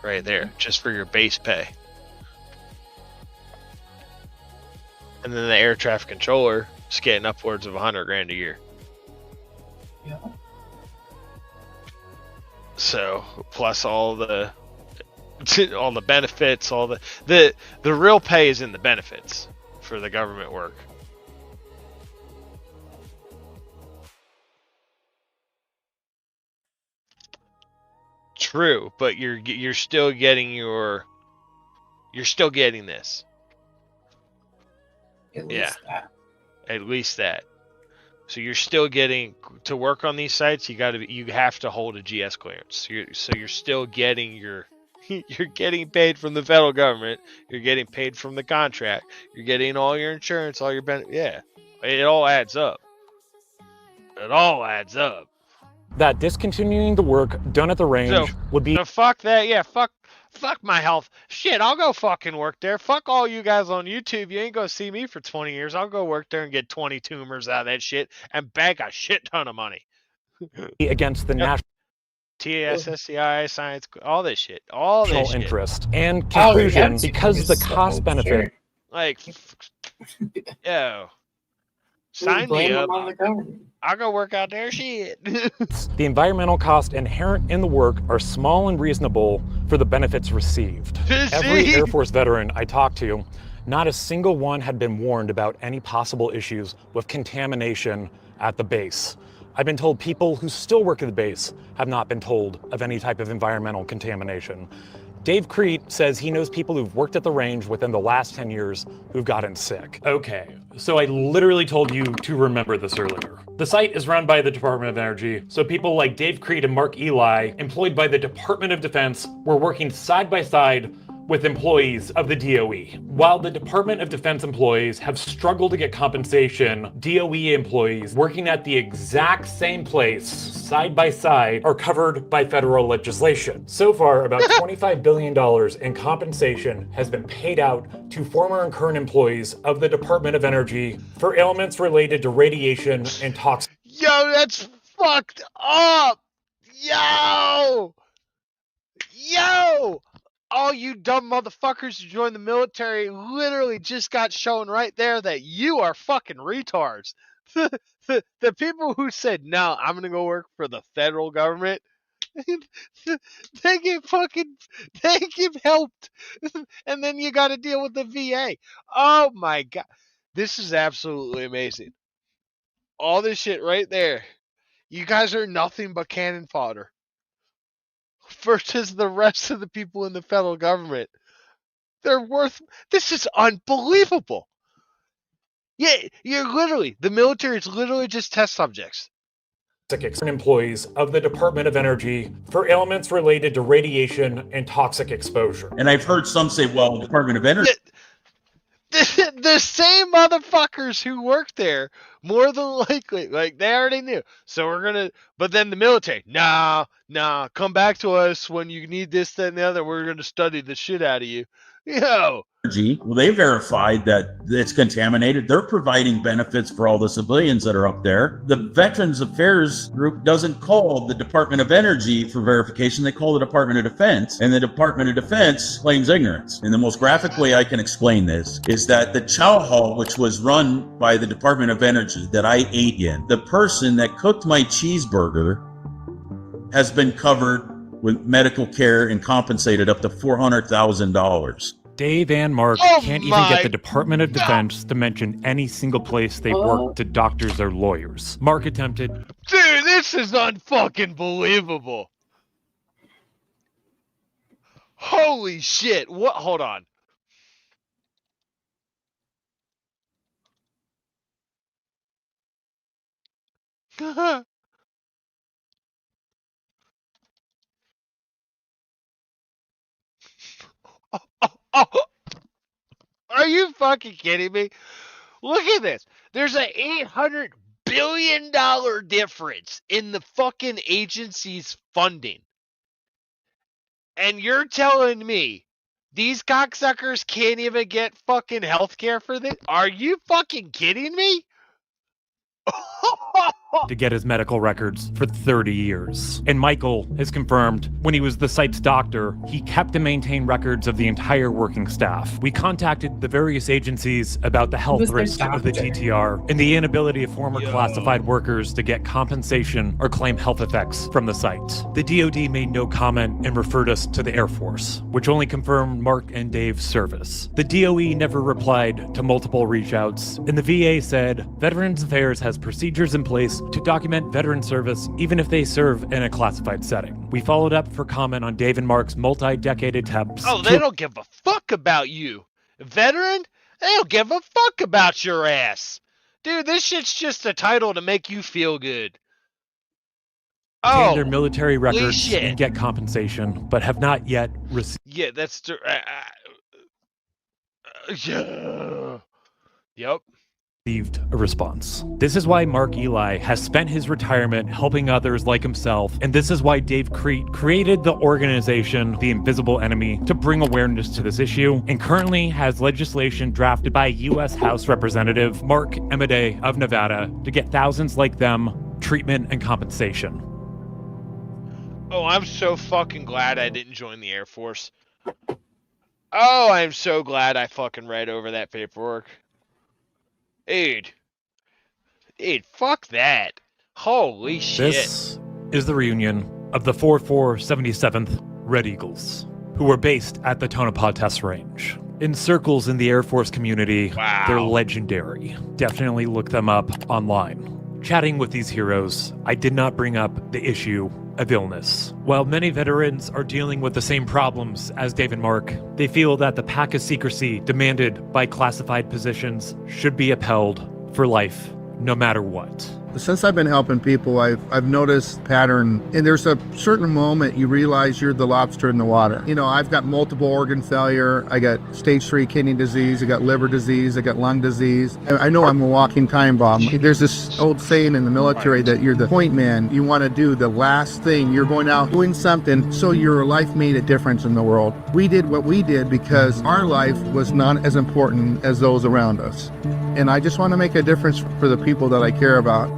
Right there, just for your base pay. And then the air traffic controller is getting upwards of 100 grand a year. Yeah. So plus all the benefits, all the real pay is in the benefits for the government work. True, but you're still getting this. At least that. So you're still getting to work on these sites. You have to hold a GS clearance. So you're still getting you're getting paid from the federal government. You're getting paid from the contract. You're getting all your insurance, all your benefits. Yeah, it all adds up. It all adds up. That discontinuing the work done at the range would be... So fuck that, yeah, fuck my health. Shit, I'll go fucking work there. Fuck all you guys on YouTube. You ain't gonna see me for 20 years. I'll go work there and get 20 tumors out of that shit and bank a shit ton of money. Against the national... TSSCI, science, all this shit. All this shit. Interest. And conclusion, because the cost benefit... Like, yo, sign me up. I'll go work out there, shit. The environmental costs inherent in the work are small and reasonable for the benefits received. Every Air Force veteran I talked to, not a single one had been warned about any possible issues with contamination at the base. I've been told people who still work at the base have not been told of any type of environmental contamination. Dave Crete says he knows people who've worked at the range within the last 10 years who've gotten sick. Okay, so I literally told you to remember this earlier. The site is run by the Department of Energy, so people like Dave Crete and Mark Eli, employed by the Department of Defense, were working side by side with employees of the DOE. While the Department of Defense employees have struggled to get compensation, DOE employees working at the exact same place, side by side, are covered by federal legislation. So far, about $25 billion in compensation has been paid out to former and current employees of the Department of Energy for ailments related to radiation and toxic. Yo, that's fucked up. Yo, all you dumb motherfuckers who joined the military literally just got shown right there that you are fucking retards. The people who said, no, I'm going to go work for the federal government, they get helped. And then you got to deal with the VA. Oh my God. This is absolutely amazing. All this shit right there. You guys are nothing but cannon fodder versus the rest of the people in the federal government. This is unbelievable. Yeah, the military is literally just test subjects. Employees of the Department of Energy for ailments related to radiation and toxic exposure. And I've heard some say, well, the Department of Energy. The same motherfuckers who worked there, more than likely, like they already knew. So but then the military, nah, come back to us when you need this, that, and the other. We're gonna study the shit out of you. Yo. Well, they verified that it's contaminated. They're providing benefits for all the civilians that are up there. The Veterans Affairs group doesn't call the Department of Energy for verification. They call the Department of Defense, and the Department of Defense claims ignorance. And the most graphic way I can explain this is that the chow hall, which was run by the Department of Energy that I ate in, the person that cooked my cheeseburger has been covered with medical care and compensated up to $400,000. Dave and Mark can't even get the Department of Defense to mention any single place they've worked to doctors or lawyers. Mark attempted. Dude, this is unfucking believable. Holy shit. What? Hold on. Are you fucking kidding me? Look at this. There's an $800 billion difference in the fucking agency's funding. And you're telling me these cocksuckers can't even get fucking healthcare for this? Are you fucking kidding me? to get his medical records for 30 years. And Michael has confirmed when he was the site's doctor, he kept and maintained records of the entire working staff. We contacted the various agencies about the health risk of the GTR and the inability of former classified workers to get compensation or claim health effects from the site. The DoD made no comment and referred us to the Air Force, which only confirmed Mark and Dave's service. The DOE never replied to multiple reach outs, and the VA said Veterans Affairs has procedures in place to document veteran service even if they serve in a classified setting. We followed up for comment on Dave and Mark's multi-decade attempts. Oh, they don't give a fuck about you. Veteran? They don't give a fuck about your ass. Dude, this shit's just a title to make you feel good. Obtain their military records and get compensation, but have not yet received. Yeah, that's yeah. Yep. Received a response. This is why Mark Eli has spent his retirement helping others like himself, and this is why Dave Crete created the organization The Invisible Enemy to bring awareness to this issue, and currently has legislation drafted by U.S. House Representative Mark Emmede of Nevada to get thousands like them treatment and compensation. Oh, I'm so fucking glad I didn't join the Air Force. Oh, I'm so glad I fucking read over that paperwork. Dude, fuck that. Holy shit. This is the reunion of the 4477th Red Eagles, who were based at the Tonopah Test Range. In circles in the Air Force community, they're legendary. Definitely look them up online. Chatting with these heroes, I did not bring up the issue of illness. While many veterans are dealing with the same problems as Dave and Mark, they feel that the pact of secrecy demanded by classified positions should be upheld for life, no matter what. Since I've been helping people, I've noticed pattern, and there's a certain moment you realize you're the lobster in the water. You know, I've got multiple organ failure, I got stage 3 kidney disease, I got liver disease, I got lung disease. I know I'm a walking time bomb. There's this old saying in the military that you're the point man. You want to do the last thing. You're going out doing something so your life made a difference in the world. We did what we did because our life was not as important as those around us. And I just want to make a difference for the people that I care about.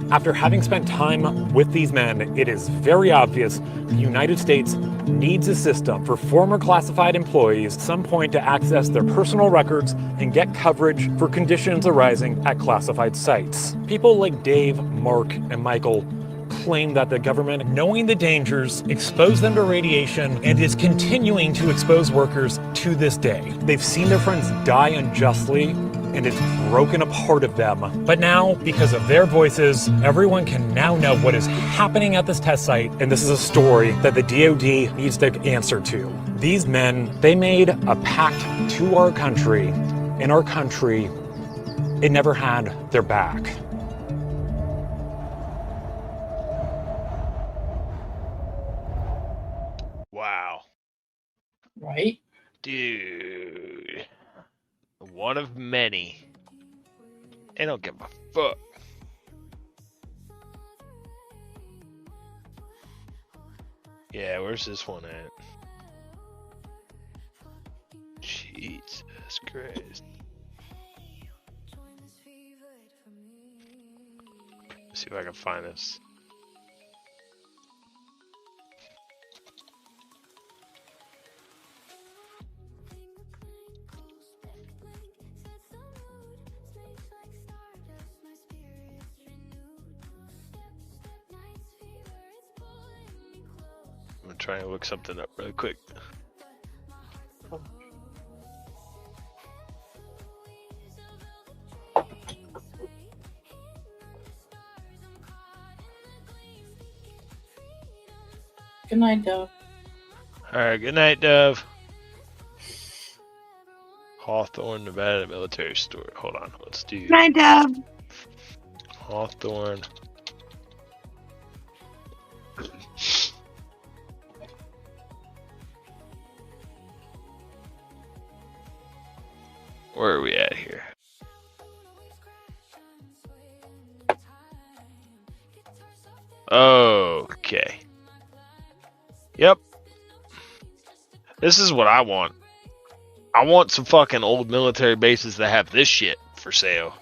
After having spent time with these men, it is very obvious the United States needs a system for former classified employees at some point to access their personal records and get coverage for conditions arising at classified sites. People like Dave, Mark, and Michael claim that the government, knowing the dangers, exposed them to radiation and is continuing to expose workers to this day. They've seen their friends die unjustly, and it's broken a part of them. But now, because of their voices, everyone can now know what is happening at this test site, and this is a story that the DoD needs to answer to. These men, they made a pact to our country, and our country, it never had their back. Wow. Right? Dude. One of many. They don't give a fuck. Yeah, where's this one at? Jesus Christ. Let's see if I can find this. I'm gonna try and look something up really quick. Good night, Dove. Alright, good night, Dove. Hawthorne, Nevada military store. Hold on, let's do Good night, Deb. Hawthorne. Where are we at here? Okay. Yep. This is what I want. I want some fucking old military bases that have this shit for sale.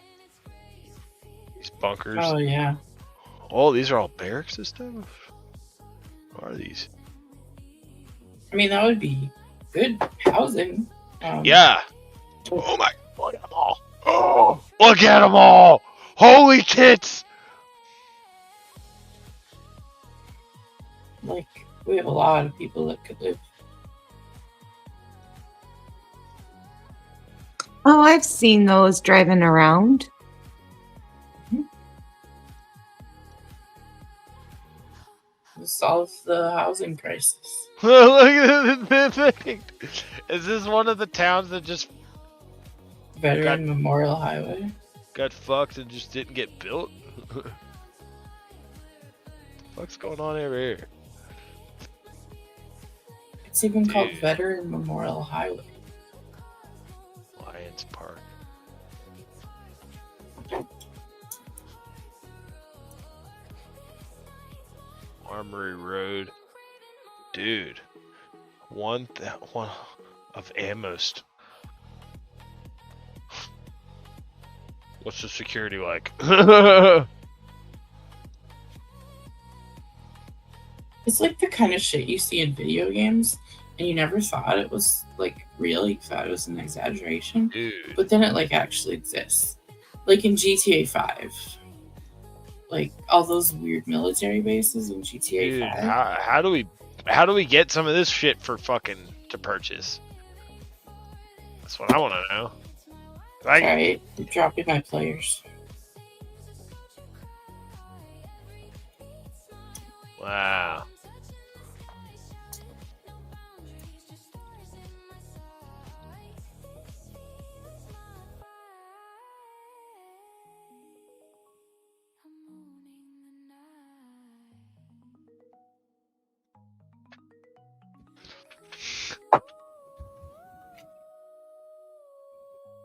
These bunkers. Oh, yeah. Oh, these are all barracks and stuff? What are these? I mean, that would be good housing. Yeah. Oh my. Look at them all. Oh, look at them all. Holy tits. Like, we have a lot of people that could live. Oh, I've seen those driving around. To solve the housing crisis. Look at this thing. Is this one of the towns that just Veteran Memorial Highway? got fucked and just didn't get built? What's going on over here? It's even called Veteran Memorial Highway. Lions Park. Armory Road. Dude. One of Amherst. What's the security like? It's like the kind of shit you see in video games, and you never thought it was like real. You thought it was an exaggeration, but then it like actually exists. Like in GTA 5, like all those weird military bases in GTA 5. How do we get some of this shit for fucking to purchase? That's what I want to know. Alright, you're dropping my players. Wow.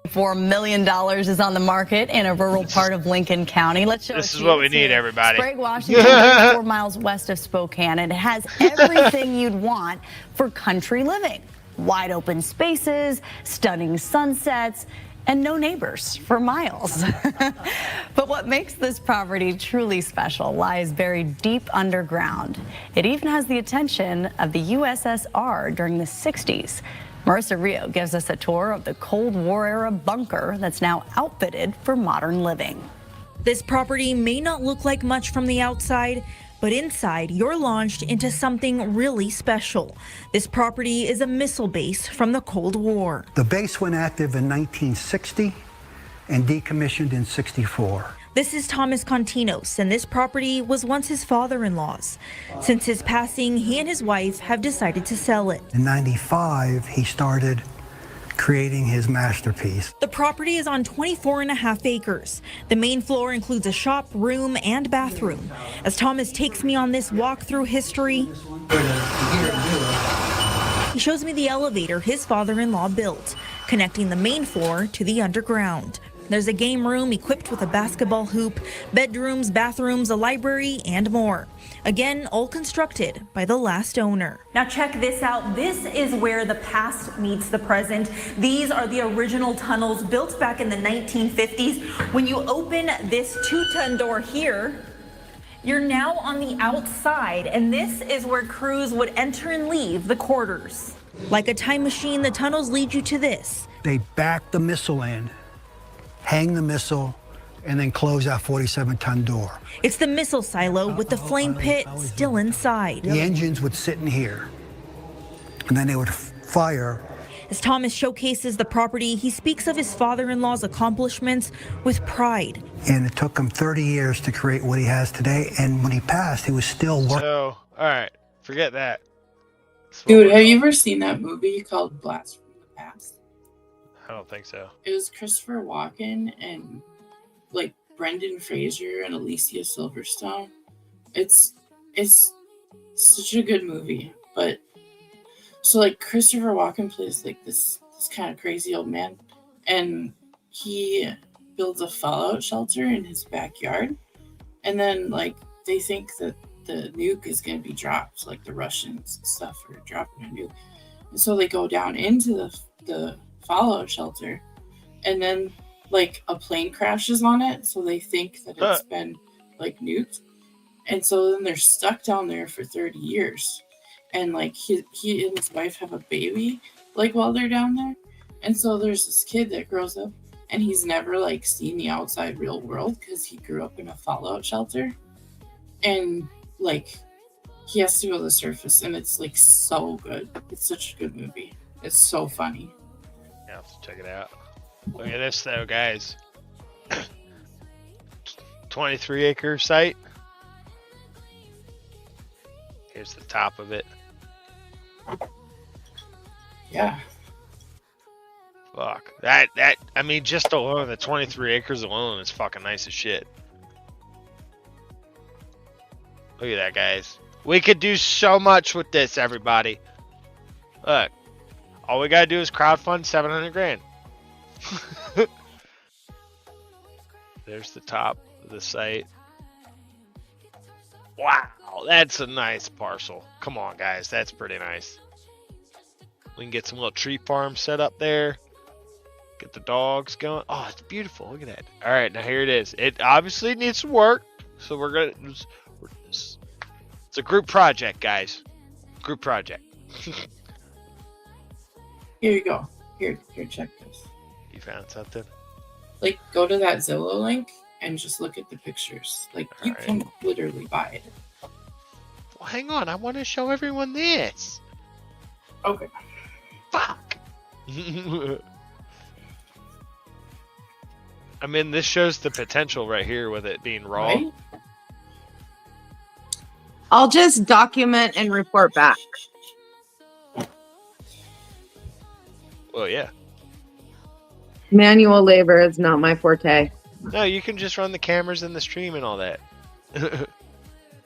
$4 million is on the market in a rural part of Lincoln County. Let's show This it is to what you. we It's need, near everybody. Sprague, Washington, 34 miles west of Spokane, and it has everything you'd want for country living. Wide open spaces, stunning sunsets, and no neighbors for miles. But what makes this property truly special lies buried deep underground. It even has the attention of the USSR during the 60s. Marissa Rio gives us a tour of the Cold War era bunker that's now outfitted for modern living. This property may not look like much from the outside, but inside you're launched into something really special. This property is a missile base from the Cold War. The base went active in 1960 and decommissioned in 64. This is Thomas Continos, and this property was once his father-in-law's. Since his passing, he and his wife have decided to sell it. In 95, he started creating his masterpiece. The property is on 24.5 acres. The main floor includes a shop, room, and bathroom. As Thomas takes me on this walk through history, he shows me the elevator his father-in-law built, connecting the main floor to the underground. There's a game room equipped with a basketball hoop, bedrooms, bathrooms, a library, and more. Again, all constructed by the last owner. Now check this out. This is where the past meets the present. These are the original tunnels built back in the 1950s. When you open this 2-ton door here, you're now on the outside, and this is where crews would enter and leave the quarters. Like a time machine, the tunnels lead you to this. They backed the missile in, hang the missile, and then close that 47-ton door. It's the missile silo with the flame pit still inside. The engines would sit in here, and then they would fire. As Thomas showcases the property, he speaks of his father-in-law's accomplishments with pride. And it took him 30 years to create what he has today, and when he passed, he was still working. So, all right, forget that. Dude, have you ever seen that movie called Blast from the Past? I don't think so. It was Christopher Walken and like Brendan Fraser and Alicia Silverstone. It's such a good movie. But so like Christopher Walken plays like this kind of crazy old man, and he builds a fallout shelter in his backyard, and then like they think that the nuke is going to be dropped, like the Russians and stuff are dropping a nuke, and so they go down into the fallout shelter, and then like a plane crashes on it, so they think that it's been like nuked, and so then they're stuck down there for 30 years, and like he and his wife have a baby like while they're down there, and so there's this kid that grows up and he's never like seen the outside real world because he grew up in a fallout shelter, and like he has to go to the surface, and it's like so good. It's such a good movie. It's so funny. Yeah, I'll have to check it out. Look at this though, guys. 23-acre site. Here's the top of it. Yeah. Fuck. That I mean, just alone, the 23 acres alone is fucking nice as shit. Look at that, guys. We could do so much with this, everybody. Look. All we gotta do is crowdfund 700 grand. There's the top of the site. Wow, that's a nice parcel. Come on, guys, that's pretty nice. We can get some little tree farm set up there. Get the dogs going. Oh, it's beautiful. Look at that. All right, now here it is. It obviously needs some work, so we're gonna. It's a group project, guys. Group project. Here you go. Here, check this. You found something? Like, go to that Zillow link and just look at the pictures. Like, you can literally buy it. Well, hang on. I want to show everyone this. Okay. Fuck. I mean, this shows the potential right here with it being raw. Right? I'll just document and report back. Well, yeah. Manual labor is not my forte. No, you can just run the cameras and the stream and all that.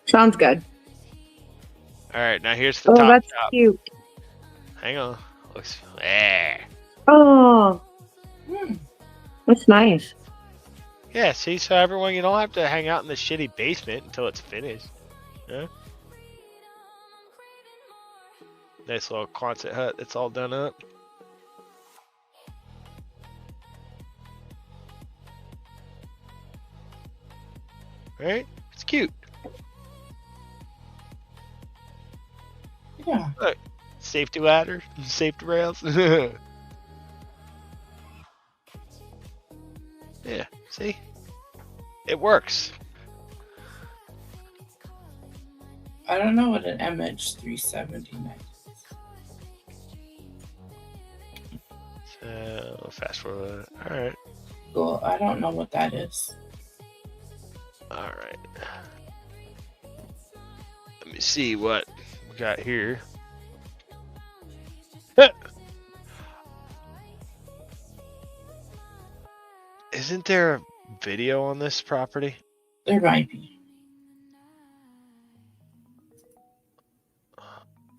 Sounds good. All right, now here's the Oh, top that's shop. cute. Hang on. Looks. Oh, that's nice. Yeah, see, so everyone, you don't have to hang out in the shitty basement until it's finished. Yeah. Nice little Quonset hut that's all done up. Right? It's cute. Yeah. Look, safety ladder, safety rails. Yeah, see? It works. I don't know what an MH379 is. So, fast forward. Alright. Cool. I don't know what that is. Alright. Let me see what we got here. Isn't there a video on this property? There might be.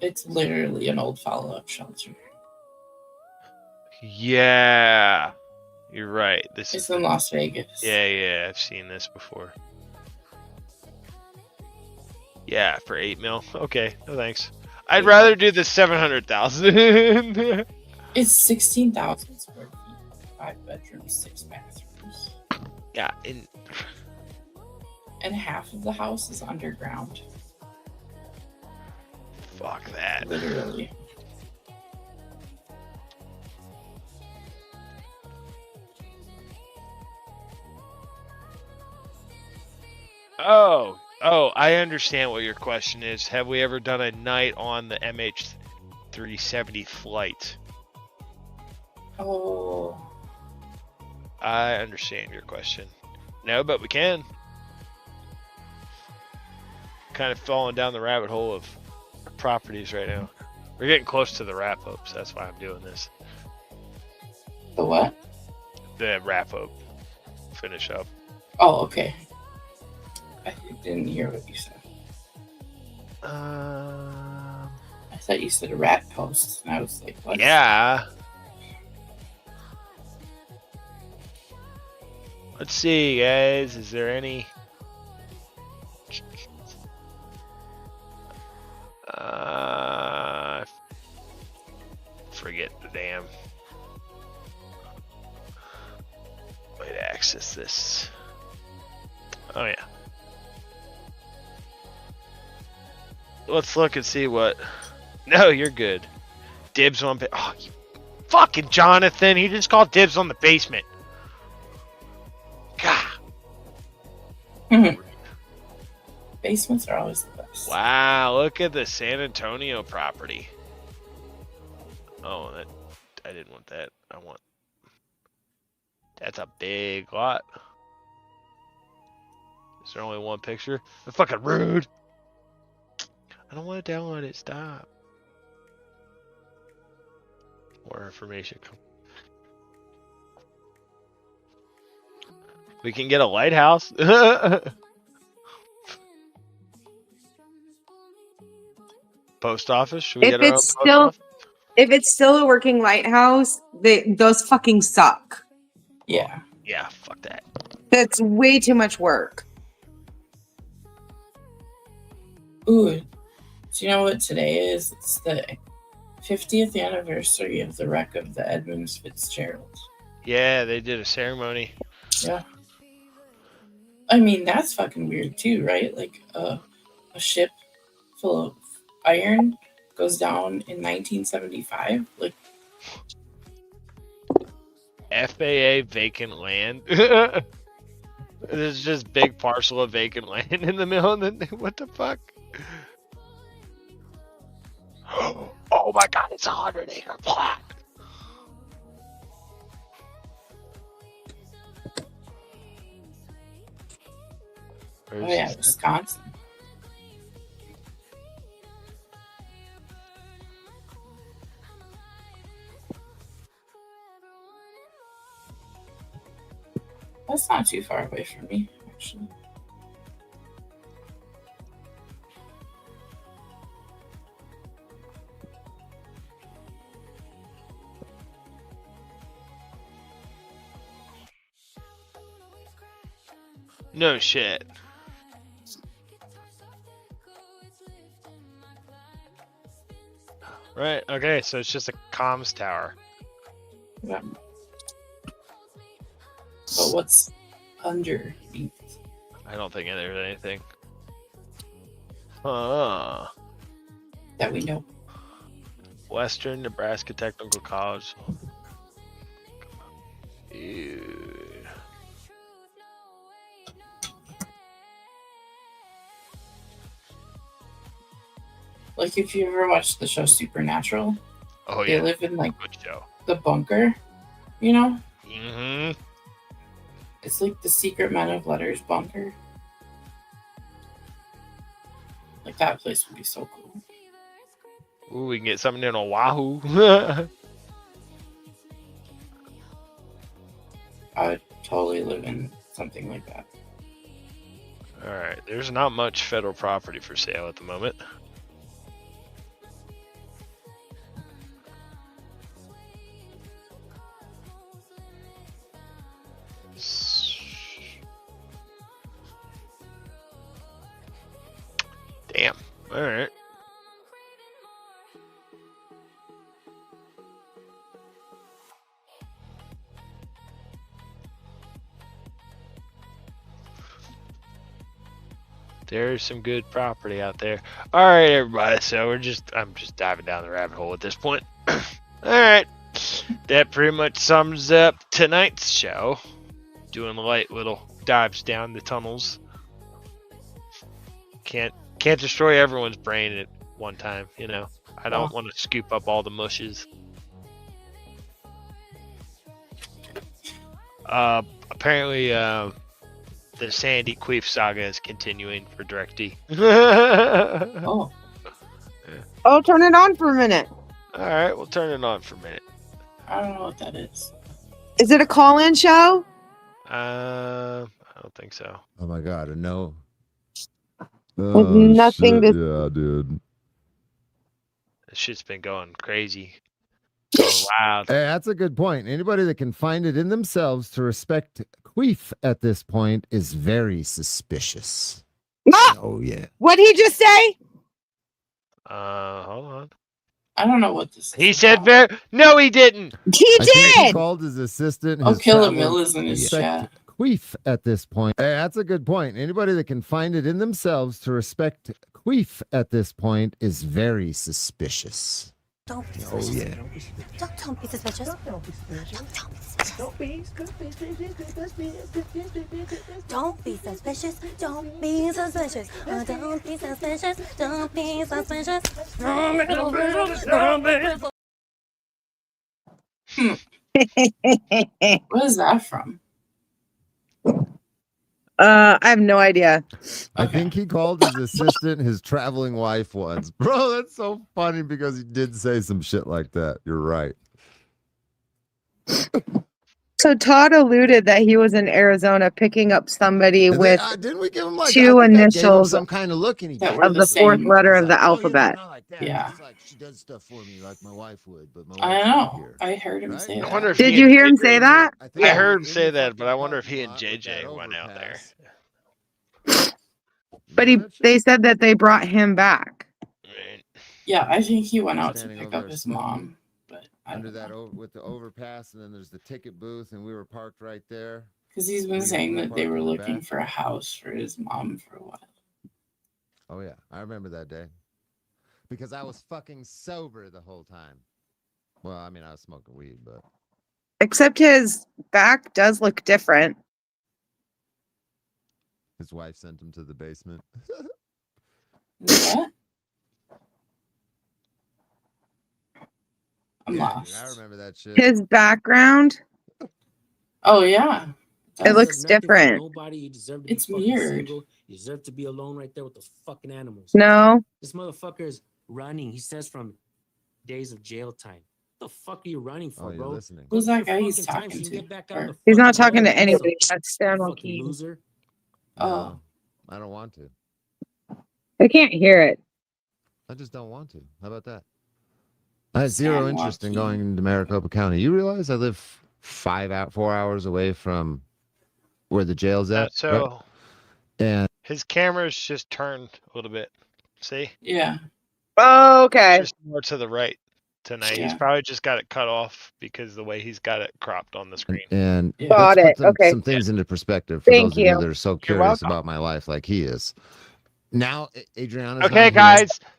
It's literally an old follow-up shelter. Yeah. You're right. It's in Las Vegas. Yeah, I've seen this before. Yeah, for 8 mil. Okay, no thanks. I'd rather do the 700,000. It's 16,000 square feet, 5 bedrooms, 6 bathrooms. Yeah, and half of the house is underground. Fuck that. Literally. Oh, I understand what your question is. Have we ever done a night on the MH370 flight? Oh. I understand your question. No, but we can. Kind of falling down the rabbit hole of properties right now. We're getting close to the wrap up, so that's why I'm doing this. The what? The wrap up. Finish up. Oh, okay. I didn't hear what you said. I thought you said a rat post, and I was like, what? Yeah. Let's see, guys. Is there any... forget the damn way to access this. Oh, yeah. Let's look and see what... No, you're good. Dibs on... Oh, you fucking Jonathan. He just called dibs on the basement. God. Basements are always the best. Wow, look at the San Antonio property. Oh, that I didn't want that. I want... That's a big lot. Is there only one picture? That's fucking rude. I don't want to download it. Stop. More information. We can get a lighthouse. Post office? Should we If get our own it's post still, office? if it's still a working lighthouse, those fucking suck. Yeah. Yeah, fuck that. That's way too much work. Ooh. Do you know what today is? It's the 50th anniversary of the wreck of the Edmund Fitzgerald. Yeah, they did a ceremony. Yeah. I mean, that's fucking weird too, right? Like a ship full of iron goes down in 1975. Like FAA vacant land. There's just big parcel of vacant land in the middle. And then, what the fuck? Oh my god, it's a 100-acre plot. Oh yeah, Wisconsin. That's not too far away from me, actually. No shit. Right. Okay. So it's just a comms tower. Yeah. But what's underneath? I don't think there's anything. That we know. Western Nebraska Technical College. Ew. Like, if you ever watched the show Supernatural, Oh they yeah. live in like Good show. the bunker, you know? Mm-hmm. It's like the Secret Men of Letters bunker. Like, that place would be so cool. Ooh, we can get something in Oahu. I would totally live in something like that. Alright, there's not much federal property for sale at the moment. Damn. Alright. There's some good property out there. All right, everybody. So I'm just diving down the rabbit hole at this point. All right, that pretty much sums up tonight's show. Doing light little dives down the tunnels. Can't destroy everyone's brain at one time, you know. I don't want to scoop up all the mushes. Apparently, the Sandy Queef saga is continuing for DirectD. Oh. Oh, turn it on for a minute. All right, we'll turn it on for a minute. I don't know what that is. Is it a call-in show? I don't think so. Oh my god, no. With nothing shit. to. Yeah, dude. This shit's been going crazy. Going wild. Hey, that's a good point. Anybody that can find it in themselves to respect queef at this point is very suspicious. Ah! Oh yeah. What'd he just say? Hold on. I don't know what this is. He said no, he didn't. He I think he did. called his assistant. Oh, his Killer traveler- Mill is in his chat. Queef at this point. Hey, that's a good point. Anybody that can find it in themselves to respect queef at this point is very suspicious. Don't be Oh suspicious. yeah. Don't be suspicious. Don't be suspicious. Don't be suspicious. Don't be suspicious. Don't be suspicious. Don't be suspicious. What is that from? I have no idea. I think he called his assistant his traveling wife once. Bro, that's so funny because he did say some shit like that. You're right. So Todd alluded that he was in Arizona picking up somebody And with then, didn't we give him like two I think I gave him initials some kind of look and he That got were of the the fourth same. letter of the He's like, alphabet. not like that. Yeah. It's like she does stuff for me like my wife would, but my I wife's not know. here. I heard him Right? say I wonder that. if Did he you and hear him JJ say that? I heard him say that, but I wonder if he and JJ went out there. But they said that they brought him back. Yeah, I think he went out to Standing pick over up there his smoking mom. But I under don't that know. with the overpass, and then there's the ticket booth, and we were parked right there. Because he's been We saying that they parked were in the looking back. for a house for his mom for a while. Oh yeah, I remember that day because I was fucking sober the whole time. Well, I mean, I was smoking weed, but Except his back does look different. his wife sent him to the basement. What? I'm Yeah, lost. dude, I remember that shit. His background, Oh, yeah. it looks different. Nobody, you deserve to It's be fucking weird. single. You deserve to be alone right there with those fucking animals. No, This motherfucker is running. He says from days of jail time. What the fuck are you running for, bro? listening. Who's that guy Fucking he's time talking so you can to? get back on the He's not fucking talking to road, anybody. you That's Stan fucking Key. loser. Oh, I don't want to. I can't hear it. I just don't want to. How about that? I have zero San interest in Joaquin. going into Maricopa County. You realize I live 4 hours away from where the jail's at? So Right? And his camera's just turned a little bit. See? Yeah. Oh, okay. Just more to the right tonight. He's Yeah. probably just got it cut off because the way he's got it cropped on the screen. and Got let's it. put Okay. some things into perspective for Thank those of you you. that are so You're curious welcome. about my life like he is. Now, Adriana's Okay, not guys. here,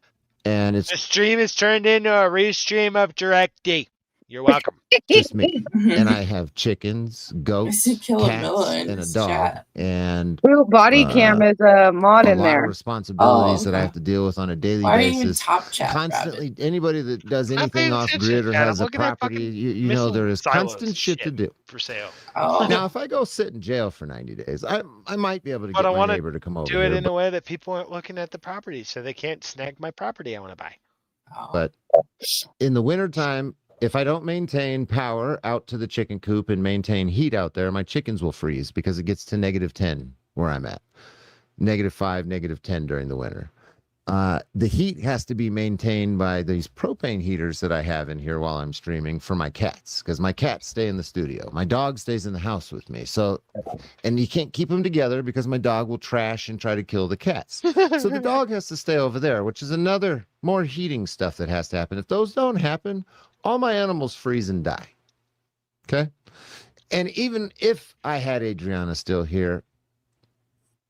and it's The stream is turned into a restream of DirectD. You're welcome. just me. And I have chickens, I goats, see Killamilla cats, in and a his dog, chat. and Ooh, body cam is a mod a in lot of there. responsibilities Oh, that I okay. have to deal with on a daily Why are you in basis. top chat, Constantly, Rabbit? anybody that does I'm not anything paying off attention, grid or Chad. has I'm a looking at property, fucking you know, missile there is silos constant shit to do. for sale. Oh. Now, if I go sit in jail for 90 days, I might be able to But get I my want neighbor to to come over do it here. in a way that people aren't looking at the property so they can't snag my property I want to buy. But in the wintertime, if I don't maintain power out to the chicken coop and maintain heat out there, my chickens will freeze because it gets to -10 where I'm at. -5, -10 during the winter. The heat has to be maintained by these propane heaters that I have in here while I'm streaming for my cats, because my cats stay in the studio. My dog stays in the house with me. So, and you can't keep them together because my dog will trash and try to kill the cats. So the dog has to stay over there, which is another more heating stuff that has to happen. If those don't happen, all my animals freeze and die. Okay. And even if I had Adriana still here,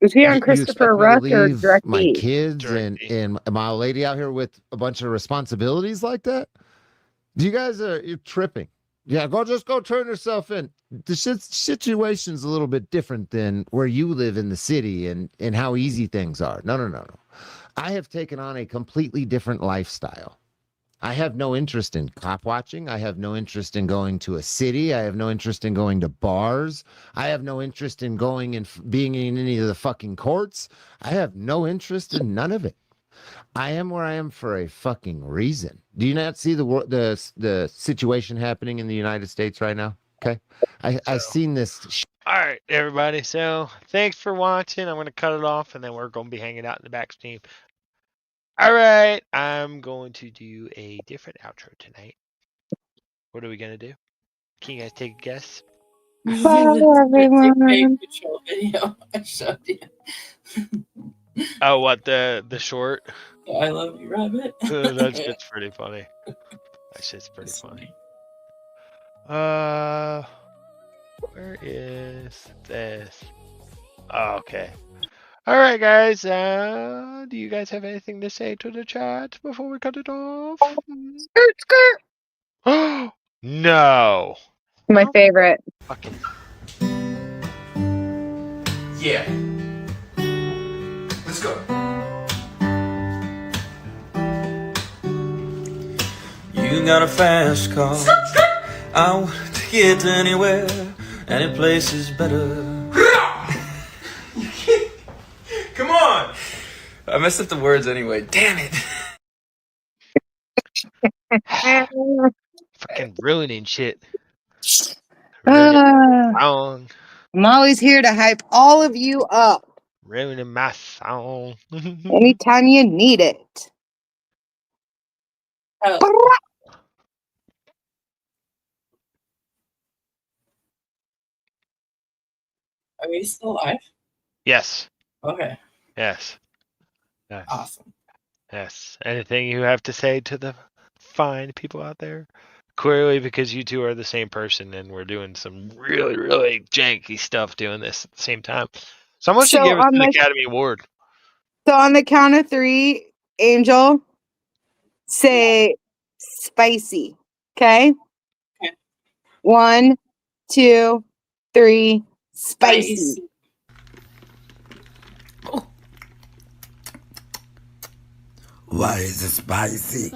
Is he on you Christopher expect me to Rush or leave Direct my D? kids and my lady out here with a bunch of responsibilities like that? You guys you're tripping. Yeah, just go turn yourself in. The situation's a little bit different than where you live in the city and how easy things are. No. I have taken on a completely different lifestyle. I have no interest in cop watching. I have no interest in going to a city. I have no interest in going to bars. I have no interest in going and being in any of the fucking courts. I have no interest in none of it. I am where I am for a fucking reason. Do you not see the situation happening in the United States right now? Okay, I've seen this. All right, everybody. So thanks for watching. I'm going to cut it off, and then we're going to be hanging out in the back stream. All right, I'm going to do a different outro tonight. What are we going to do? Can you guys take a guess? Bye, everyone. Patrol video I showed you. Oh, what, the short? I love you, Rabbit. That shit's pretty funny. That shit's pretty funny. Where is this? Oh, okay. All right, guys. Do you guys have anything to say to the chat before we cut it off? Skirt. No. My favorite. Fucking. Yeah. Let's go. You got a fast car. I want to get anywhere. Any place is better. Come on! I messed up the words anyway. Damn it. Fucking ruining shit. Ruining my song. I'm always here to hype all of you up Ruining my song. anytime you need it. Are we still live? Yes. Okay. Yes. Yes. Awesome. Yes. Anything you have to say to the fine people out there? Clearly, because you two are the same person and we're doing some really, really janky stuff doing this at the same time. Someone should give us an Academy Award. So on the count of 3, Angel, say spicy. Okay? Okay. 1, 2, 3, spicy. Why is it spicy?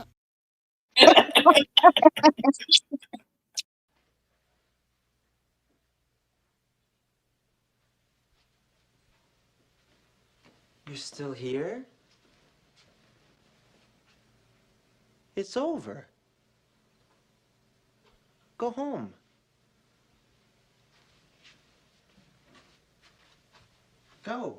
You're still here? It's over. Go home. Go.